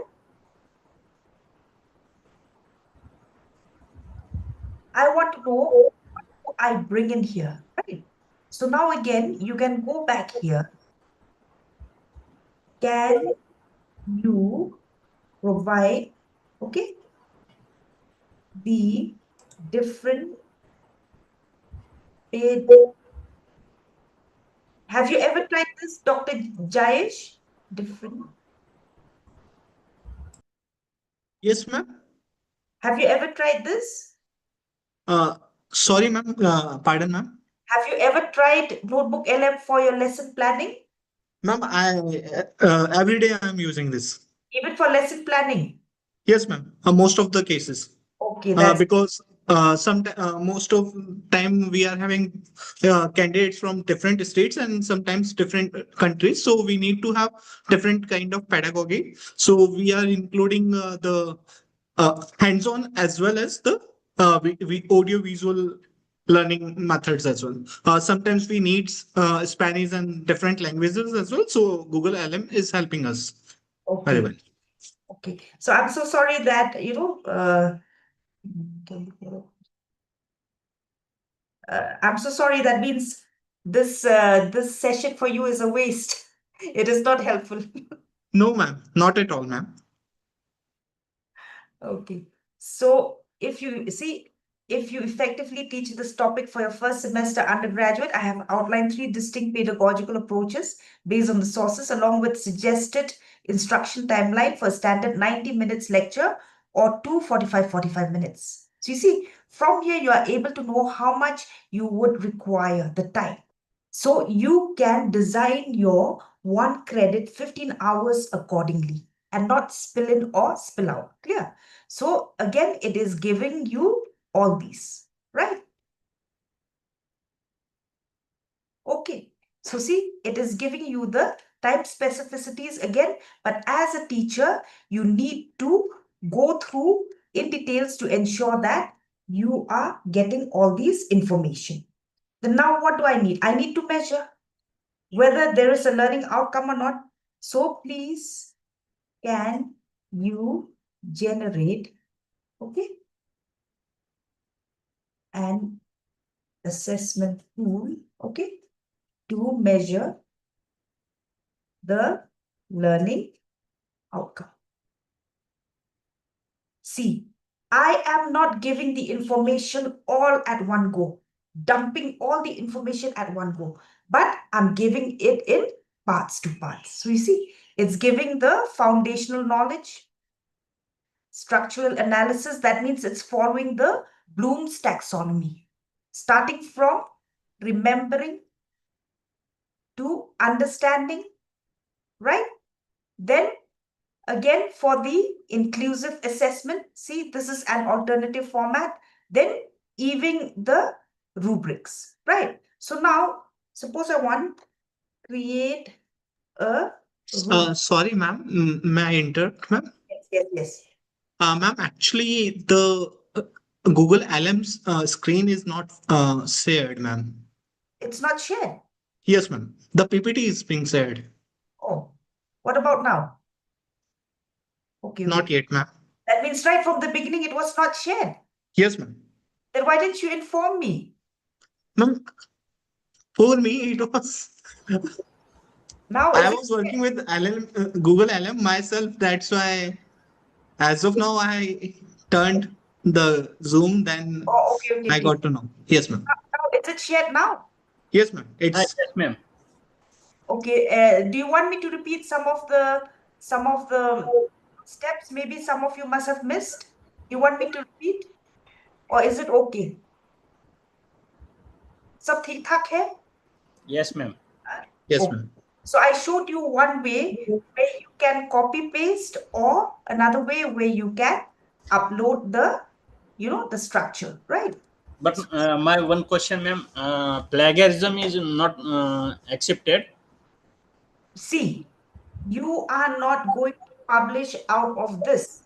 I want to know what I bring in here, right? So now again, you can go back here. Can you provide, okay, the different paid? Have you ever tried this, Dr. Jayesh? Different. Yes, ma'am. Have you ever tried this? Sorry, ma'am. Pardon, ma'am. Have you ever tried Notebook LM for your lesson planning? Ma'am, every day I'm using this. Even for lesson planning? Yes, ma'am. Most of the cases. Okay, that's Because most of time we are having candidates from different states and sometimes different countries, so we need to have different kind of pedagogy. So we are including the hands-on as well as the we audio visual learning methods as well. Sometimes we need Spanish and different languages as well, so Google LM is helping us very okay. well. Okay, so I'm so sorry that, I'm so sorry that means this session for you is a waste. It is not helpful. No, ma'am, not at all, ma'am. Okay, so if you effectively teach this topic for your first semester undergraduate, I have outlined 3 distinct pedagogical approaches based on the sources, along with suggested instruction timeline for a standard 90 minutes lecture or 45 minutes. So you see, from here, you are able to know how much you would require, the time. So you can design your 1 credit 15 hours accordingly and not spill in or spill out. Clear? So again, it is giving you all these, right? Okay. So see, it is giving you the time specificities again, but as a teacher, you need to go through in details to ensure that you are getting all these information. Then now what do I need? I need to measure whether there is a learning outcome or not. So please, can you generate, okay, an assessment tool, okay, to measure the learning outcome. See, I am not giving the information all at one go, dumping all the information at one go, but I'm giving it in parts to parts. So you see, it's giving the foundational knowledge, structural analysis. That means it's following the Bloom's taxonomy, starting from remembering to understanding, right? Then again, for the inclusive assessment, see, this is an alternative format. Then even the rubrics, right? So now, suppose I want to create a rubric. Sorry, ma'am. May I interrupt, ma'am? Yes. Ma'am, actually, the Google LM's screen is not shared, ma'am. It's not shared. Yes, ma'am. The PPT is being shared. Oh, what about now? Okay. Not yet, ma'am. That means right from the beginning, it was not shared. Yes, ma'am. Then why didn't you inform me? Ma'am, for me, it was. Now I is was working with Google LM myself. That's why, as of now, I turned the Zoom. Then Oh, okay. I got to know. Yes, ma'am. Now, is it shared now? Yes, ma'am. It's Yes, ma'am. Okay. Do you want me to repeat some of the steps? Maybe some of you must have missed. You want me to repeat, or is it okay? सब ठीक ठाक है? Yes, ma'am. yes, Okay. ma'am. So I showed you one way where you can copy paste, or another way where you can upload the, the structure, right? But my one question, ma'am, plagiarism is not accepted. See, you are not going to publish out of this.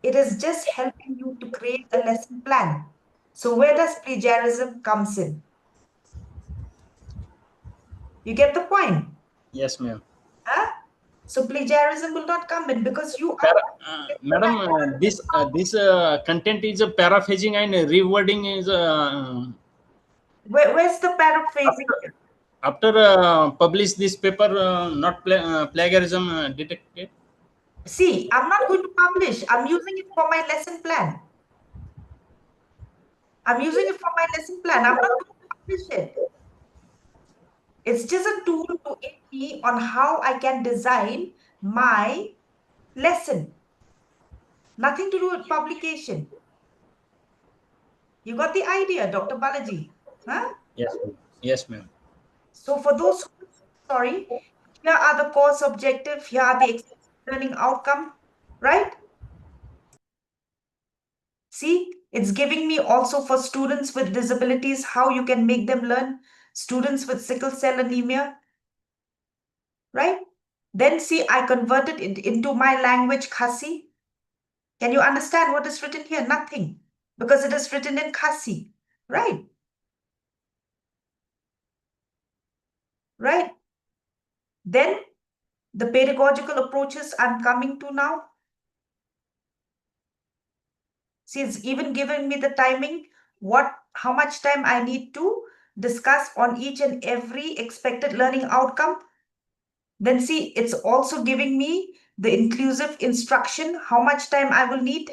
It is just helping you to create a lesson plan. So where does plagiarism comes in? You get the point? Yes, ma'am. Huh? So plagiarism will not come in because you are. Madam, this content is a paraphrasing and rewording is Where's the paraphrasing? after publish this paper, not plagiarism detected. See, I'm not going to publish. I'm using it for my lesson plan. I'm using it for my lesson plan. I'm not going to publish it. It's just a tool to aid me on how I can design my lesson. Nothing to do with publication. You got the idea, Dr. Balaji? Huh? Yes, ma'am. Yes, ma'am. So for those who, sorry, here are the course objective, here are the learning outcome, right? See, it's giving me also for students with disabilities, how you can make them learn, students with sickle cell anemia, right? Then see, I converted it into my language, Khasi. Can you understand what is written here? Nothing, because it is written in Khasi, right? Right? Then the pedagogical approaches I'm coming to now. See, it's even given me the timing, how much time I need to discuss on each and every expected learning outcome. Then see, it's also giving me the inclusive instruction, how much time I will need.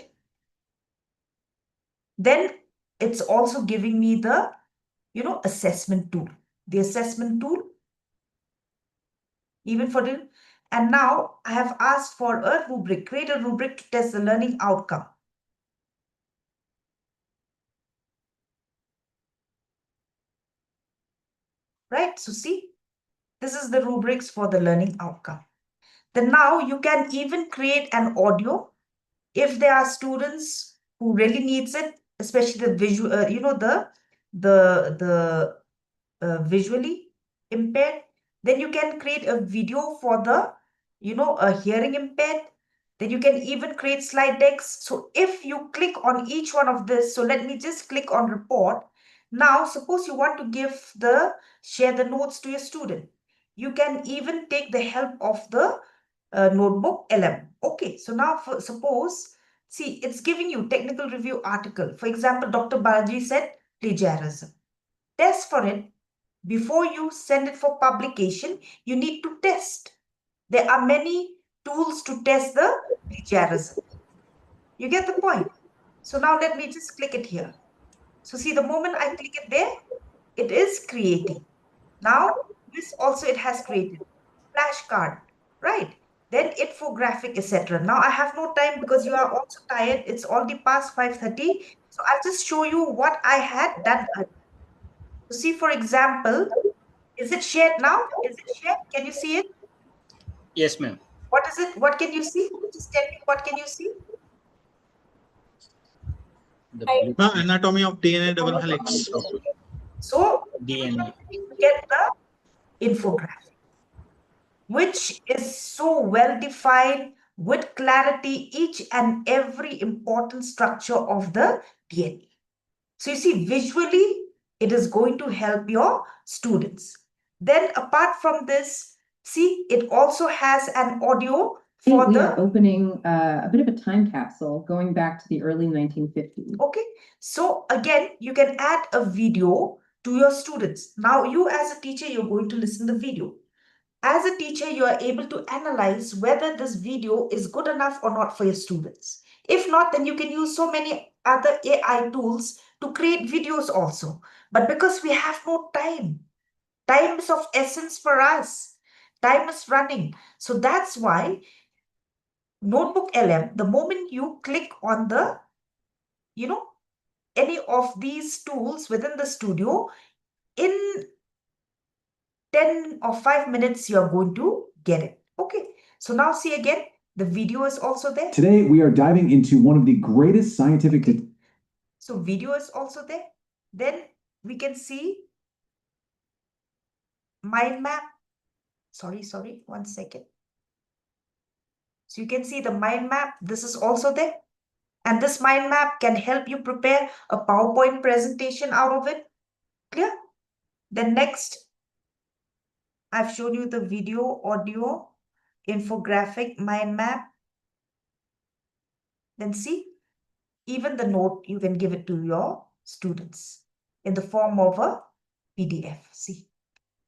Then it's also giving me the, assessment tool. The assessment tool, even for the, and now I have asked for a rubric, create a rubric to test the learning outcome. Right, so see, this is the rubrics for the learning outcome. Then now you can even create an audio if there are students who really needs it, especially the visual, the visually impaired. Then you can create a video for the, a hearing impaired. Then you can even create slide decks. So if you click on each one of this, so let me just click on report. Now, suppose you want to share the notes to your student. You can even take the help of the notebook LM. Okay, so now suppose, see, it's giving you technical review article. For example, Dr. Balaji said plagiarism. Test for it. Before you send it for publication, you need to test. There are many tools to test the plagiarism. You get the point? So now let me just click it here. So see, the moment I click it there, it is creating. Now, this also it has created. Flashcard, right? Then infographic, etc. Now I have no time because you are also tired. It's already past 5:30. So I'll just show you what I had done. So see, for example, is it shared now? Is it shared? Can you see it? Yes, ma'am. What is it? What can you see? Just tell me, what can you see? The Anatomy of DNA double helix. So DNA. you get the infographic, which is so well defined with clarity, each and every important structure of the DNA. So you see, visually, it is going to help your students. Then apart from this, see, it also has an audio for we the are opening a bit of a time capsule going back to the early 1950s. Okay, so again, you can add a video to your students. Now, you as a teacher, you're going to listen to the video. As a teacher, you are able to analyze whether this video is good enough or not for your students. If not, then you can use so many other AI tools to create videos also. But because we have no time, time is of essence for us. Time is running. So that's why Notebook LM, the moment you click on the, any of these tools within the studio, in 10 or 5 minutes, you're going to get it. Okay, so now see again, the video is also there. Today, we are diving into one of the greatest scientific... So video is also there. Then we can see mind map. Sorry, 1 second. So you can see the mind map. This is also there. And this mind map can help you prepare a PowerPoint presentation out of it. Clear? Then next, I've shown you the video, audio, infographic, mind map. Then see, even the note, you can give it to your students in the form of a PDF. See,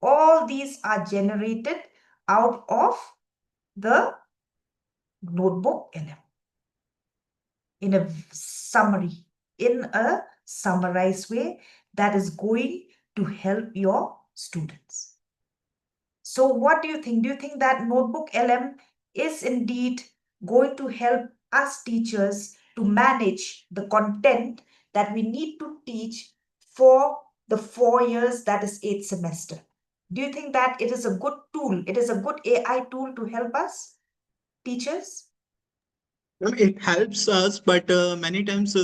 all these are generated out of the notebook LM in a summary, in a summarized way that is going to help your students. So what do you think? Do you think that notebook LM is indeed going to help us teachers to manage the content that we need to teach for the 4 years, that is 8th semester? Do you think that it is a good tool? It is a good AI tool to help us, teachers? It helps us, but many times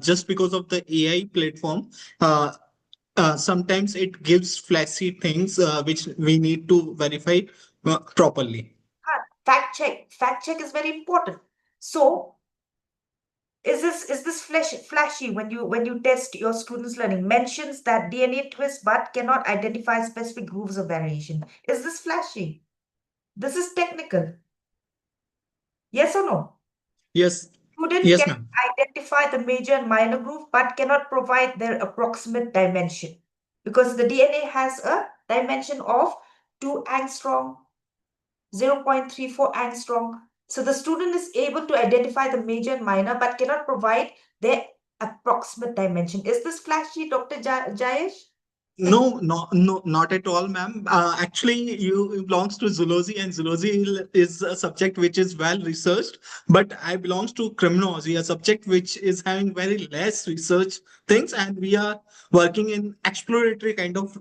just because of the AI platform, sometimes it gives flashy things which we need to verify properly. Fact check is very important. So is this flashy when you test your students' learning? Mentions that DNA twist but cannot identify specific grooves of variation. Is this flashy? This is technical. Yes or no? Yes. Student Yes, can ma'am. identify identify the major and minor group but cannot provide their approximate dimension, because the DNA has a dimension of 2 angstrom, 0.34 angstrom. So the student is able to identify the major and minor but cannot provide their approximate dimension. Is this flashy, Dr. Jayesh? No, not at all, ma'am. Actually, you belongs to zoology, and zoology is a subject which is well researched. But I belongs to criminology, a subject which is having very less research things, and we are working in exploratory kind of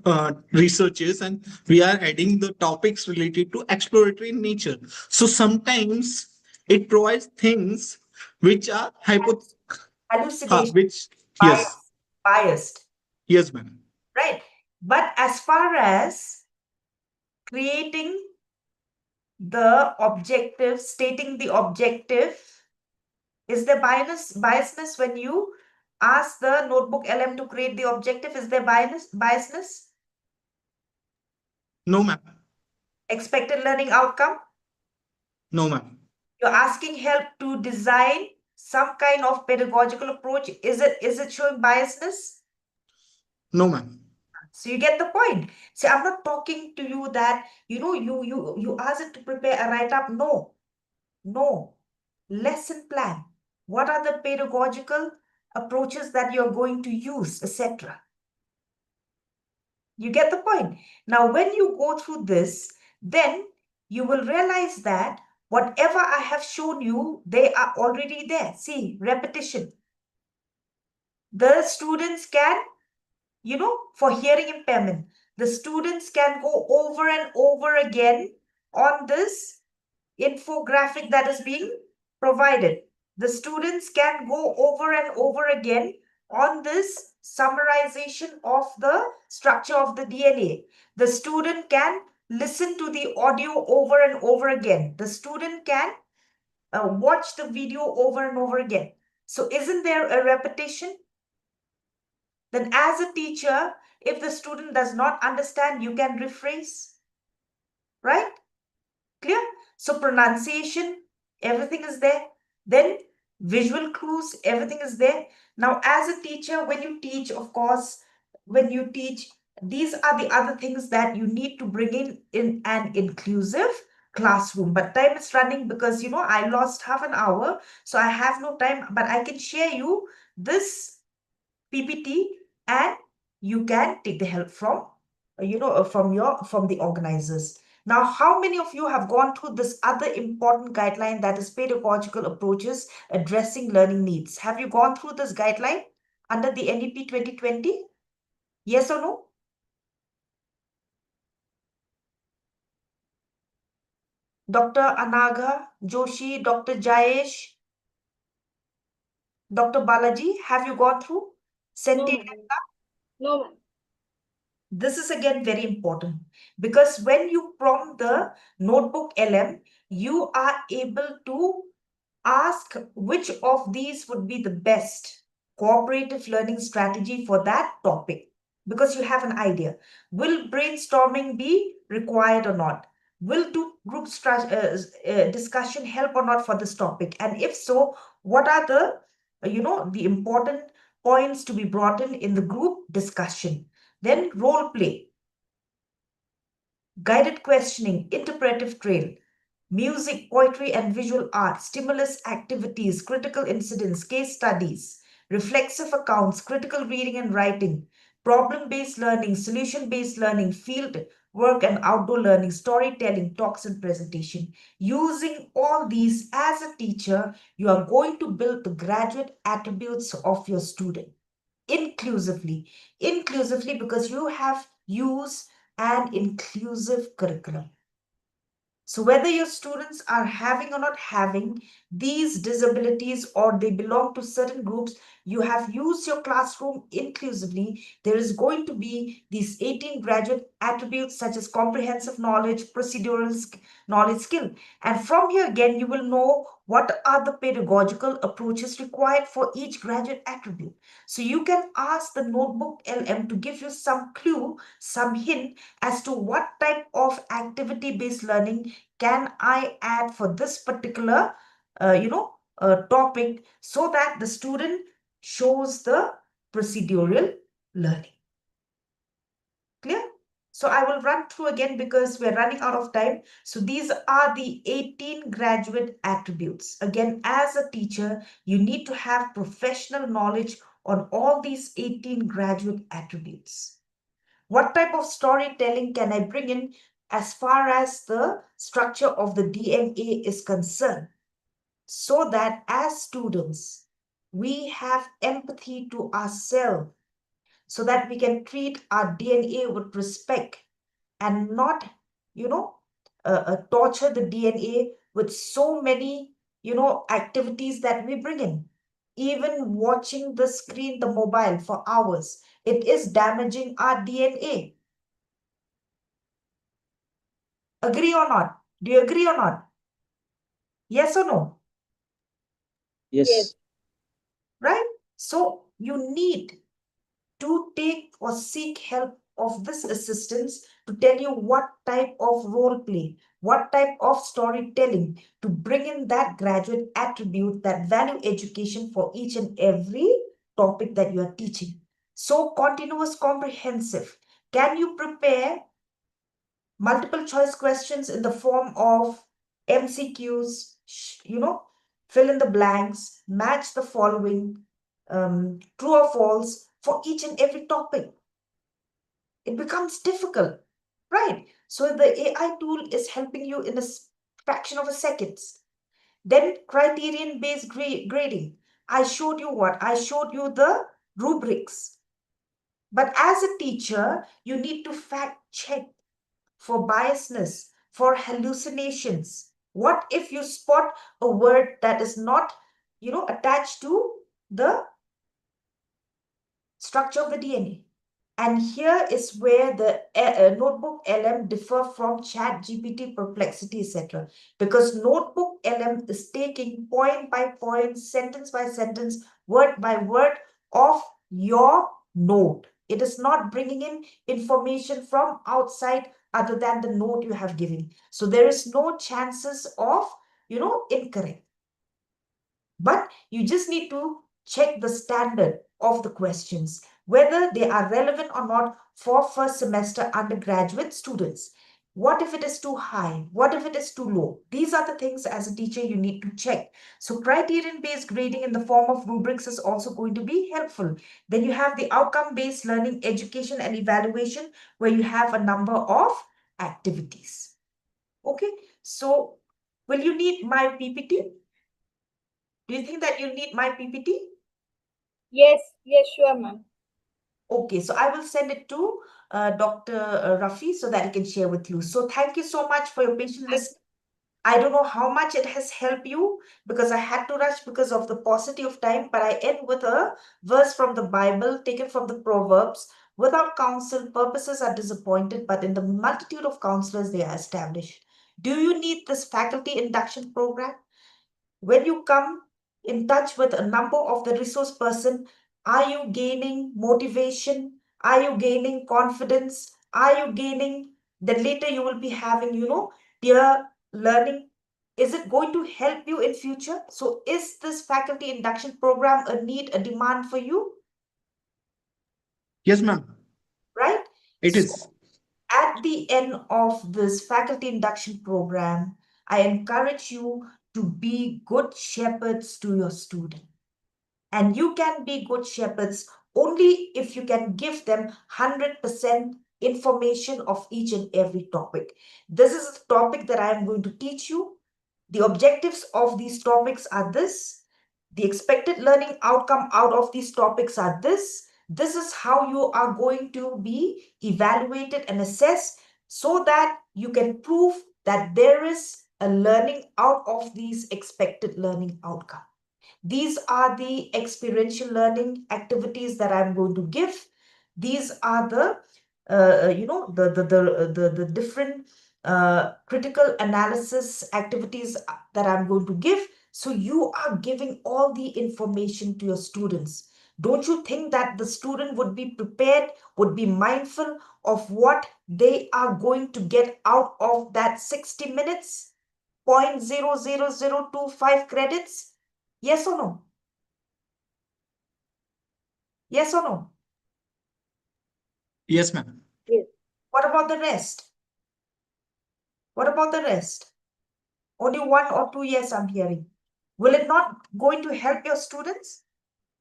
researches, and we are adding the topics related to exploratory in nature. So sometimes it provides things which are hallucination, which yes, biased, yes, ma'am. right? But as far as creating the objective, stating the objective, is there biasness when you ask the notebook LM to create the objective? Is there biasness? No, ma'am. Expected learning outcome? No, ma'am. You're asking help to design some kind of pedagogical approach. Is it showing biasness? No, ma'am. So you get the point. See, I'm not talking to you that, you ask it to prepare a write-up. No. Lesson plan. What are the pedagogical approaches that you're going to use, etc. You get the point. Now, when you go through this, then you will realize that whatever I have shown you, they are already there. See, repetition. The students can, for hearing impairment, the students can go over and over again on this infographic that is being provided. The students can go over and over again on this summarization of the structure of the DNA. The student can listen to the audio over and over again. The student can watch the video over and over again. So isn't there a repetition? Then as a teacher, if the student does not understand, you can rephrase, right? Clear? So pronunciation, everything is there. Then visual clues, everything is there. Now, as a teacher, when you teach, of course, these are the other things that you need to bring in an inclusive classroom. But time is running because, I lost half an hour. So I have no time, but I can share you this PPT and you can take the help from, from the organizers. Now, how many of you have gone through this other important guideline, that is pedagogical approaches addressing learning needs? Have you gone through this guideline under the NEP 2020? Yes or no? Dr. Anaga Joshi, Dr. Jayesh, Dr. Balaji, have you gone through? No, ma'am. This is again very important, because when you prompt the notebook LM, you are able to ask which of these would be the best cooperative learning strategy for that topic, because you have an idea. Will brainstorming be required or not? Will group discussion help or not for this topic? And if so, what are the important points to be brought in the group discussion? Then role play, guided questioning, interpretive trail, music, poetry, and visual art, stimulus activities, critical incidents, case studies, reflexive accounts, critical reading and writing, problem-based learning, solution-based learning, field work and outdoor learning, storytelling, talks and presentation. Using all these as a teacher, you are going to build the graduate attributes of your student inclusively, because you have used an inclusive curriculum. So whether your students are having or not having these disabilities, or they belong to certain groups, you have used your classroom inclusively. There is going to be these 18 graduate attributes such as comprehensive knowledge, procedural knowledge, skill. And from here again, you will know what are the pedagogical approaches required for each graduate attribute. So you can ask the notebook LM to give you some clue, some hint as to what type of activity-based learning can I add for this particular, topic so that the student shows the procedural learning. Clear? So I will run through again because we're running out of time. So these are the 18 graduate attributes. Again, as a teacher, you need to have professional knowledge on all these 18 graduate attributes. What type of storytelling can I bring in as far as the structure of the DNA is concerned? So that as students, we have empathy to ourselves, so that we can treat our DNA with respect and not, torture the DNA with so many, activities that we bring in. Even watching the screen, the mobile for hours, it is damaging our DNA. Agree or not? Do you agree or not? Yes or no? Yes. Right? So you need to take or seek help of this assistance to tell you what type of role play, what type of storytelling to bring in that graduate attribute, that value education for each and every topic that you are teaching. So continuous comprehensive. Can you prepare multiple choice questions in the form of MCQs, fill in the blanks, match the following, true or false for each and every topic? It becomes difficult, right? So the AI tool is helping you in a fraction of a seconds. Then criterion-based grading. I showed you what? I showed you the rubrics. But as a teacher, you need to fact check for biasness, for hallucinations. What if you spot a word that is not, attached to the structure of the DNA? And here is where the Notebook LM differ from Chat GPT, Perplexity, etc. Because Notebook LM is taking point by point, sentence by sentence, word by word of your note. It is not bringing in information from outside other than the note you have given. So there is no chances of, incorrect. But you just need to check the standard of the questions, whether they are relevant or not for first semester undergraduate students. What if it is too high? What if it is too low? These are the things as a teacher you need to check. So criterion-based grading in the form of rubrics is also going to be helpful. Then you have the outcome-based learning, education and evaluation, where you have a number of activities. Okay, so will you need my PPT? Do you think that you need my PPT? Yes, sure, ma'am. Okay, so I will send it to Dr. Rafi so that he can share with you. So thank you so much for your patient listening. I don't know how much it has helped you because I had to rush because of the paucity of time, but I end with a verse from the Bible taken from the Proverbs. Without counsel, purposes are disappointed, but in the multitude of counselors, they are established. Do you need this faculty induction program? When you come in touch with a number of the resource person, are you gaining motivation? Are you gaining confidence? Are you gaining that later you will be having, peer learning? Is it going to help you in future? So is this faculty induction program a need, a demand for you? Yes, ma'am. Right? It is. At the end of this faculty induction program, I encourage you to be good shepherds to your student. And you can be good shepherds only if you can give them 100% information of each and every topic. This is the topic that I am going to teach you. The objectives of these topics are this. The expected learning outcome out of these topics are this. This is how you are going to be evaluated and assessed so that you can prove that there is a learning out of these expected learning outcome. These are the experiential learning activities that I'm going to give. These are the, the different critical analysis activities that I'm going to give. So you are giving all the information to your students. Don't you think that the student would be prepared, would be mindful of what they are going to get out of that 60 minutes, 0.00025 credits? Yes or no? Yes or no? Yes, ma'am. What about the rest? What about the rest? Only 1 or 2 yes I'm hearing. Will it not going to help your students?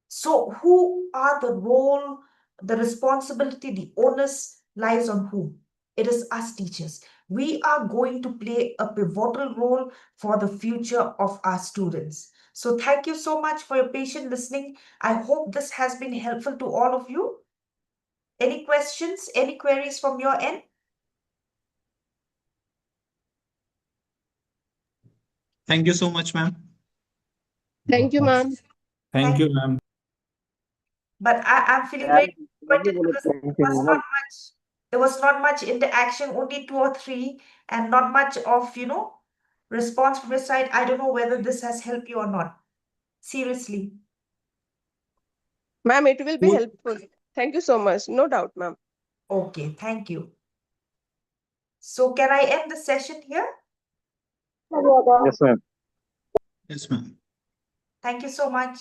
So who are the role, the responsibility, the onus lies on who? It is us teachers. We are going to play a pivotal role for the future of our students. So thank you so much for your patient listening. I hope this has been helpful to all of you. Any questions, any queries from your end? Thank you so much, ma'am. Thank you, ma'am. Thank you, ma'am. But I'm feeling यार, very मैं भी disappointed बोले because thank you, madam. there was not much interaction, only 2 or 3, and not much of, response from your side. I don't know whether this has helped you or not. Seriously. Ma'am, it will be Cool. helpful. Thank you so much. No doubt, ma'am. Okay, thank you. So can I end the session here? Yes, ma'am. Yes, ma'am. Thank you so much.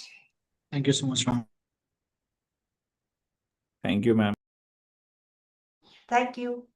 Thank you so much, ma'am. Thank you, ma'am. Thank you.